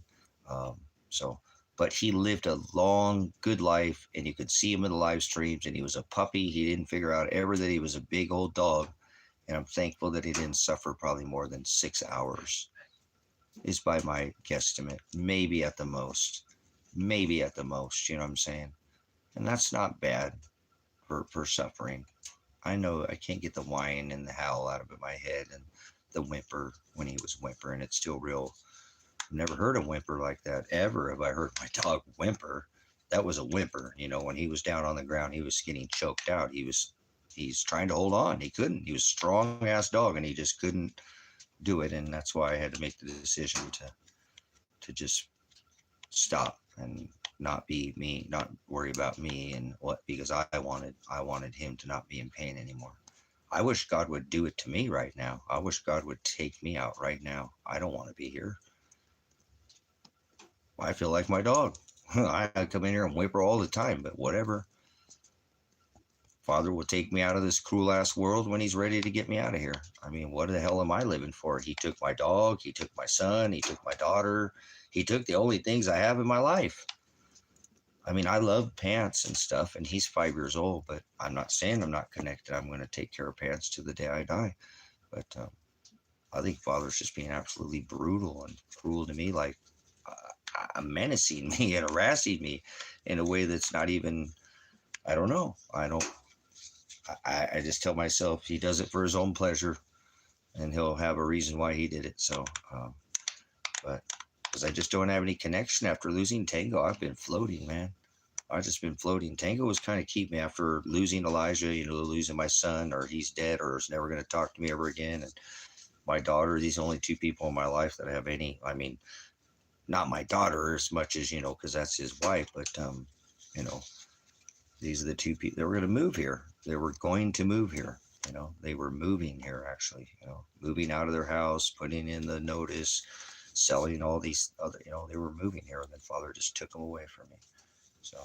[SPEAKER 1] But he lived a long, good life, and you could see him in the live streams, and he was a puppy. He didn't figure out ever that he was a big old dog. And I'm thankful that he didn't suffer probably more than 6 hours, is by my guesstimate. Maybe at the most, you know what I'm saying? And that's not bad for suffering. I know I can't get the whine and the howl out of my head, and the whimper when he was whimpering. It's still real. I've never heard a whimper like that ever. Have I heard my dog whimper? That was a whimper. When he was down on the ground, he was getting choked out. He's trying to hold on. He couldn't. He was a strong ass dog, and he just couldn't do it. And that's why I had to make the decision to just stop and not be me, not worry about me, and because I wanted him to not be in pain anymore. I wish God would do it to me right now. I wish God would take me out right now. I don't want to be here. I feel like my dog. I come in here and whimper all the time, but whatever. Father will take me out of this cruel ass world when he's ready to get me out of here. I mean, what the hell am I living for? He took my dog, he took my son, he took my daughter, he took the only things I have in my life. I mean, I love Pants and stuff, and he's 5 years old, but I'm not saying I'm not connected. I'm going to take care of Pants to the day I die. But I think Father's just being absolutely brutal and cruel to me. Like, menacing me and harassing me in a way that's not even, I don't know. I just tell myself he does it for his own pleasure, and he'll have a reason why he did it. So, but because I just don't have any connection after losing Tango, I've been floating, man. I've just been floating. Tango was kind of keep me after losing Elijah, losing my son, or he's dead, or is never going to talk to me ever again. And my daughter, these only two people in my life that have any, I mean, not my daughter as much as, because that's his wife, but, these are the two people that were going to move here. They were going to move here. They were moving here, actually, moving out of their house, putting in the notice, selling all these other, they were moving here, and then Father just took them away from me. So,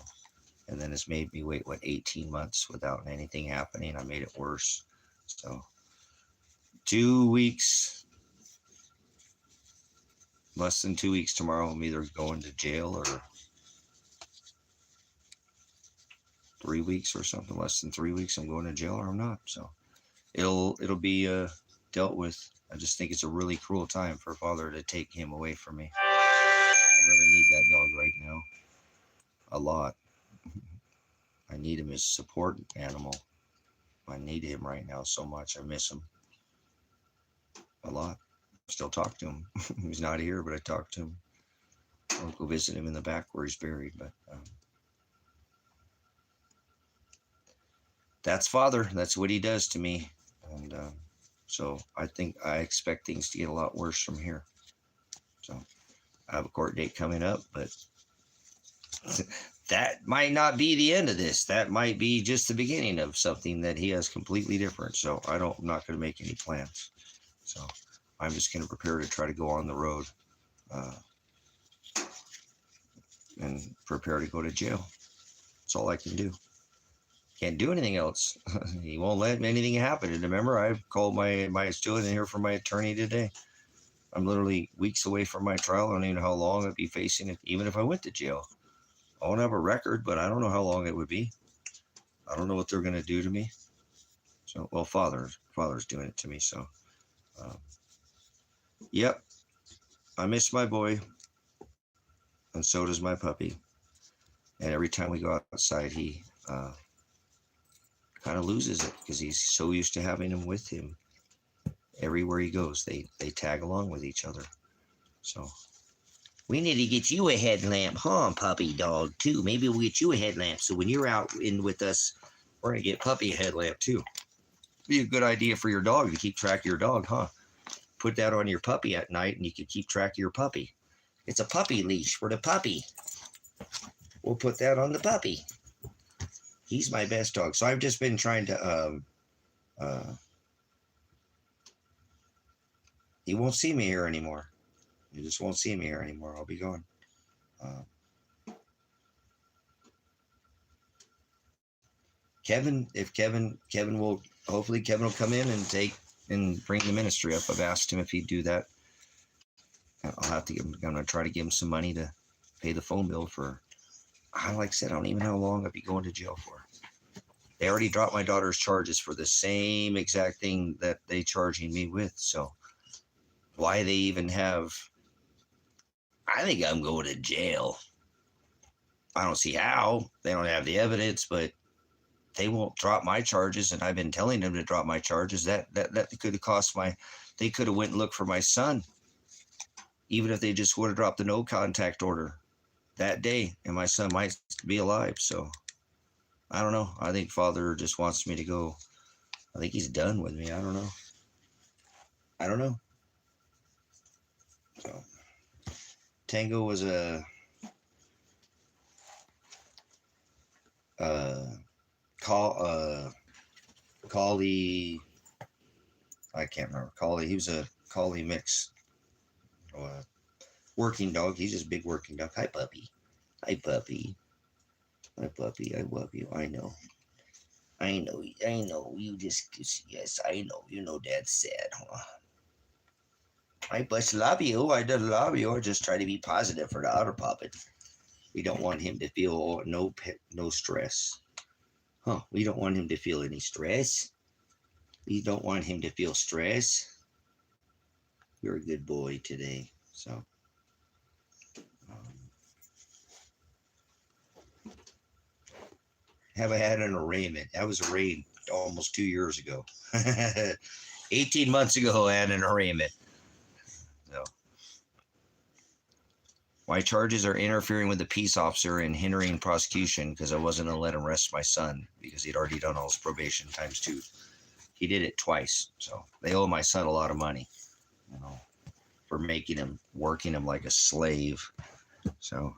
[SPEAKER 1] and then it's made me wait, 18 months without anything happening. I made it worse. So 2 weeks, less than 2 weeks tomorrow, I'm either going to jail, or 3 weeks or something, less than 3 weeks, I'm going to jail, or I'm not. So it'll be dealt with. I just think it's a really cruel time for Father to take him away from me. I really need that dog right now. A lot. I need him as support animal. I need him right now so much. I miss him a lot. Still talk to him. He's not here, but I talk to him. I'll go visit him in the back where he's buried. But that's Father. That's what he does to me. And so I expect things to get a lot worse from here. So I have a court date coming up, but that might not be the end of this. That might be just the beginning of something that he has completely different. So I'm not going to make any plans. So I'm just going to prepare to try to go on the road and prepare to go to jail. That's all I can do. Can't do anything else. He won't let anything happen. And remember, I've called still in here for my attorney today. I'm literally weeks away from my trial. I don't even know how long I'd be facing it, even if I went to jail. I won't have a record, but I don't know how long it would be. I don't know what they're going to do to me. So, well, Father's doing it to me. So, yep, I miss my boy, and so does my puppy. And every time we go outside, he kind of loses it because he's so used to having him with him. Everywhere he goes, they tag along with each other. So we need to get you a headlamp, huh, puppy dog, too. Maybe we'll get you a headlamp. So when you're out in with us, we're going to get puppy a headlamp, too. Be a good idea for your dog to keep track of your dog, huh? Put that on your puppy at night, and you can keep track of your puppy. It's a puppy leash for the puppy. We'll put that on the puppy. He's my best dog. So I've just been trying to, he won't see me here anymore. You just won't see me here anymore. I'll be gone. Kevin will, hopefully Kevin will come in and bring the ministry up. I've asked him if he'd do that. I'm going to try to give him some money to pay the phone bill for, like I said, I don't even know how long I'd be going to jail for. They already dropped my daughter's charges for the same exact thing that they charging me with. So why they even have, I think I'm going to jail. I don't see how. They don't have the evidence, but they won't drop my charges, and I've been telling them to drop my charges. That could have cost they could have went and looked for my son, even if they just would have dropped the no contact order that day, and my son might be alive. So I don't know. I think Father just wants me to go. I think he's done with me. I don't know. So Tango was a collie. I can't remember. Collie. He was a collie mix. Working dog. He's just a big working dog. Hi, puppy. Hi, puppy. Hi, puppy. I love you. I know. You just, yes, I know. You know Dad's sad, huh? I just love you. I just love you. I just try to be positive for the other puppet. We don't want him to feel no stress. Huh? We don't want him to feel any stress. We don't want him to feel stress. You're a good boy today. So, have I had an arraignment? That was arraigned almost 2 years ago. 18 months ago, I had an arraignment. So, my charges are interfering with the peace officer and hindering prosecution because I wasn't going to let him arrest my son because he'd already done all his probation ×2. He did it twice. So they owe my son a lot of money, you know, for working him like a slave. So,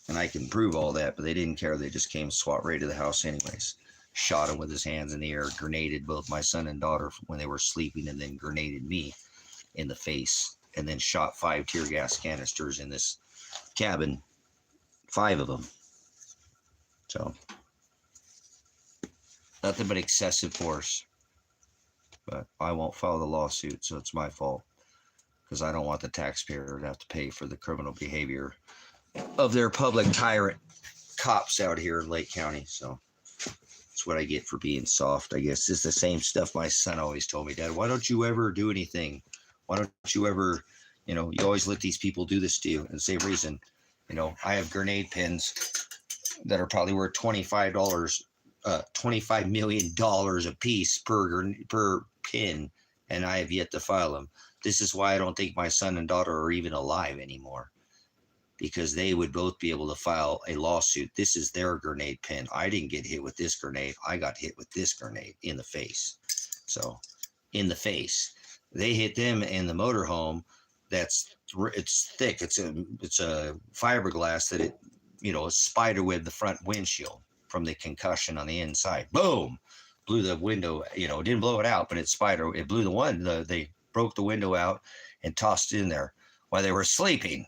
[SPEAKER 1] and I can prove all that, but they didn't care. They just came SWAT raid to the house anyways. Shot him with his hands in the air, grenaded both my son and daughter when they were sleeping, and then grenaded me in the face, and then shot 5 tear gas canisters in this cabin, 5 of them. So, nothing but excessive force. But I won't file the lawsuit, so it's my fault, because I don't want the taxpayer to have to pay for the criminal behavior of their public tyrant cops out here in Lake County. So that's what I get for being soft, I guess. It's the same stuff my son always told me. Dad, why don't you ever do anything? Why don't you ever, you always let these people do this to you? And the same reason, I have grenade pins that are probably worth $25 million a piece per pin, and I have yet to file them. This is why I don't think my son and daughter are even alive anymore, because they would both be able to file a lawsuit. This is their grenade pin. I didn't get hit with this grenade. I got hit with this grenade in the face. So, in the face. They hit them in the motorhome. It's thick. It's a fiberglass that it spider webbed the front windshield from the concussion on the inside. Boom! Blew the window. Didn't blow it out, but it blew they broke the window out and tossed it in there while they were sleeping.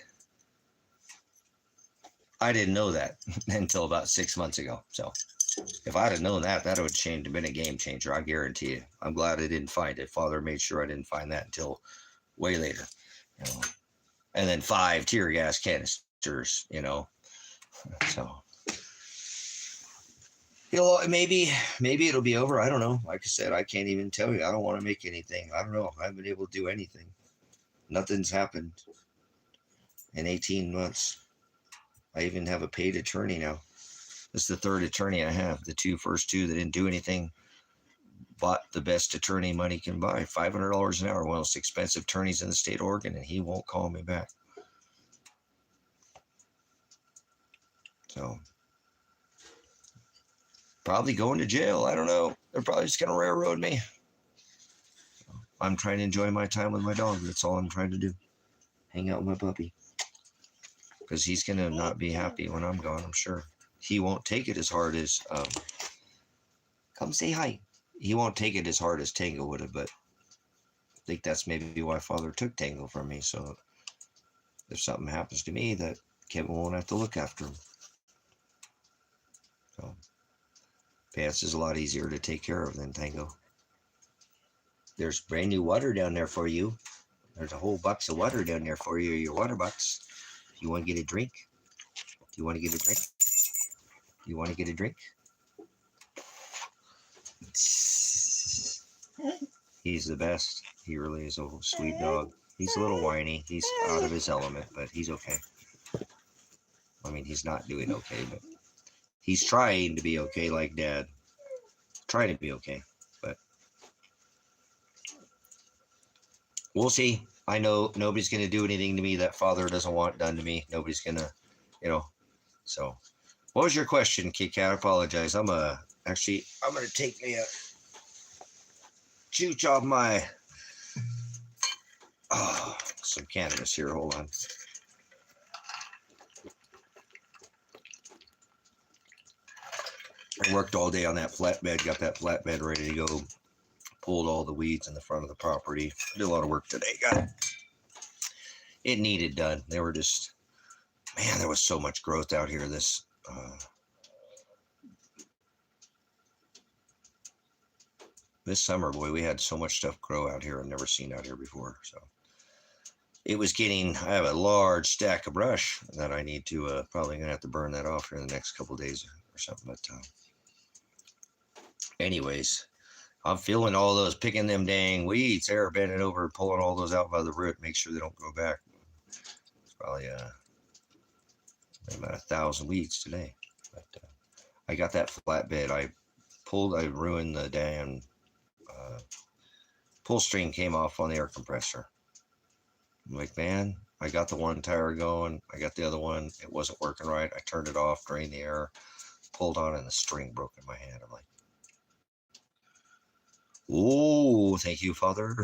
[SPEAKER 1] I didn't know that until about 6 months ago. So if I'd have known that would have been a game changer. I guarantee you. I'm glad I didn't find it. Father made sure I didn't find that until way later. And then 5 tear gas canisters, So maybe it'll be over. I don't know. Like I said, I can't even tell you. I don't want to make anything. I don't know. I haven't been able to do anything. Nothing's happened in 18 months. I even have a paid attorney now. This is the 3rd attorney I have. The first two that didn't do anything bought the best attorney money can buy. $500 an hour, one of the most expensive attorneys in the state of Oregon, and he won't call me back. So, probably going to jail. I don't know. They're probably just going to railroad me. I'm trying to enjoy my time with my dog. That's all I'm trying to do. Hang out with my puppy. Because he's going to not be happy when I'm gone, I'm sure. He won't take it as hard as, come say hi. He won't take it as hard as Tango would have, but I think that's maybe why Father took Tango from me. So if something happens to me, that Kevin won't have to look after him. So Pants is a lot easier to take care of than Tango. There's brand new water down there for you. There's a whole box of water down there for you, your water box. You want to get a drink? Do you want to get a drink? You want to get a drink? He's the best. He really is a sweet dog. He's a little whiny. He's out of his element, but he's okay. I mean, he's not doing okay, but he's trying to be okay like Dad. Trying to be okay, but we'll see. I know nobody's going to do anything to me that Father doesn't want done to me. Nobody's going to, So, what was your question, Kit Kat? I apologize. I'm going to take me a chooch off my, some cannabis here. Hold on. I worked all day on that flatbed, got that flatbed ready to go. Pulled all the weeds in the front of the property. Did a lot of work today. It needed done. They were just, man, there was so much growth out here this summer. Boy, we had so much stuff grow out here I've never seen out here before. So it was I have a large stack of brush that I need to, probably going to have to burn that off here in the next couple of days or something. But anyways, I'm feeling all those, picking them dang weeds there, bending over, pulling all those out by the root, make sure they don't grow back. It's probably about 1,000 weeds today. But I got that flatbed. I ruined the damn uh, pull string came off on the air compressor. I'm like, man, I got the one tire going. I got the other one. It wasn't working right. I turned it off, drained the air, pulled on, and the string broke in my hand. I'm like, oh, thank you, Father.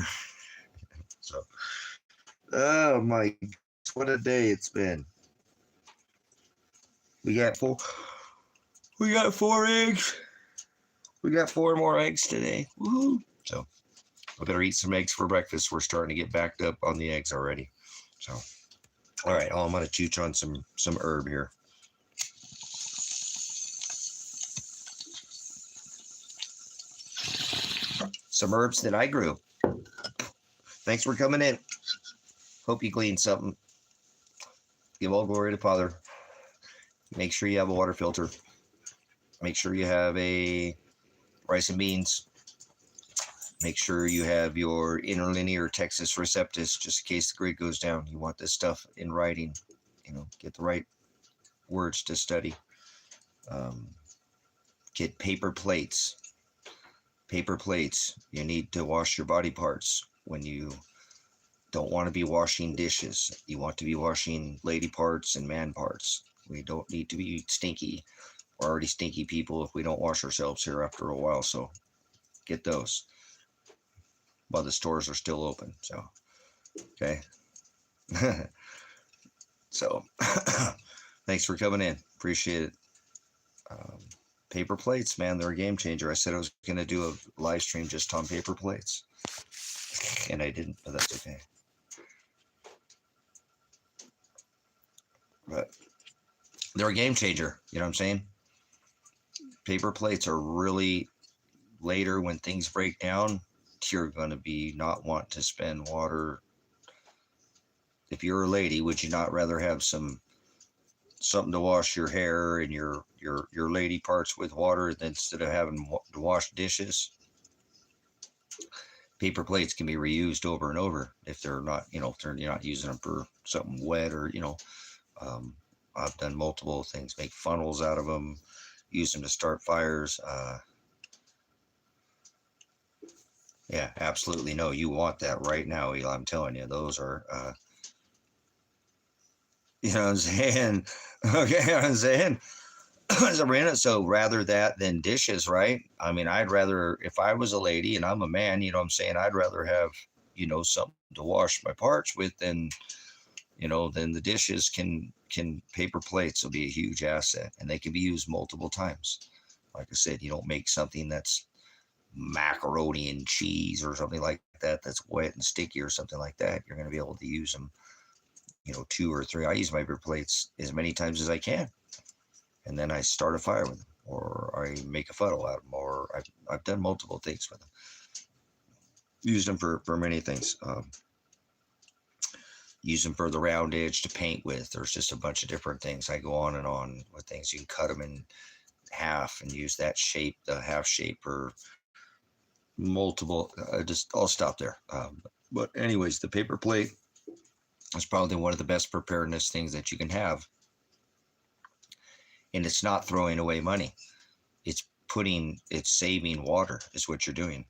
[SPEAKER 1] So, oh my, what a day it's been. We got four eggs. We got 4 more eggs today. Woohoo! So, I better eat some eggs for breakfast. We're starting to get backed up on the eggs already. So, all right. Oh, I'm gonna chooch on some herb here. Some herbs that I grew. Thanks for coming in. Hope you gleaned something. Give all glory to Father. Make sure you have a water filter. Make sure you have a rice and beans. Make sure you have your interlinear Texas Receptus, just in case the grid goes down. You want this stuff in writing. Get the right words to study. Get paper plates. Paper plates. You need to wash your body parts when you don't want to be washing dishes. You want to be washing lady parts and man parts. We don't need to be stinky. We're already stinky people if we don't wash ourselves here after a while. So get those while the stores are still open. So, okay. So, thanks for coming in. Appreciate it. Paper plates, man, they're a game changer. I said I was going to do a live stream just on paper plates, and I didn't, but that's okay. But they're a game changer. You know what I'm saying? Paper plates are really, later when things break down, you're going to be not want to spend water. If you're a lady, would you not rather have something to wash your hair and your lady parts with water instead of having to wash dishes? Paper plates can be reused over and over if they're not, if you're not using them for something wet or, I've done multiple things, make funnels out of them, use them to start fires. Yeah, absolutely. No, you want that right now, Eli. I'm telling you, those are, you know what I'm saying? Okay, you know what I'm saying? So rather that than dishes, right? I mean, I'd rather, if I was a lady and I'm a man, you know what I'm saying? I'd rather have, something to wash my parts with than the dishes. Can paper plates will be a huge asset, and they can be used multiple times. Like I said, you don't make something that's macaroni and cheese or something like that that's wet and sticky or something like that. You're going to be able to use them, 2 or 3. I use my paper plates as many times as I can, and then I start a fire with them, or I make a funnel out of them, or I've done multiple things with them. Used them for many things. Use them for the round edge to paint with. There's just a bunch of different things. I go on and on with things. You can cut them in half and use that shape, the half shape, for multiple. I'll stop there. But anyways, the paper plate is probably one of the best preparedness things that you can have. And it's not throwing away money. It's saving water is what you're doing.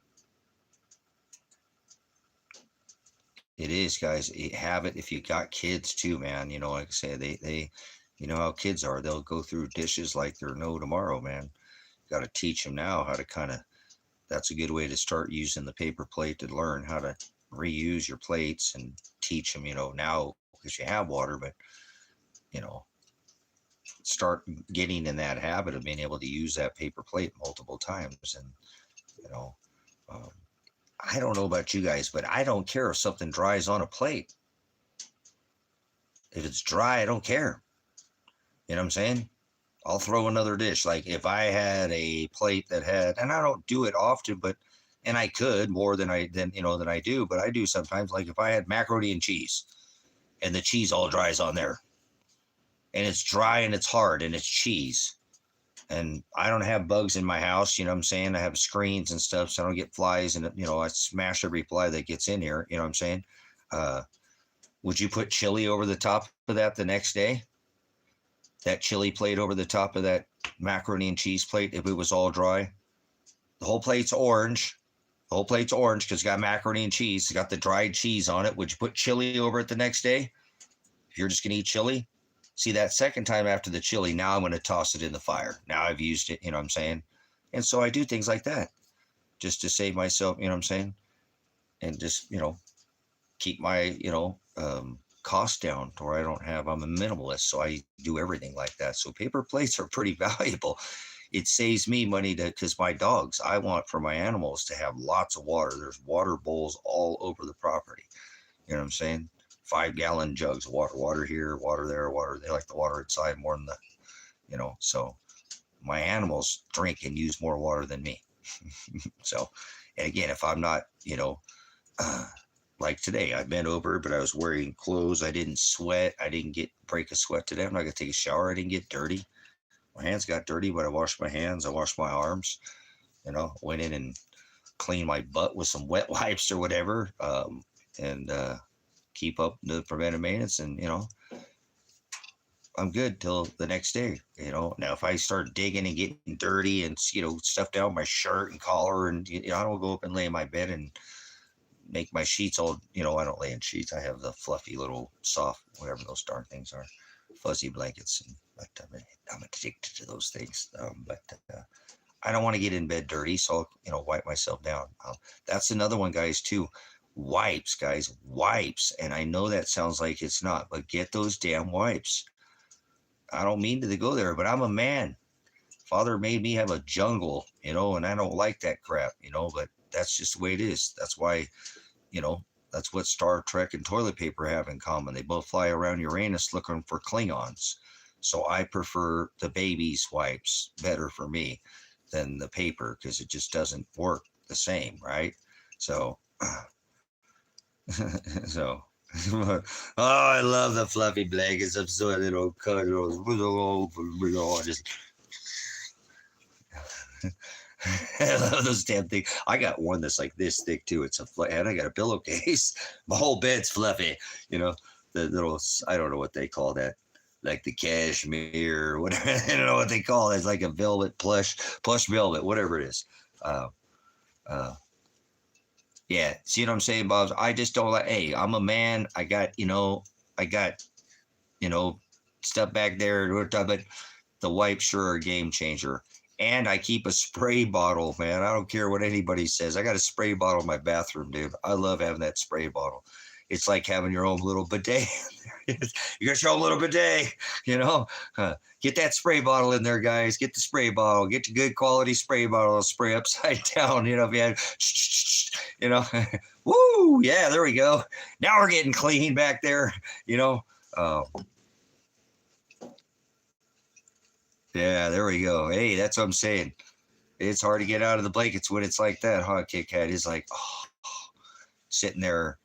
[SPEAKER 1] It is, guys. Have it if you got kids too, man. Like I say, they how kids are. They'll go through dishes like they're no tomorrow, man. You got to teach them now how to that's a good way to start using the paper plate, to learn how to reuse your plates and teach them, now because you have water, but, start getting in that habit of being able to use that paper plate multiple times. And, I don't know about you guys, but I don't care if something dries on a plate. If it's dry, I don't care. You know what I'm saying? I'll throw another dish. Like if I had a plate that had, and I don't do it often, and I could more than I do, but I do sometimes. Like if I had macaroni and cheese and the cheese all dries on there and it's dry and it's hard and it's cheese, and I don't have bugs in my house, you know what I'm saying? I have screens and stuff, so I don't get flies, and, I smash every fly that gets in here, you know what I'm saying? Would you put chili over the top of that the next day? That chili plate over the top of that macaroni and cheese plate, if it was all dry, the whole plate's orange. The whole plate's orange because it's got macaroni and cheese. It's got the dried cheese on it. Would you put chili over it the next day? If you're just going to eat chili? See, that second time after the chili, now I'm going to toss it in the fire. Now I've used it, you know what I'm saying? And so I do things like that just to save myself, you know what I'm saying? And just, keep my, costs down to where I don't have, I'm a minimalist. So I do everything like that. So paper plates are pretty valuable. It saves me money because my dogs, I want for my animals to have lots of water. There's water bowls all over the property. You know what I'm saying? 5-gallon jugs of water here, water there, water. They like the water inside more than so my animals drink and use more water than me. So, and again, if I'm not, like today, I bent over, but I was wearing clothes. I didn't sweat. I didn't break a sweat today. I'm not going to take a shower. I didn't get dirty. My hands got dirty, but I washed my hands. I washed my arms, went in and cleaned my butt with some wet wipes or whatever. And keep up the preventive maintenance, and I'm good till the next day. Now if I start digging and getting dirty and stuff down my shirt and collar, and I don't go up and lay in my bed and make my sheets all. I don't lay in sheets. I have the fluffy little soft whatever those darn things are, fuzzy blankets, but I'm addicted to those things. But I don't want to get in bed dirty, so I'll wipe myself down. That's another one, guys, too. Wipes, guys, wipes. And I know that sounds like it's not, but get those damn wipes. I don't mean to go there, but I'm a man. Father made me have a jungle, and I don't like that crap, but that's just the way it is. That's why, that's what Star Trek and toilet paper have in common. They both fly around Uranus looking for Klingons. So I prefer the baby's wipes better for me than the paper because it just doesn't work the same, right? So, so, oh, I love the fluffy blankets. I'm so little cuddles. Just, I love those damn things. I got one that's like this thick too. It's and I got a pillowcase. My whole bed's fluffy. The little, I don't know what they call that, like the cashmere or whatever. I don't know what they call it. It's like a velvet plush velvet, whatever it is. Yeah, see what I'm saying, Bob? I just don't like. Hey, I'm a man. I got stuff back there, but the wipes sure are a game changer. And I keep a spray bottle, man. I don't care what anybody says. I got a spray bottle in my bathroom, dude. I love having that spray bottle. It's like having your own little bidet. You got your own little bidet, Get that spray bottle in there, guys. Get the spray bottle. Get the good quality spray bottle. Spray upside down, if you had, woo, yeah, there we go. Now we're getting clean back there, Yeah, there we go. Hey, that's what I'm saying. It's hard to get out of the blankets when it's like that, huh, Kit Kat? It's like, sitting there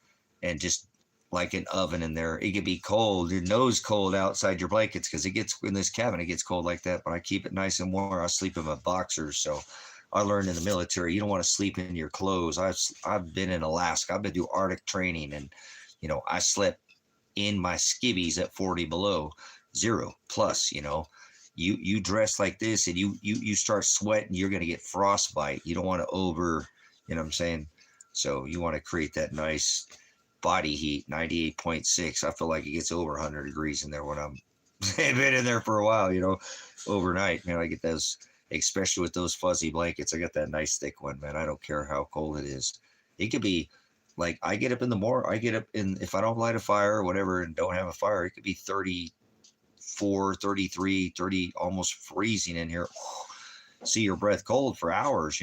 [SPEAKER 1] and just like an oven in there. It could be cold, your nose cold outside your blankets because it gets in this cabin. It gets cold like that, but I keep it nice and warm. I sleep in my boxers. So I learned in the military, you don't want to sleep in your clothes. I've been in Alaska. I've been through Arctic training, and I slept in my skivvies at 40 below zero plus. You dress like this and you start sweating, you're going to get frostbite. You don't want to you know what I'm saying? So you want to create that nice body heat, 98.6. I feel like it gets over 100 degrees in there when I'm been in there for a while, overnight. Man, I get those, especially with those fuzzy blankets. I got that nice thick one, man. I don't care how cold it is. It could be like, I get up in the morning, if I don't light a fire or whatever and don't have a fire, it could be 34, 33, 30, almost freezing in here. See your breath cold for hours,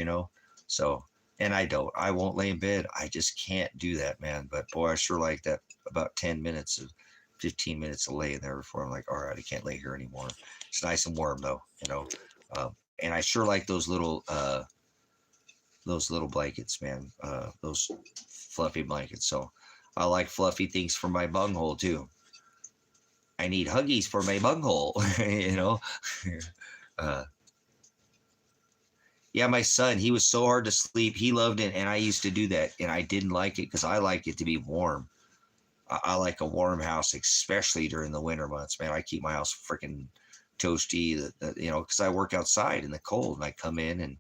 [SPEAKER 1] So, and I won't lay in bed. I just can't do that, man. But boy, I sure like that about 15 minutes of laying there before I'm like, all right, I can't lay here anymore. It's nice and warm though, and I sure like those little blankets, man, those fluffy blankets. So I like fluffy things for my bunghole too. I need Huggies for my bunghole, Yeah, my son, he was so hard to sleep. He loved it, and I used to do that, and I didn't like it because I like it to be warm. I like a warm house, especially during the winter months, man. I keep my house freaking toasty, because I work outside in the cold, and I come in and,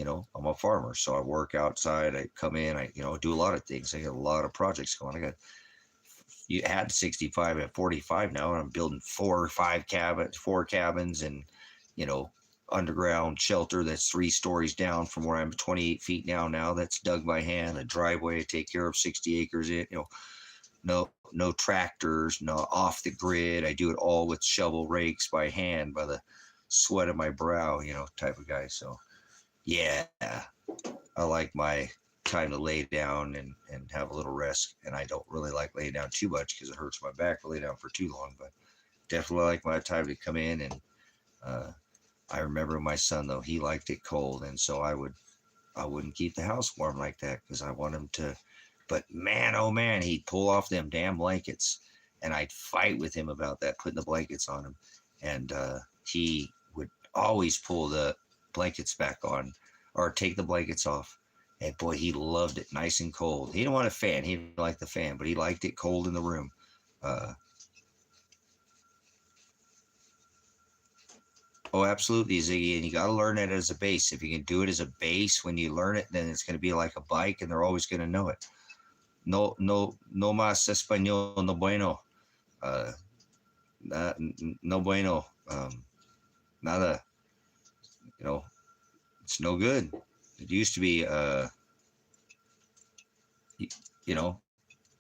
[SPEAKER 1] I'm a farmer, so I work outside. I come in, I, do a lot of things. I got a lot of projects going. You had 65 at 45 now, and I'm building four cabins, and, you know, underground shelter that's 3 stories down from where I'm 28 feet down now. That's dug by hand, a driveway I take care of 60 acres in, no tractors, no off the grid. I do it all with shovel rakes by hand, by the sweat of my brow, type of guy. So yeah, I like my time to lay down and have a little rest. And I don't really like laying down too much because it hurts my back to lay down for too long. But definitely like my time to come in. And I remember my son, though, he liked it cold. And so I wouldn't keep the house warm like that because I want him to. But man, oh man, he'd pull off them damn blankets. And I'd fight with him about that, putting the blankets on him. And he would always pull the blankets back on or take the blankets off. And boy, he loved it nice and cold. He didn't want a fan. He didn't like the fan, but he liked it cold in the room. Oh, absolutely, Ziggy. And you got to learn it as a base. If you can do it as a base, when you learn it, then it's going to be like a bike and they're always going to know it. No, no, no más español, no bueno. No bueno. Nada. It's no good. It used to be, I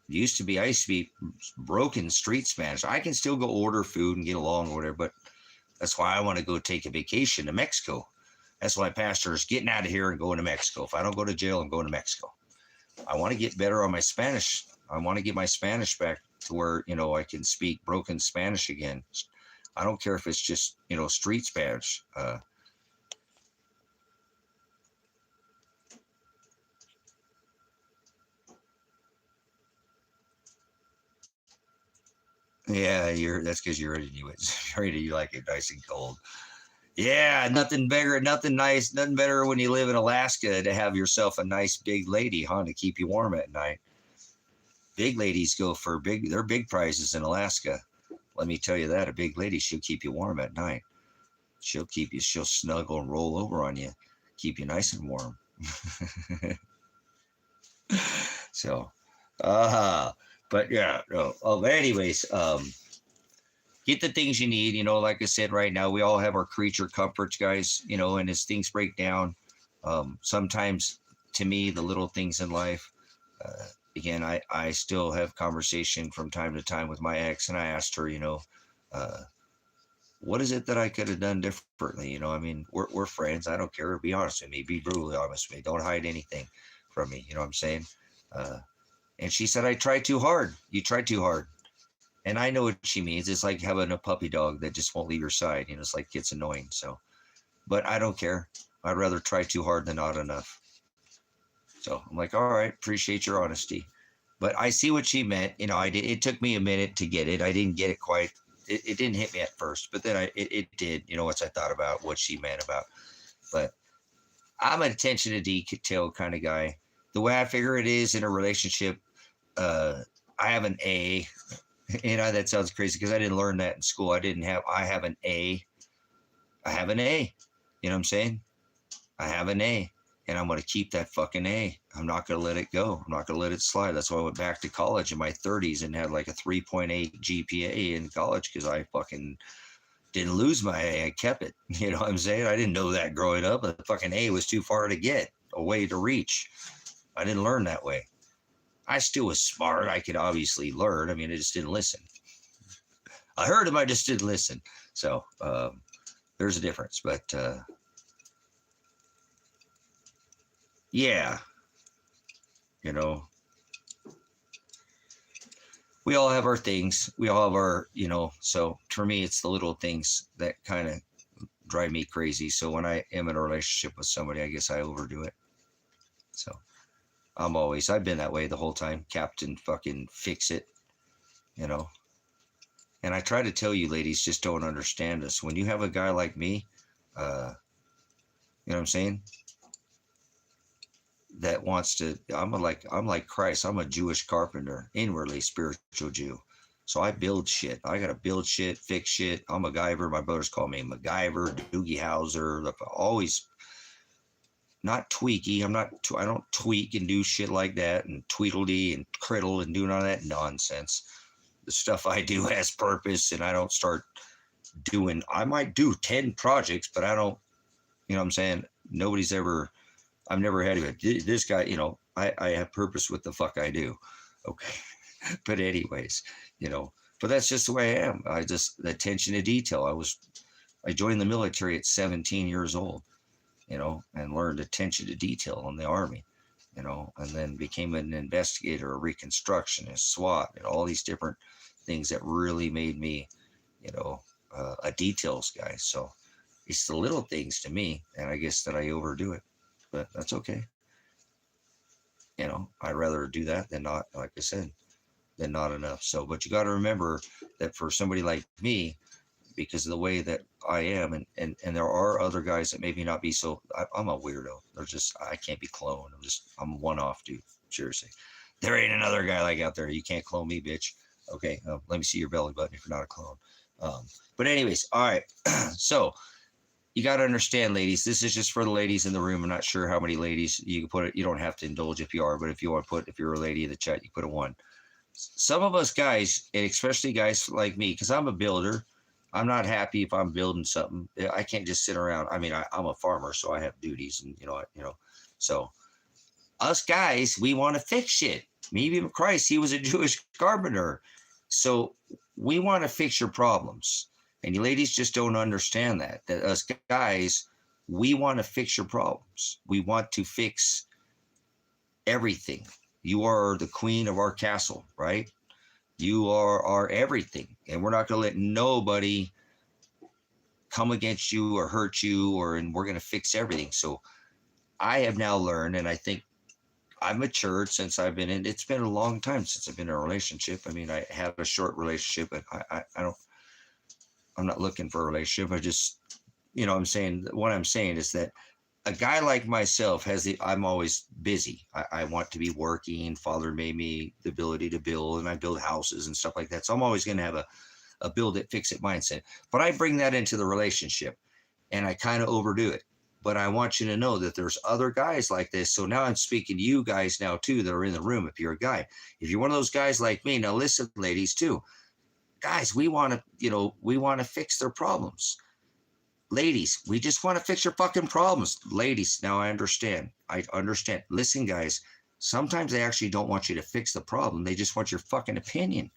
[SPEAKER 1] used to be broken street Spanish. I can still go order food and get along or whatever, but that's why I want to go take a vacation to Mexico. That's why Pastor is getting out of here and going to Mexico. If I don't go to jail, I'm going to Mexico. I want to get better on my Spanish. I want to get my Spanish back to where, I can speak broken Spanish again. I don't care if it's just, street Spanish. Yeah, that's because you're ready. You like it nice and cold. Yeah, nothing bigger, nothing nice, nothing better when you live in Alaska to have yourself a nice big lady, huh, to keep you warm at night. Big ladies go for they're big prizes in Alaska. Let me tell you that. A big lady, she'll keep you warm at night. She'll snuggle and roll over on you, keep you nice and warm. So, but yeah, no. Anyways, get the things you need. Like I said, right now we all have our creature comforts, guys. And as things break down, sometimes to me the little things in life. Again, I still have conversation from time to time with my ex, and I asked her, what is it that I could have done differently? I mean, we're friends. I don't care. Be honest with me. Be brutally honest with me. Don't hide anything from me. You know what I'm saying? And she said, I tried too hard. You tried too hard. And I know what she means. It's like having a puppy dog that just won't leave your side. It's like, it's annoying. So, but I don't care. I'd rather try too hard than not enough. So I'm like, all right, appreciate your honesty. But I see what she meant. It took me a minute to get it. I didn't get it quite. It didn't hit me at first, but then it did, once I thought about what she meant about. But I'm an attention to detail kind of guy. The way I figure it is in a relationship, I have an A. That sounds crazy because I didn't learn that in school. I have an A. I have an A. You know what I'm saying? I have an A. And I'm going to keep that fucking A. I'm not going to let it go. I'm not going to let it slide. That's why I went back to college in my 30s and had like a 3.8 GPA in college because I fucking didn't lose my A. I kept it. You know what I'm saying? I didn't know that growing up. The fucking A was too far to get, a way to reach. I didn't learn that way. I still was smart. I could obviously learn. I mean, I just didn't listen. I heard him. I just didn't listen. So there's a difference. But yeah, we all have our things. We all have our, so for me, it's the little things that kind of drive me crazy. So when I am in a relationship with somebody, I guess I overdo it. So I've been that way the whole time. Captain fucking fix it, And I try to tell you ladies, just don't understand us. When you have a guy like me, you know what I'm saying? That wants to, I'm like Christ. I'm a Jewish carpenter, inwardly spiritual Jew. So I build shit. I got to build shit, fix shit. I'm a MacGyver. My brothers call me MacGyver, Doogie Howser. Always not tweaky. I don't tweak and do shit like that and tweedledee and criddle and do none of that nonsense. The stuff I do has purpose, and I don't start doing, I might do 10 projects, but I don't, you know what I'm saying? I've never had this guy, you know, I have purpose with the fuck I do. Okay. But anyways, you know, but that's just the way I am. The attention to detail. I joined the military at 17 years old, you know, and learned attention to detail in the Army, you know, and then became an investigator, a reconstructionist, SWAT, and all these different things that really made me, you know, a details guy. So it's the little things to me, and I guess that I overdo it, but that's okay. You know, I'd rather do that than not, like I said, than not enough. So, but you got to remember that for somebody like me, because of the way that I am, and there are other guys that maybe not be so, I'm a weirdo. I can't be cloned. I'm one off, dude. Seriously. There ain't another guy like out there. You can't clone me, bitch. Okay. Let me see your belly button if you're not a clone. But anyways, all right. So you got to understand, ladies, this is just for the ladies in the room. I'm not sure how many ladies you can put it. You don't have to indulge if you are, but if you want to if you're a lady in the chat, you put a 1. Some of us guys, and especially guys like me, because I'm a builder, I'm not happy if I'm building something. I can't just sit around. I mean, I'm a farmer, so I have duties, and so us guys, we want to fix shit. Maybe Christ, he was a Jewish carpenter. So we want to fix your problems. And you ladies just don't understand that us guys, we want to fix your problems. We want to fix everything. You are the queen of our castle, right? You are our everything. And we're not going to let nobody come against you or hurt you, and we're going to fix everything. So I have now learned, and I think I've matured since I've been in, it's been a long time since I've been in a relationship. I mean, I had a short relationship, but I'm not looking for a relationship. I just, what I'm saying is that a guy like myself I'm always busy. I want to be working. Father made me the ability to build, and I build houses and stuff like that. So I'm always going to have a build it, fix it mindset. But I bring that into the relationship, and I kind of overdo it. But I want you to know that there's other guys like this. So now I'm speaking to you guys now too that are in the room. If you're a guy, if you're one of those guys like me, now listen, ladies too. Guys, we want to fix their problems. Ladies, we just want to fix your fucking problems. Ladies, now I understand. Listen, guys, sometimes they actually don't want you to fix the problem. They just want your fucking opinion.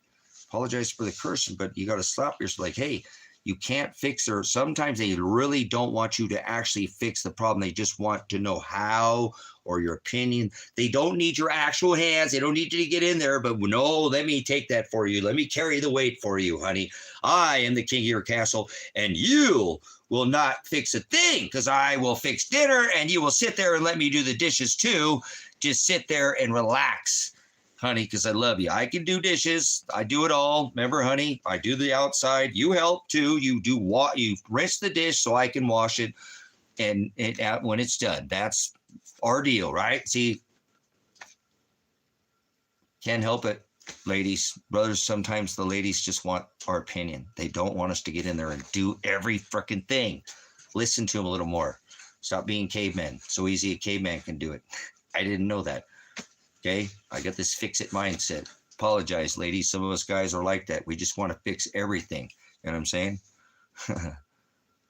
[SPEAKER 1] Apologize for the cursing, but you got to slap yourself like, hey, you can't fix her. Sometimes they really don't want you to actually fix the problem. They just want to know how, or your opinion. They don't need your actual hands. They don't need you to get in there, but no, let me take that for you. Let me carry the weight for you, honey. I am the king of your castle, and you will not fix a thing, because I will fix dinner, and you will sit there and let me do the dishes too. Just sit there and relax, honey, because I love you. I can do dishes. I do it all. Remember, honey, I do the outside. You help too. You rinse the dish so I can wash it, and when it's done. That's our deal, right? See, can't help it, ladies, brothers. Sometimes the ladies just want our opinion. They don't want us to get in there and do every freaking thing. Listen to them a little more. Stop being cavemen. So easy a caveman can do it. I didn't know that. Okay, I got this fix it mindset. Apologize, ladies. Some of us guys are like that. We just want to fix everything. You know what I'm saying?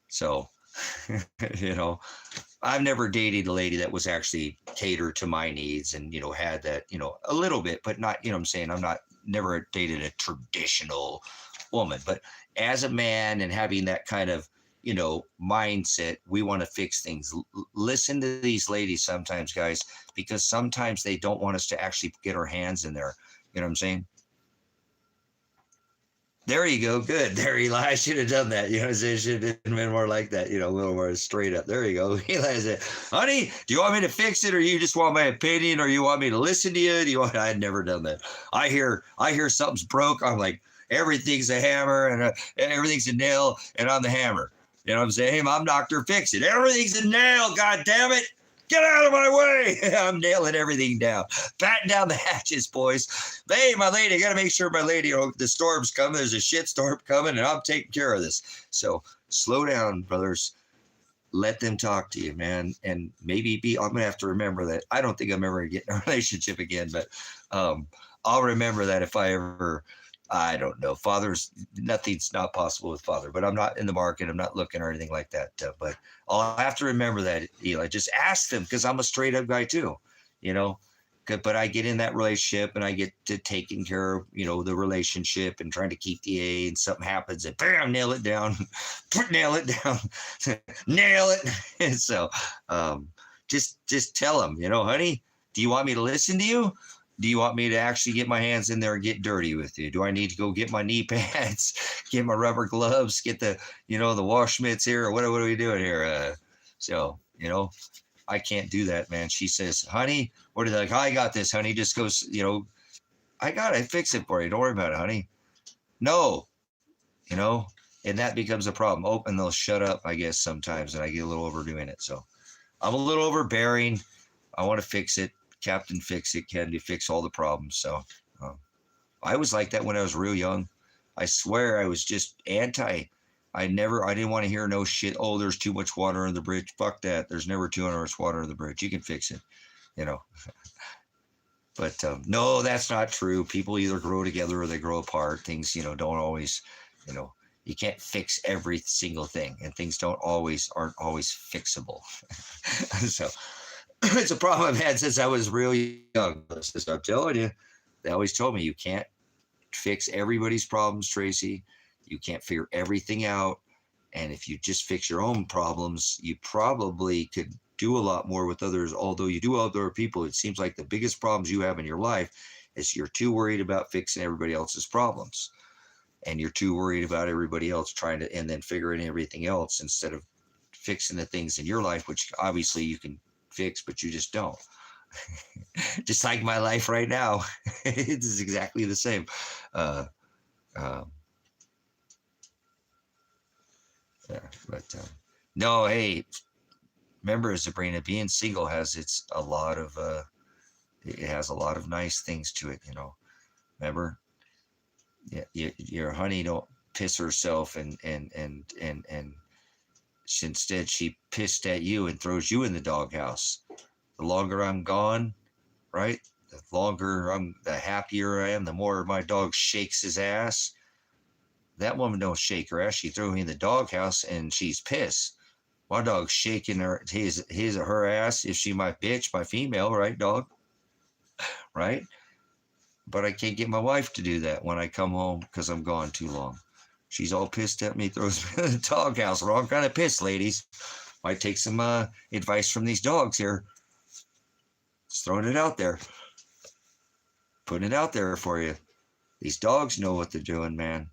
[SPEAKER 1] So, I've never dated a lady that was actually catered to my needs and, had that, a little bit, but not, I'm saying? Never dated a traditional woman. But as a man and having that kind of, mindset, we want to fix things. Listen to these ladies sometimes, guys, because sometimes they don't want us to actually get our hands in there. You know what I'm saying? There you go. Good. There, Eli. I should have done that. It should have been more like that, a little more straight up. There you go. Eli said, honey, do you want me to fix it, or you just want my opinion, or you want me to listen to you? I had never done that. I hear something's broke. I'm like, everything's a hammer and everything's a nail, and I'm the hammer. You know what I'm saying? I'm Dr. Fix It. Everything's a nail. God damn it. Get out of my way. I'm nailing everything down. Batten down the hatches, boys. Hey, my lady, I got to make sure my lady, the storm's coming. There's a shit storm coming, and I'm taking care of this. So slow down, brothers. Let them talk to you, man. And maybe I'm going to have to remember that. I don't think I'm ever going to get in a relationship again, but I'll remember that if I ever, I don't know. Nothing's not possible with father, but I'm not in the market. I'm not looking or anything like that. But I'll have to remember that, Eli. Just ask them, because I'm a straight up guy too, But I get in that relationship and I get to taking care of, the relationship and trying to keep the A, and something happens and bam, nail it down, nail it down, nail it. And so just tell them, honey, do you want me to listen to you? Do you want me to actually get my hands in there and get dirty with you? Do I need to go get my knee pads, get my rubber gloves, get the, the wash mitts here? Or what are we doing here? I can't do that, man. She says, honey, what are they like? I got this, honey. Just goes, I got it. I fix it for you. Don't worry about it, honey. No, and that becomes a problem. Oh, and they'll shut up, I guess, sometimes, and I get a little overdoing it. So I'm a little overbearing. I want to fix it. Captain Fix It can fix all the problems. So I was like that when I was real young. I swear I was just anti. I didn't want to hear no shit. Oh, there's too much water on the bridge. Fuck that. There's never too much water on the bridge. You can fix it, But no, that's not true. People either grow together or they grow apart. Things, don't always, you can't fix every single thing, and things aren't always fixable. So it's a problem I've had since I was real young. I'm telling you, they always told me you can't fix everybody's problems, Tracy. You can't figure everything out. And if you just fix your own problems, you probably could do a lot more with others. Although you do other people, it seems like the biggest problems you have in your life is you're too worried about fixing everybody else's problems. And you're too worried about everybody else and then figuring everything else instead of fixing the things in your life, which obviously you can fix, but you just don't. Just like my life right now. It is exactly the same. No, hey, remember, Sabrina, being single has a lot of nice things to it, Remember, your honey don't piss herself and instead she pissed at you and throws you in the doghouse. The longer I'm gone, right? The happier I am, the more my dog shakes his ass. That woman don't shake her ass. She threw me in the doghouse and she's pissed. My dog's shaking her ass. If she my bitch, my female, right, dog? Right? But I can't get my wife to do that when I come home because I'm gone too long. She's all pissed at me, throws me in the doghouse. Wrong kind of pissed, ladies. Might take some advice from these dogs here. Just throwing it out there. Putting it out there for you. These dogs know what they're doing, man.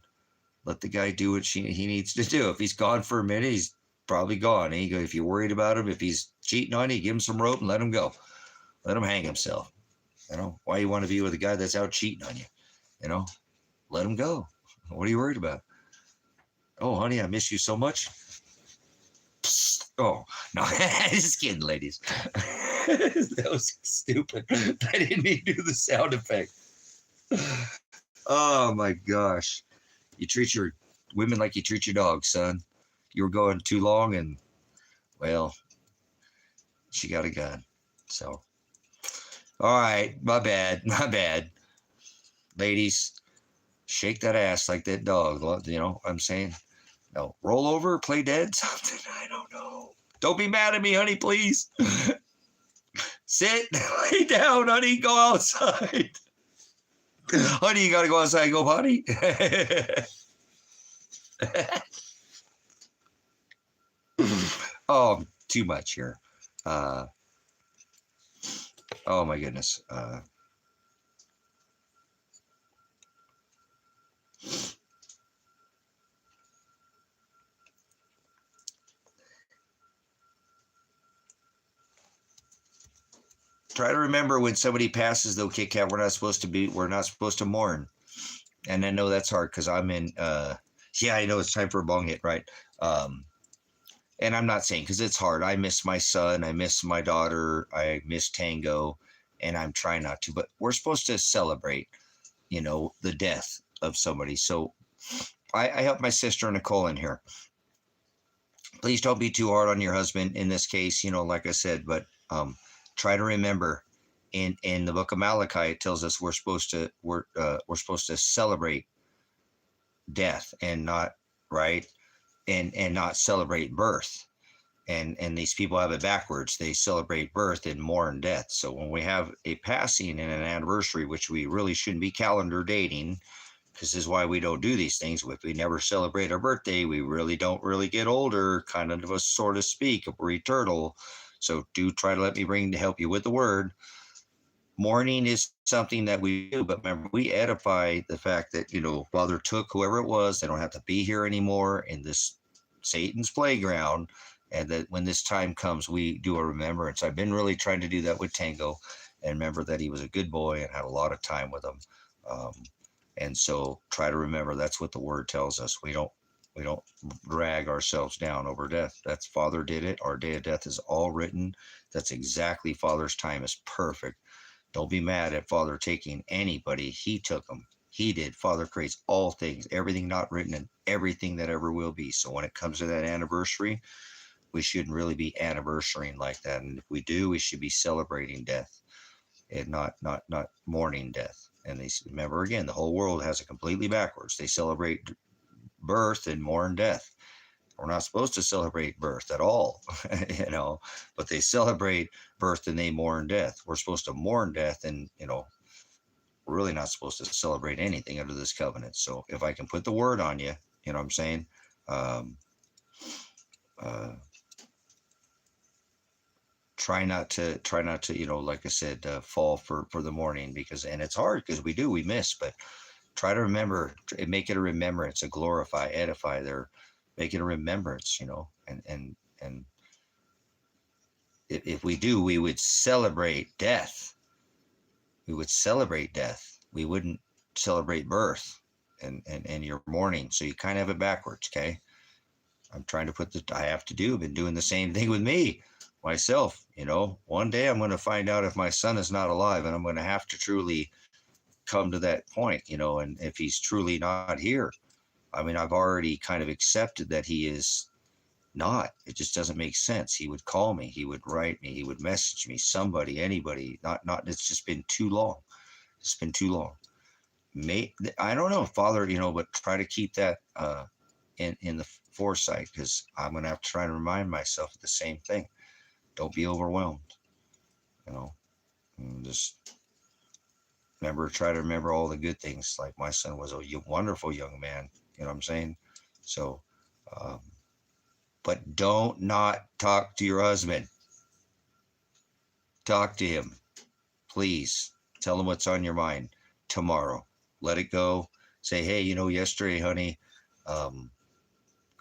[SPEAKER 1] Let the guy do what he needs to do. If he's gone for a minute, he's probably gone. If you're worried about him, if he's cheating on you, give him some rope and let him go. Let him hang himself. Why you want to be with a guy that's out cheating on you? Let him go. What are you worried about? Oh, honey, I miss you so much. Psst. Oh, no, just kidding, ladies. That was stupid. I didn't even do the sound effect. Oh, my gosh. You treat your women like you treat your dogs, son. You were going too long and, well, she got a gun. So, all right, my bad. Ladies, shake that ass like that dog. I'm saying? No, roll over, play dead, something. I don't know. Don't be mad at me, honey, please. Sit, lay down, honey, go outside. Honey, you got to go outside and go potty. Oh, too much here. Oh, my goodness. Try to remember when somebody passes, though, Kit Kat, we're not supposed to mourn. And I know that's hard because I'm in, yeah, I know it's time for a bong hit, right? And I'm not saying, because it's hard. I miss my son. I miss my daughter. I miss Tango. And I'm trying not to. But we're supposed to celebrate, the death of somebody. So I help my sister Nicole in here. Please don't be too hard on your husband in this case, like I said, but try to remember in the book of Malachi, it tells us we're supposed to celebrate death and not right and not celebrate birth. And these people have it backwards. They celebrate birth and mourn death. So when we have a passing and an anniversary, which we really shouldn't be calendar dating, this is why we don't do these things. If we never celebrate our birthday, we really don't really get older, kind of a sort of speak, we're eternal. So do try to let me help you with the word. Mourning is something that we do, but remember, we edify the fact that, Father took whoever it was, they don't have to be here anymore in this Satan's playground. And that when this time comes, we do a remembrance. I've been really trying to do that with Tango and remember that he was a good boy and had a lot of time with him. And so try to remember that's what the word tells us. We don't drag ourselves down over death. That's Father did it. Our day of death is all written. That's exactly Father's time is perfect. Don't be mad at Father taking anybody. He took them. He did. Father creates all things, everything not written and everything that ever will be. So when it comes to that anniversary, we shouldn't really be anniversarying like that. And if we do, we should be celebrating death and not mourning death. And they remember again, the whole world has it completely backwards. They celebrate birth and mourn death. We're not supposed to celebrate birth at all, but they celebrate birth and they mourn death. We're supposed to mourn death and, we're really not supposed to celebrate anything under this covenant. So if I can put the word on you, you know what I'm saying? Try not to, like I said, fall for the morning and it's hard because we miss, but try to remember, make it a remembrance, a glorify, edify make it a remembrance, and if we do, we would celebrate death. We would celebrate death. We wouldn't celebrate birth and your mourning. So you kind of have it backwards. Okay. I'm trying to I have to do, I've been doing the same thing with myself, one day I'm going to find out if my son is not alive and I'm going to have to truly come to that point, and if he's truly not here, I mean, I've already kind of accepted that he is not. It just doesn't make sense. He would call me, he would write me, he would message me, somebody, anybody, not, it's just been too long. It's been too long. I don't know, Father, but try to keep that in the foresight, because I'm going to have to try to remind myself of the same thing. Don't be overwhelmed, and just try to remember all the good things. Like my son was a wonderful young man, you know what I'm saying? So, but don't not talk to your husband. Talk to him, please. Tell him what's on your mind tomorrow. Let it go. Say, hey, yesterday, honey,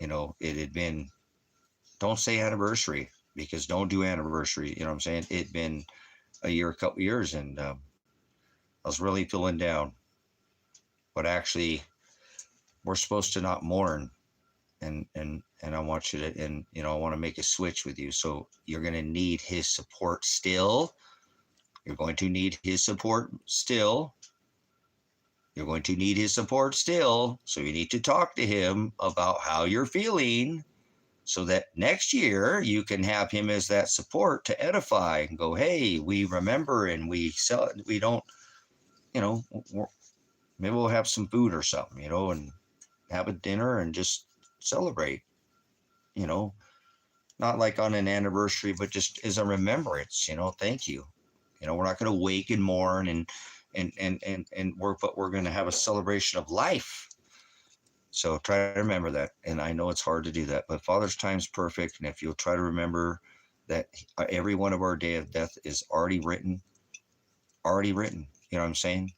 [SPEAKER 1] it had been, don't say anniversary, because don't do anniversary. You know what I'm saying? It'd been a year, a couple years, and I was really feeling down. But actually, we're supposed to not mourn. And I want you to, and I want to make a switch with you. So you're going to need his support still. You're going to need his support still. You're going to need his support still. So you need to talk to him about how you're feeling, so that next year you can have him as that support to edify and go, hey, we remember and we don't, maybe we'll have some food or something, and have a dinner and just celebrate, not like on an anniversary, but just as a remembrance, thank you. We're not going to wake and mourn but we're going to have a celebration of life. So try to remember that. And I know it's hard to do that, but Father's time is perfect. And if you'll try to remember that every one of our day of death is already written, you know what I'm saying?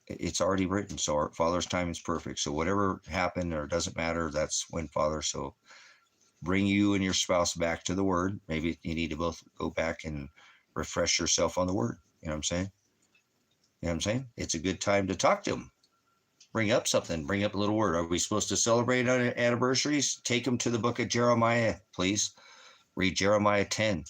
[SPEAKER 1] It's already written. So our Father's time is perfect. So whatever happened or doesn't matter, that's when Father. So bring you and your spouse back to the word. Maybe you need to both go back and refresh yourself on the word. You know what I'm saying? It's a good time to talk to him. Bring up something. Bring up a little word. Are we supposed to celebrate on anniversaries? Take them to the book of Jeremiah, please. Read Jeremiah 10.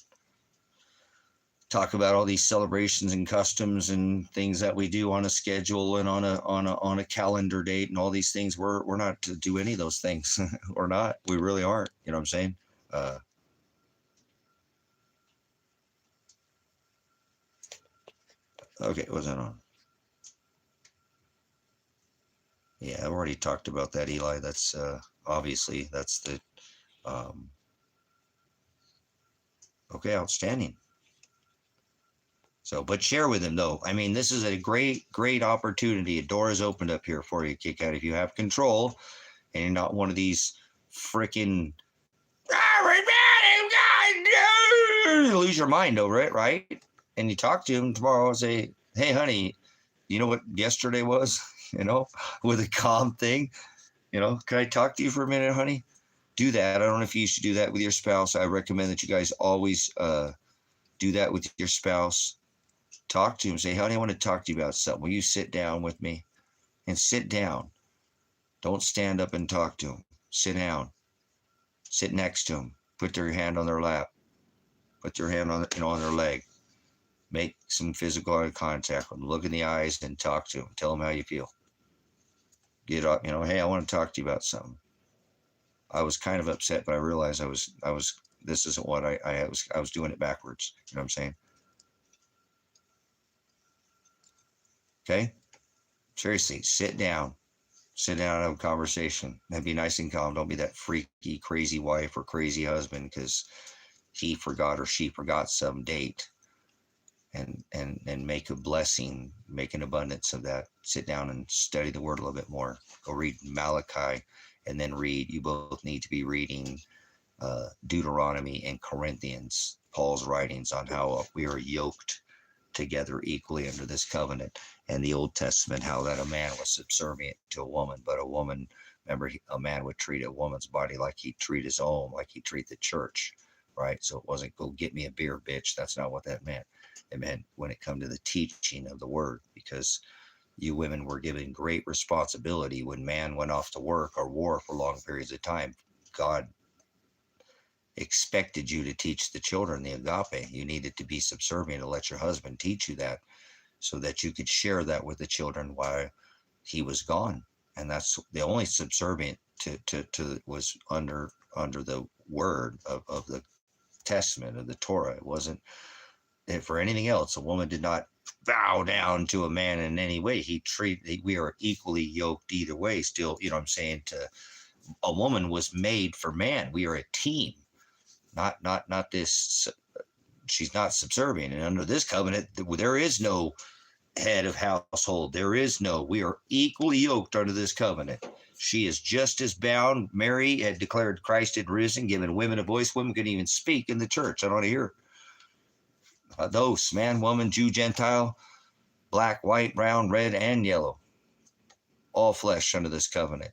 [SPEAKER 1] Talk about all these celebrations and customs and things that we do on a schedule and on a calendar date and all these things. We're not to do any of those things. We're not. We really aren't. You know what I'm saying? Okay, was that on? Yeah, I've already talked about that, Eli. That's obviously that's the okay, outstanding. So, but share with him though. I mean, this is a great opportunity. A door is opened up here for you, kick out. If you have control and you're not one of these freaking lose your mind over it, right? And you talk to him tomorrow and say, hey, honey, you know what yesterday was? You know, with a calm thing. You know, can I talk to you for a minute, honey? Do that. I don't know if you should do that with your spouse. I recommend that you guys always do that with your spouse. Talk to him. Say, honey, I want to talk to you about something. Will you sit down with me? And sit down. Don't stand up and talk to him. Sit down. Sit next to him. Put your hand on their lap. Put your hand on, on their leg. Make some physical eye contact with them. Look in the eyes and talk to them. Tell them how you feel. Get up, hey, I want to talk to you about something. I was kind of upset, but I realized I was this isn't what I was doing it backwards. You know what I'm saying? Okay? Seriously, sit down. Sit down and have a conversation. And be nice and calm. Don't be that freaky, crazy wife or crazy husband because he forgot or she forgot some date. And make a blessing, make an abundance of that. Sit down and study the word a little bit more. Go read Malachi and then read. You both need to be reading Deuteronomy and Corinthians, Paul's writings on how we are yoked together equally under this covenant, and the Old Testament, how that a man was subservient to a woman, but a woman, remember, a man would treat a woman's body like he'd treat his own, like he'd treat the church, right? So it wasn't go get me a beer, bitch. That's not what that meant. It meant when it come to the teaching of the word, because you women were given great responsibility when man went off to work or war for long periods of time. God expected you to teach the children the agape. You needed to be subservient to let your husband teach you that so that you could share that with the children while he was gone. And that's the only subservient to was under the word of the Testament of the Torah. It wasn't for anything else. A woman did not bow down to a man in any way. We are equally yoked either way. Still, you know what I'm saying? A woman was made for man. We are a team. Not this. She's not subservient, and under this covenant, there is no head of household. We are equally yoked under this covenant. She is just as bound. Mary had declared Christ had risen, given women a voice. Women couldn't even speak in the church. I don't want to hear those, man, woman, Jew, Gentile, black, white, brown, red, and yellow, all flesh under this covenant,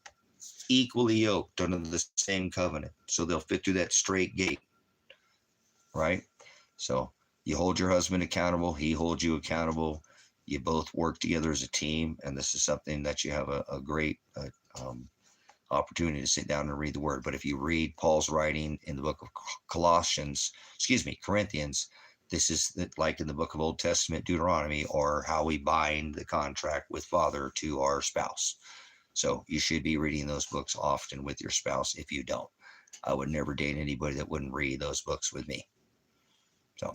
[SPEAKER 1] equally yoked under the same covenant, so they'll fit through that straight gate, right? So you hold your husband accountable, he holds you accountable, you both work together as a team, and this is something that you have a great opportunity to sit down and read the word. But if you read Paul's writing in the book of Corinthians, this is like in the book of Old Testament Deuteronomy, or how we bind the contract with father to our spouse. So you should be reading those books often with your spouse. If you don't, I would never date anybody that wouldn't read those books with me. So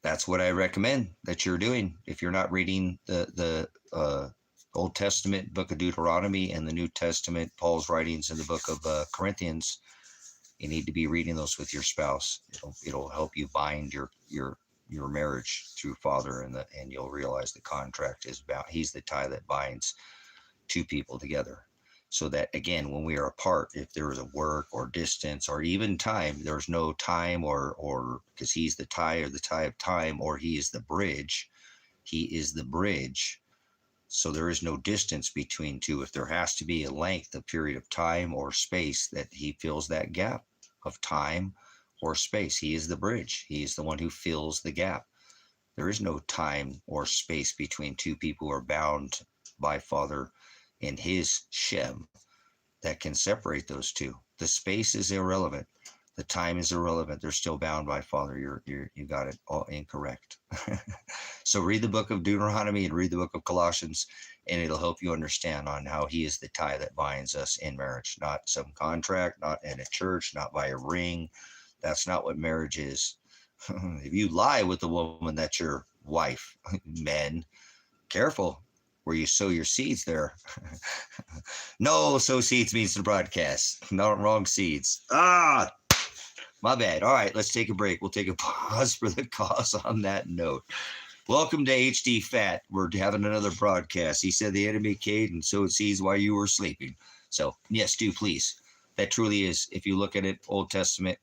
[SPEAKER 1] that's what I recommend that you're doing. If you're not reading the Old Testament book of Deuteronomy and the New Testament, Paul's writings in the book of Corinthians, you need to be reading those with your spouse. It'll help you bind your marriage through father, and you'll realize the contract is about. He's the tie that binds two people together. So that, again, when we are apart, if there is a work or distance or even time, there's no time or because he's the tie, or the tie of time, or he is the bridge. He is the bridge. So there is no distance between two. If there has to be a length, a period of time or space, that he fills that gap of time or space. He is the bridge. He is the one who fills the gap. There is no time or space between two people who are bound by Father in his Shem that can separate those two. The space is irrelevant. The time is irrelevant. They're still bound by Father. You got it all incorrect. So read the book of Deuteronomy and read the book of Colossians, and it'll help you understand on how he is the tie that binds us in marriage, not some contract, not in a church, not by a ring. That's not what marriage is. If you lie with the woman that's your wife, men, careful where you sow your seeds there. No, sow seeds means to broadcast. No, wrong seeds. My bad. All right, let's take a break. We'll take a pause for the cause on that note. Welcome to HD Fat. We're having another broadcast. He said the enemy came and sowed seeds while you were sleeping. So, yes, do please. That truly is, if you look at it, Old Testament,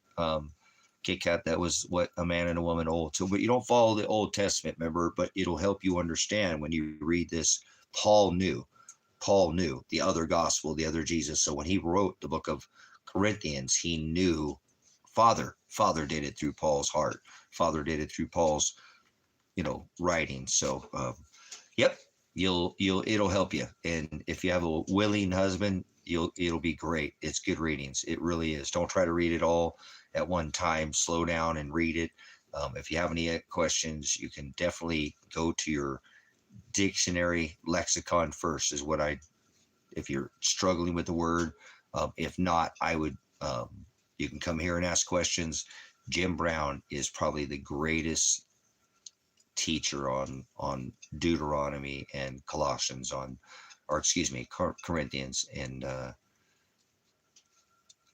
[SPEAKER 1] Kit Kat, that was what a man and a woman old. So, but you don't follow the Old Testament, remember, but it'll help you understand when you read this. Paul knew the other gospel, the other Jesus. So when he wrote the book of Corinthians, he knew Father did it through Paul's heart. Father did it through Paul's, writing. So, yep, it'll help you. And if you have a willing husband, it'll be great. It's good readings. It really is. Don't try to read it all at one time. Slow down and read it. If you have any questions, you can definitely go to your dictionary lexicon first is what if you're struggling with the word. If not, I would, you can come here and ask questions. Jim Brown is probably the greatest teacher on Deuteronomy and Colossians Corinthians and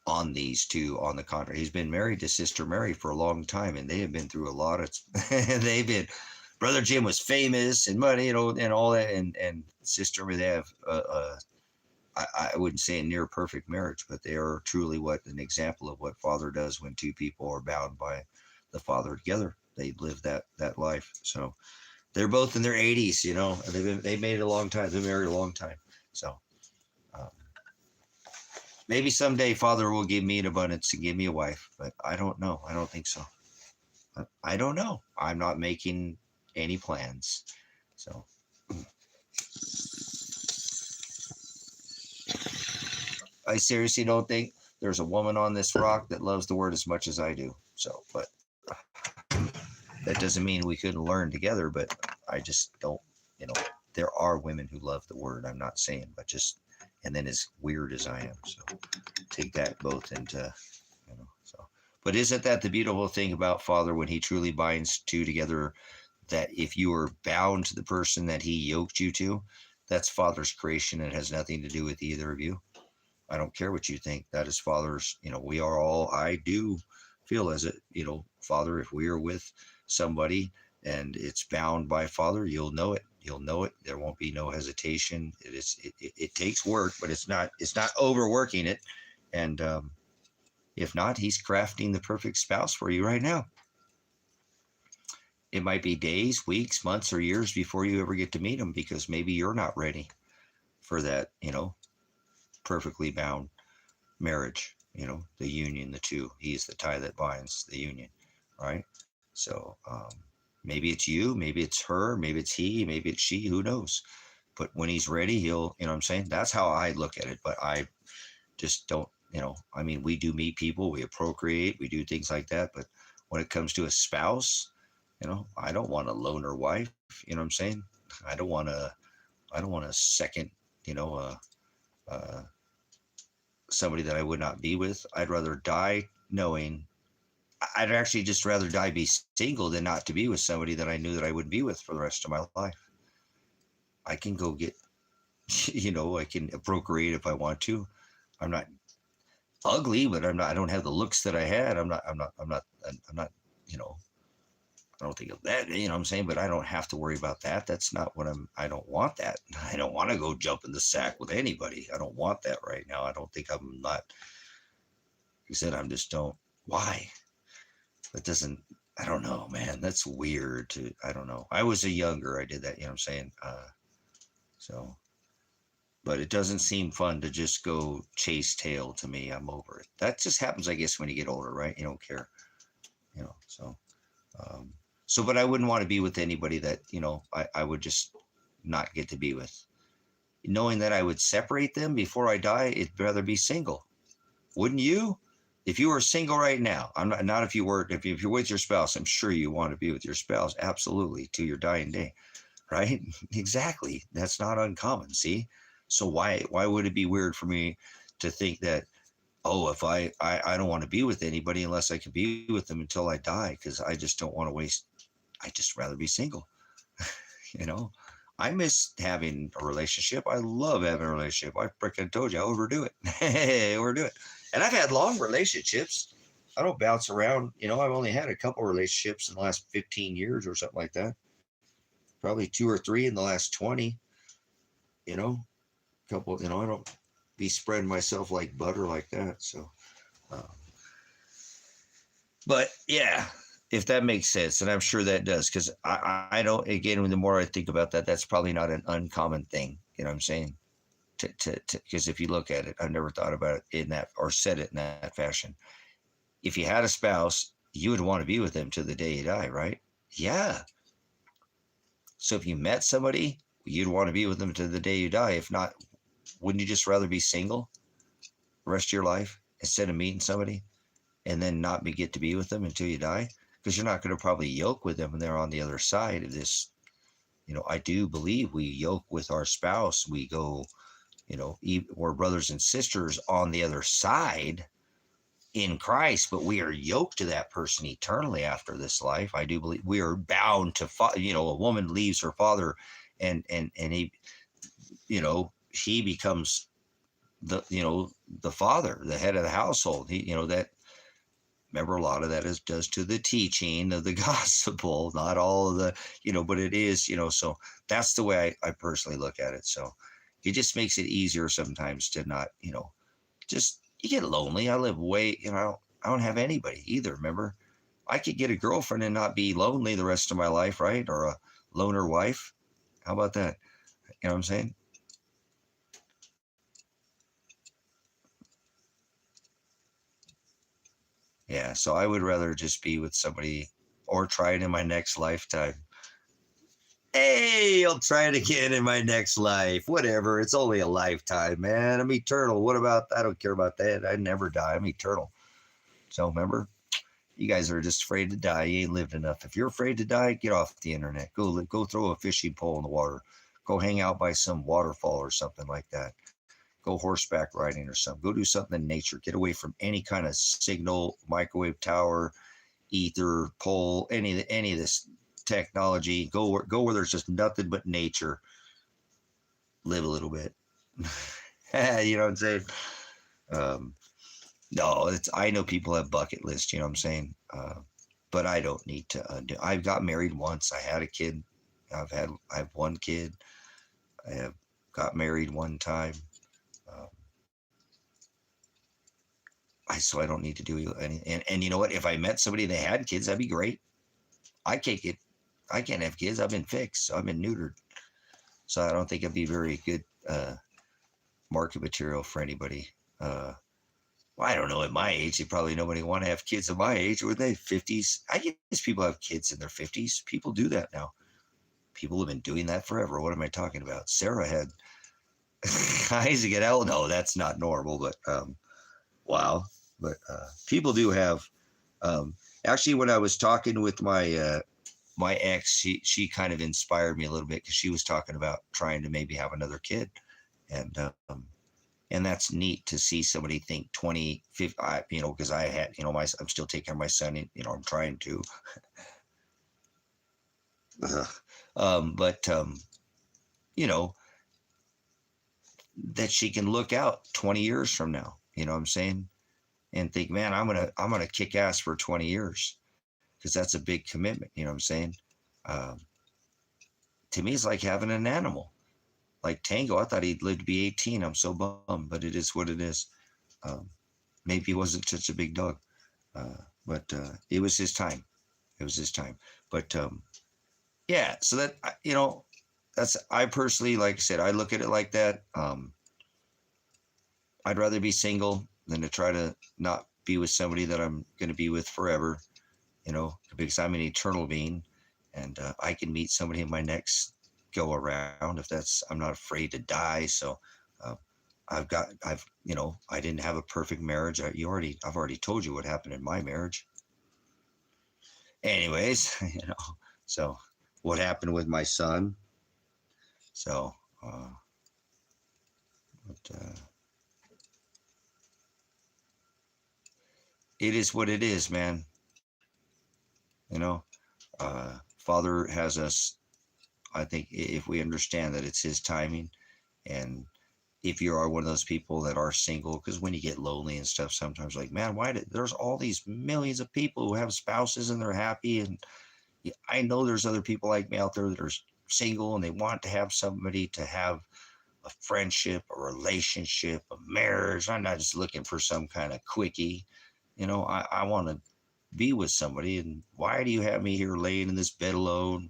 [SPEAKER 1] on these two on the contrary. He's been married to Sister Mary for a long time, and they have been through a lot of Brother Jim was famous and money, and all that, and Sister Mary, they have I wouldn't say a near perfect marriage, but they are truly an example of what Father does when two people are bound by the Father together. They live that life. So they're both in their 80s, they made it a long time. They've been married a long time. So maybe someday Father will give me an abundance and give me a wife, but I don't know. I don't think so. I don't know. I'm not making any plans. So I seriously don't think there's a woman on this rock that loves the word as much as I do. So, but that doesn't mean we couldn't learn together, but I just don't, there are women who love the word. I'm not saying, but and then as weird as I am. So take that both into, so, but isn't that the beautiful thing about Father when he truly binds two together, that if you are bound to the person that he yoked you to, that's Father's creation. It has nothing to do with either of you. I don't care what you think. That is Father's, we are all, I do feel as it, Father, if we are with somebody and it's bound by Father, you'll know it. You'll know it. There won't be no hesitation. It takes work, but it's not overworking it. And if not, he's crafting the perfect spouse for you right now. It might be days, weeks, months, or years before you ever get to meet him, because maybe you're not ready for that, perfectly bound marriage, the union, the two. He's the tie that binds the union, right? So maybe it's you, maybe it's her, maybe it's he, maybe it's she, who knows? But when he's ready, he'll, what I'm saying? That's how I look at it. But I just don't, we do meet people, we procreate, we do things like that. But when it comes to a spouse, I don't want a loner wife. You know what I'm saying? I don't want a second, somebody that I would not be with. I'd rather die knowing. I'd actually just rather die be single than not to be with somebody that I knew that I would be with for the rest of my life. I can go get, I can procreate if I want to. I'm not ugly, but I don't have the looks that I had. I'm not, I don't think of that, what I'm saying? But I don't have to worry about that. That's not what I don't want that. I don't want to go jump in the sack with anybody. I don't want that right now. I don't think I'm not, he said, I'm just don't, why? That doesn't, I don't know, man. That's weird I don't know. I was younger. I did that, what I'm saying? But it doesn't seem fun to just go chase tail to me. I'm over it. That just happens, I guess, when you get older, right? You don't care, so. So, but I wouldn't want to be with anybody that, I would just not get to be with. Knowing that I would separate them before I die, it'd rather be single. Wouldn't you? If you were single right now, I'm not if you were, if you're with your spouse, I'm sure you want to be with your spouse, absolutely, to your dying day, right? Exactly. That's not uncommon, see? So why would it be weird for me to think that, oh, if I don't want to be with anybody unless I can be with them until I die, because I just don't want to waste, I just rather be single. you know I miss having a relationship. I love having a relationship. I freaking told you I overdo it. Overdo it. And I've had long relationships. I don't bounce around. I've only had a couple relationships in the last 15 years or something like that. Probably two or three in the last 20. You know, couple. I don't be spreading myself like butter like that. So, uh, but yeah, if that makes sense, and I'm sure that does, because I don't. Again, the more I think about that, that's probably not an uncommon thing. You know what I'm saying? Because if you look at it, I've never thought about it in that or said it in that fashion. If you had a spouse, you would want to be with them to the day you die, right? Yeah. So if you met somebody, you'd want to be with them to the day you die. If not, wouldn't you just rather be single the rest of your life instead of meeting somebody and then not get to be with them until you die? Because you're not going to probably yoke with them when they're on the other side of this. I do believe we yoke with our spouse. We go, we're brothers and sisters on the other side in Christ, but we are yoked to that person eternally after this life. I do believe we are bound to, a woman leaves her father and he becomes the father, the head of the household. That, remember, a lot of that does to the teaching of the gospel, not all of the, but it is, so that's the way I personally look at it. So it just makes it easier sometimes to not, just, you get lonely. I live way, I don't have anybody either. Remember, I could get a girlfriend and not be lonely the rest of my life, right? Or a loner wife. How about that? You know what I'm saying? Yeah. So I would rather just be with somebody or try it in my next lifetime. Hey, I'll try it again in my next life. Whatever. It's only a lifetime, man. I'm eternal. What about, I don't care about that. I never die. I'm eternal. So remember, you guys are just afraid to die. You ain't lived enough. If you're afraid to die, get off the internet. Go throw a fishing pole in the water. Go hang out by some waterfall or something like that. Go horseback riding or something. Go do something in nature. Get away from any kind of signal, microwave tower, ether, pole, any of this technology. Go where there's just nothing but nature. Live a little bit. You know what I'm saying? Um, no, I know people have bucket lists. You know what I'm saying? But I don't need to undo. I got married once. I had a kid. I have one kid. I have got married one time. Um, so I don't need to do any. And you know what? If I met somebody that had kids, that'd be great. I can't get. I can't have kids. I've been fixed. So I've been neutered. So I don't think it'd be very good market material for anybody. Well, I don't know. At my age, probably nobody want to have kids at my age. Would they? 50s? I guess people have kids in their 50s. People do that now. People have been doing that forever. What am I talking about? Sarah had Isaac at L. No, that's not normal. But wow. But people do have. Actually, when I was talking with my ex, she kind of inspired me a little bit because she was talking about trying to maybe have another kid, and and that's neat to see somebody think 20, 50, because I had, I'm still taking care of my son, and, I'm trying to. But you know, that she can look out 20 years from now, you know what I'm saying? And think, man, I'm gonna kick ass for 20 years because that's a big commitment, you know what I'm saying? Um, to me, it's like having an animal. Like Tango, I thought he'd live to be 18. I'm so bummed, but it is what it is. Um, maybe he wasn't such a big dog, but it was his time. It was his time. But yeah, so that, that's, I personally, like I said, I look at it like that. I'd rather be single than to try to not be with somebody that I'm going to be with forever, because I'm an eternal being. and I can meet somebody in my next go around if I'm not afraid to die. So uh, I didn't have a perfect marriage. I've already told you what happened in my marriage. Anyways, so what happened with my son. So, but, it is what it is, man. You know, Father has us. I think if we understand that it's His timing, and if you are one of those people that are single, because when you get lonely and stuff, sometimes like, man, there's all these millions of people who have spouses and they're happy, and I know there's other people like me out there that are single and they want to have somebody to have a friendship, a relationship, a marriage. I'm not just looking for some kind of quickie. I want to be with somebody. And why do you have me here laying in this bed alone,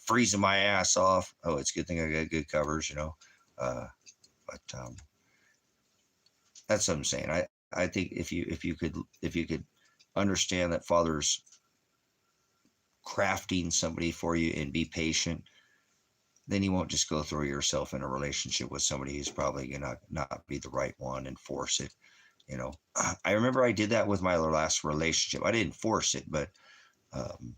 [SPEAKER 1] freezing my ass off? Oh, it's a good thing I got good covers. But that's what I'm saying. I think if you could understand that Father's crafting somebody for you and be patient, then you won't just go throw yourself in a relationship with somebody who's probably gonna not be the right one and force it. You know, I remember I did that with my last relationship. I didn't force it, but um,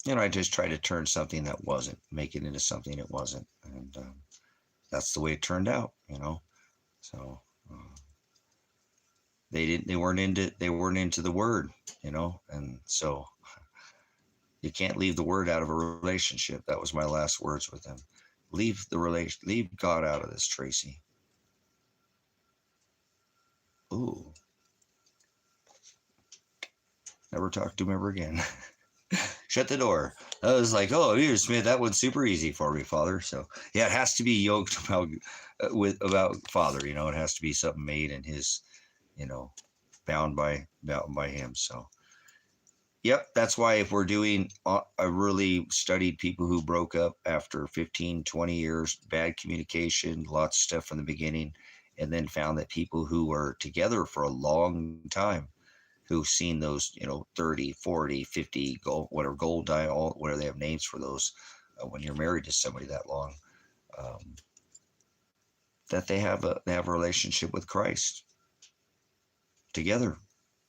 [SPEAKER 1] I just tried to turn something that wasn't, make it into something it wasn't, and that's the way it turned out. So they weren't into the word. And so you can't leave the word out of a relationship. That was my last words with them. Leave God out of this, Tracy. Ooh, never talk to him ever again. Shut the door. I was like, oh, you Smith, that one's super easy for me, Father. So yeah, it has to be yoked about Father. It has to be something made in His, you know, bound by Him. So yep, that's why if we're doing, I really studied people who broke up after 15, 20 years, bad communication, lots of stuff from the beginning, and then found that people who were together for a long time, who've seen those, 30, 40, 50 gold, whatever gold dial, whatever they have names for those, when you're married to somebody that long, um, that they have a relationship with Christ together.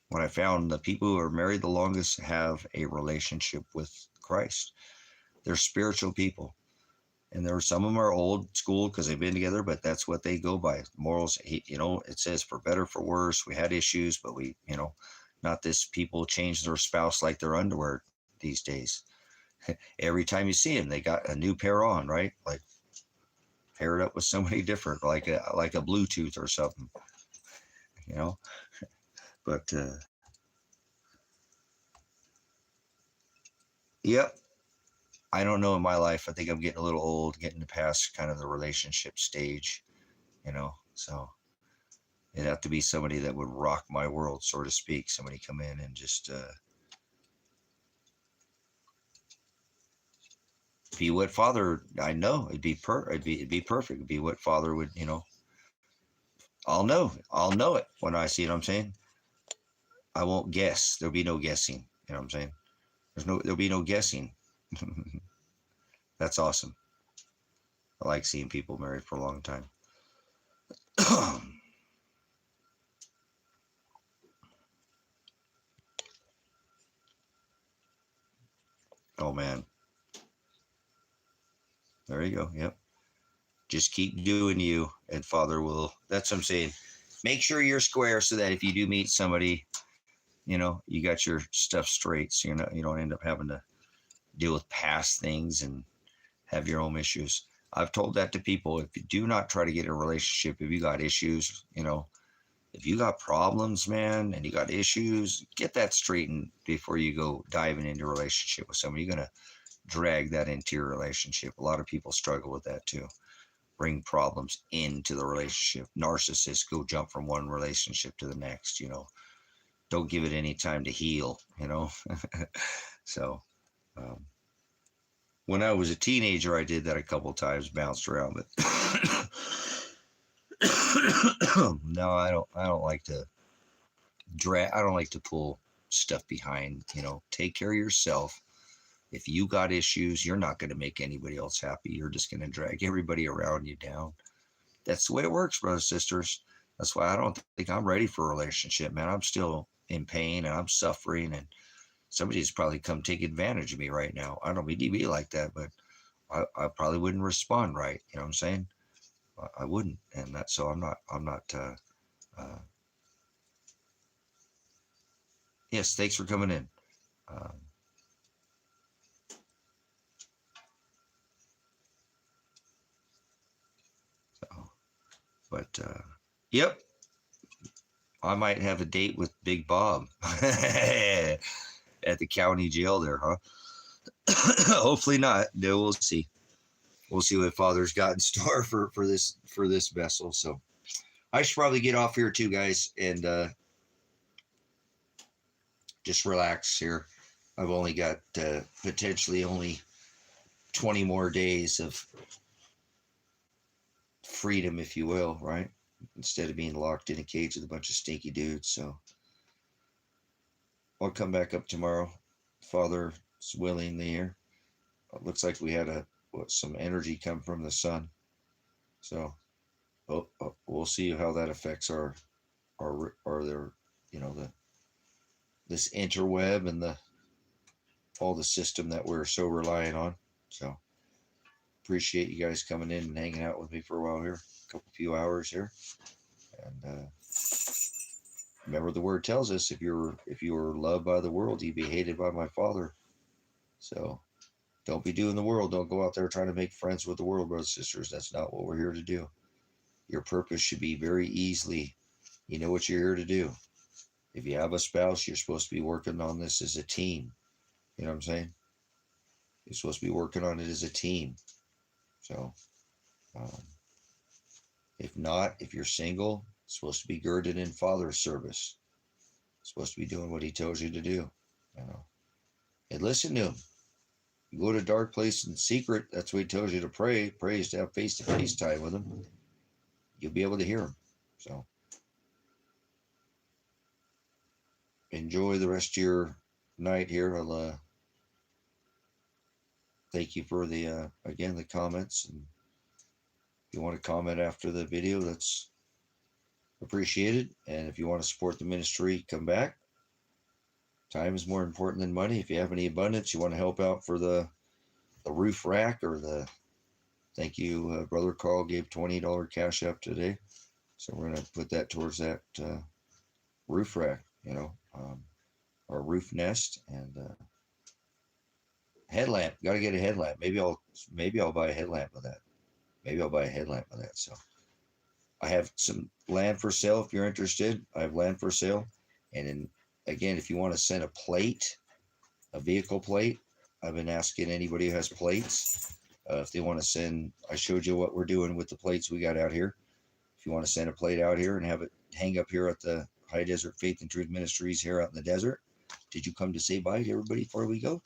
[SPEAKER 1] When I found the people who are married the longest have a relationship with Christ. They're spiritual people. And there are some of them are old school because they've been together, but that's what they go by. Morals, it says for better, for worse. We had issues, but not this people change their spouse like their underwear these days. Every time you see them, they got a new pair on, right? Like paired up with somebody different, like a Bluetooth or something, you know. But yep, I don't know in my life. I think I'm getting a little old, getting past kind of the relationship stage, So it'd have to be somebody that would rock my world, so to speak. Somebody come in and just be what Father. I know it'd be perfect. It'd be what Father would. I'll know it when I see it. I'm saying I won't guess. There'll be no guessing. You know what I'm saying? There'll be no guessing. That's awesome. I like seeing people married for a long time. Oh man, there you go. Yep. Just keep doing you, and Father will. That's what I'm saying. Make sure you're square so that if you do meet somebody, you got your stuff straight, so you don't end up having to deal with past things and have your own issues. I've told that to people. If you do not try to get in a relationship, if you got issues, if you got problems, man, and you got issues, get that straightened before you go diving into a relationship with somebody. You're gonna drag that into your relationship. A lot of people struggle with that too. Bring problems into the relationship. Narcissists go jump from one relationship to the next. Don't give it any time to heal. So um, when I was a teenager, I did that a couple of times, bounced around, but no, I don't like to drag. I don't like to pull stuff behind. Take care of yourself. If you got issues, you're not going to make anybody else happy. You're just going to drag everybody around you down. That's the way it works, brothers and sisters. That's why I don't think I'm ready for a relationship, man. I'm still in pain and I'm suffering, and somebody's probably come take advantage of me right now. I don't mean to be like that, but I probably wouldn't respond right. You know what I'm saying? I wouldn't, and so I'm not. Yes, thanks for coming in. But yep, I might have a date with Big Bob at the county jail there, huh? Hopefully not. No, we'll see. We'll see what Father's got in store for this vessel. So I should probably get off here too, guys, and just relax here. I've only got potentially only 20 more days of freedom, if you will, right? Instead of being locked in a cage with a bunch of stinky dudes. So I'll come back up tomorrow. Father's willing here. It looks like we had some energy come from the sun. So we'll see how that affects our this interweb and all the system that we're so reliant on. So appreciate you guys coming in and hanging out with me for a while here, a few hours here. And remember, the word tells us, if you are loved by the world, you be hated by my Father. So don't be doing the world. Don't go out there trying to make friends with the world, brothers and sisters. That's not what we're here to do. Your purpose should be very easily, you know what you're here to do. If you have a spouse, you're supposed to be working on this as a team. You know what I'm saying? You're supposed to be working on it as a team. So if not, if you're single, it's supposed to be girded in Father's service. It's supposed to be doing what he tells you to do. And listen to him. You go to a dark place in secret, that's what he tells you to pray. Pray is to have face-to-face time with him. You'll be able to hear him. So enjoy the rest of your night here. I'll thank you for the comments. And if you want to comment after the video, that's appreciated. And if you want to support the ministry, come back. Time is more important than money. If you have any abundance, you want to help out for the roof rack or thank you, Brother Carl gave $20 cash up today. So we're going to put that towards that roof rack, our roof nest, and headlamp. Got to get a headlamp. Maybe I'll buy a headlamp with that. So I have some land for sale. If you're interested, I have land for sale. And then again, if you want to send a vehicle plate, I've been asking anybody who has plates, if they want to send. I showed you what we're doing with the plates we got out here. If you want to send a plate out here and have it hang up here at the High Desert Faith and Truth Ministries here out in the desert. Did you come to say bye to everybody before we go?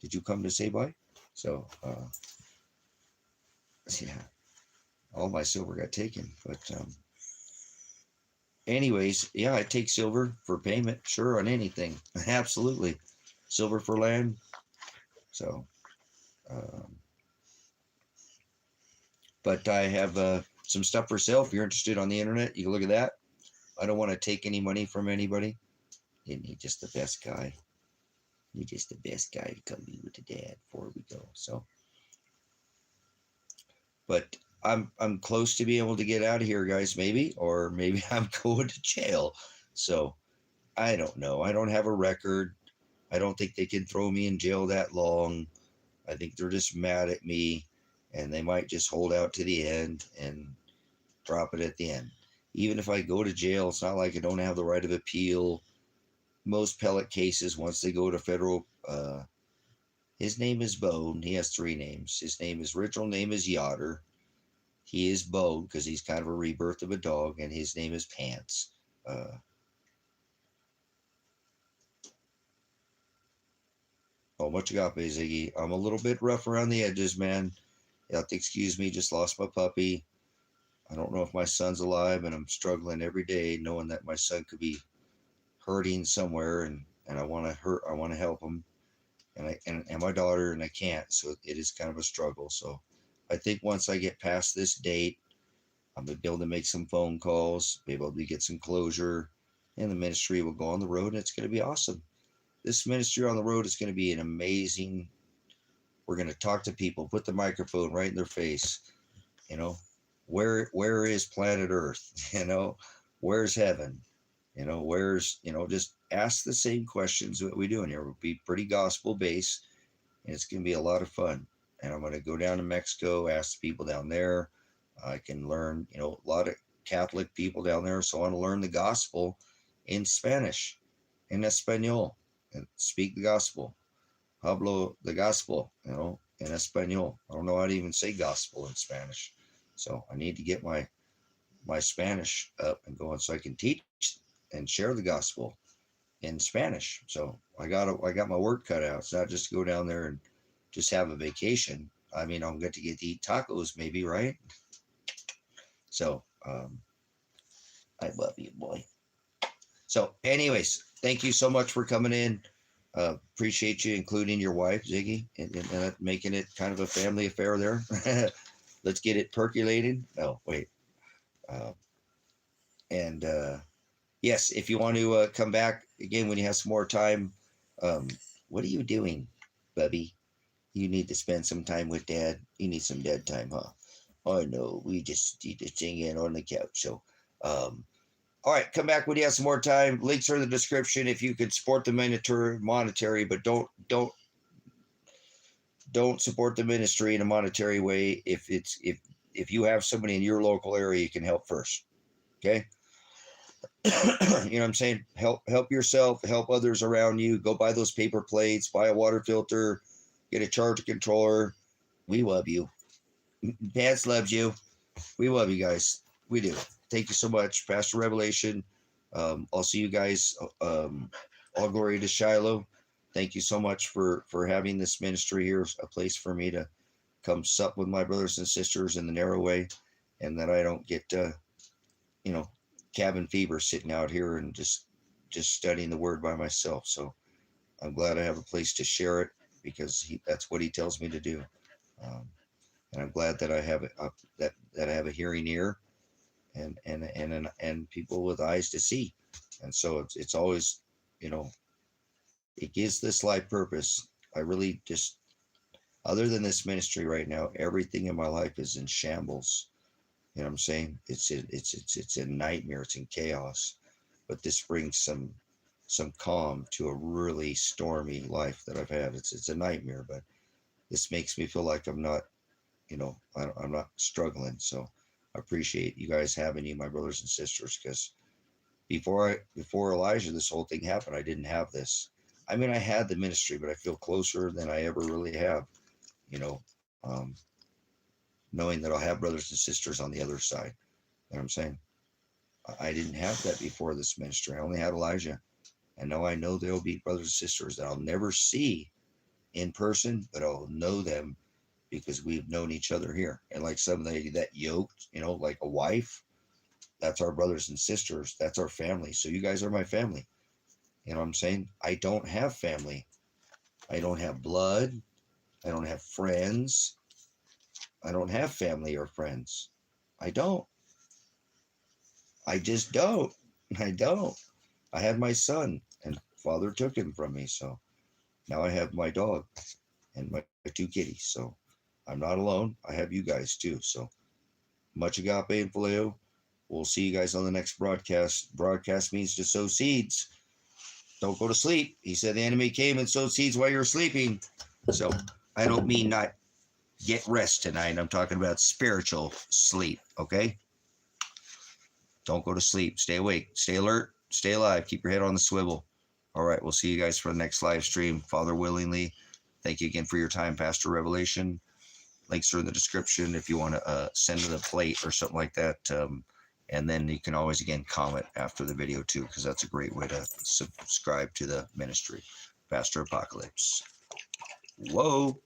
[SPEAKER 1] Did you come to say bye? So, yeah, all my silver got taken. But anyways, yeah, I take silver for payment. Sure, on anything. Absolutely. Silver for land. So, but I have some stuff for sale. If you're interested on the internet, you can look at that. I don't want to take any money from anybody. Isn't he just the best guy? You're just the best guy to come meet with the dad before we go. So, but I'm close to being able to get out of here, guys. Maybe I'm going to jail. So I don't know. I don't have a record. I don't think they can throw me in jail that long. I think they're just mad at me, and they might just hold out to the end and drop it at the end. Even if I go to jail, it's not like I don't have the right of appeal. Most pellet cases, once they go to federal, his name is Bone. He has 3 names. His original name is Yoder. He is Bone because he's kind of a rebirth of a dog, and his name is Pants. Much agape, Ziggy. I'm a little bit rough around the edges, man. You have to excuse me, just lost my puppy. I don't know if my son's alive, and I'm struggling every day knowing that my son could be hurting somewhere, and and I want to help them, and my daughter, and I can't. So it is kind of a struggle. So I think once I get past this date, I'm gonna be able to make some phone calls, be able to get some closure, and the ministry will go on the road, and it's going to be awesome. This ministry on the road is going to be an amazing. We're going to talk to people, put the microphone right in their face. You know, where is planet Earth? You know, where's heaven? You know, just ask the same questions that we do in here. We'll be pretty gospel based, and it's going to be a lot of fun. And I'm going to go down to Mexico, ask the people down there. I can learn, a lot of Catholic people down there, so I want to learn the gospel in Spanish, in Espanol, and speak the gospel. Hablo the gospel, in Espanol. I don't know how to even say gospel in Spanish, so I need to get my Spanish up and going so I can teach and share the gospel in Spanish. So I got my work cut out. It's not just to go down there and just have a vacation. I mean, I'm going to get to eat tacos, maybe, right? So I love you, boy. So, anyways, thank you so much for coming in. Appreciate you including your wife, Ziggy, and making it kind of a family affair there. Let's get it percolated. Oh, wait. And yes, if you want to come back again when you have some more time, what are you doing, Bubby? You need to spend some time with Dad. You need some dad time, huh? I know. We just need to sing in on the couch. So, all right, come back when you have some more time. Links are in the description. If you could support the monetary, but don't support the ministry in a monetary way. If you have somebody in your local area, you can help first. Okay. You know what I'm saying? Help yourself, help others around you. Go buy those paper plates, buy a water filter, get a charger controller. We love you. Dad loves you. We love you guys. We do. Thank you so much, Pastor Revelation. I'll see you guys. All glory to Shiloh. Thank you so much for having this ministry here, a place for me to come sup with my brothers and sisters in the narrow way, and that I don't get cabin fever sitting out here and just studying the word by myself. So I'm glad I have a place to share it, because that's what he tells me to do. And I'm glad that I have that I have a hearing ear and people with eyes to see. And so it's always, it gives this life purpose. I really just, other than this ministry right now, everything in my life is in shambles. You know what I'm saying? It's a nightmare. It's in chaos. But this brings some calm to a really stormy life that I've had. It's a nightmare, but this makes me feel like I'm not, I'm not struggling. So I appreciate you guys having you, my brothers and sisters, because before Elijah, this whole thing happened, I didn't have this. I mean, I had the ministry, but I feel closer than I ever really have, knowing that I'll have brothers and sisters on the other side. You know what I'm saying? I didn't have that before this ministry. I only had Elijah. And now I know there'll be brothers and sisters that I'll never see in person, but I'll know them because we've known each other here. And like somebody that yoked, like a wife, that's our brothers and sisters. That's our family. So you guys are my family. You know what I'm saying? I don't have family. I don't have blood. I don't have friends. I don't have family or friends. I don't. I just don't. I don't. I had my son, and father took him from me. So now I have my dog and my two kitties. So I'm not alone. I have you guys too. So much agape and phileo. We'll see you guys on the next broadcast. Broadcast means to sow seeds. Don't go to sleep. He said the enemy came and sowed seeds while you're sleeping. So I don't mean not get rest tonight. I'm talking about spiritual sleep, okay? Don't go to sleep. Stay awake. Stay alert. Stay alive. Keep your head on the swivel. All right, we'll see you guys for the next live stream, Father willingly. Thank you again for your time, Pastor Revelation. Links are in the description if you want to send it a plate or something like that. And then you can always, again, comment after the video, too, because that's a great way to subscribe to the ministry. Pastor Apocalypse. Whoa.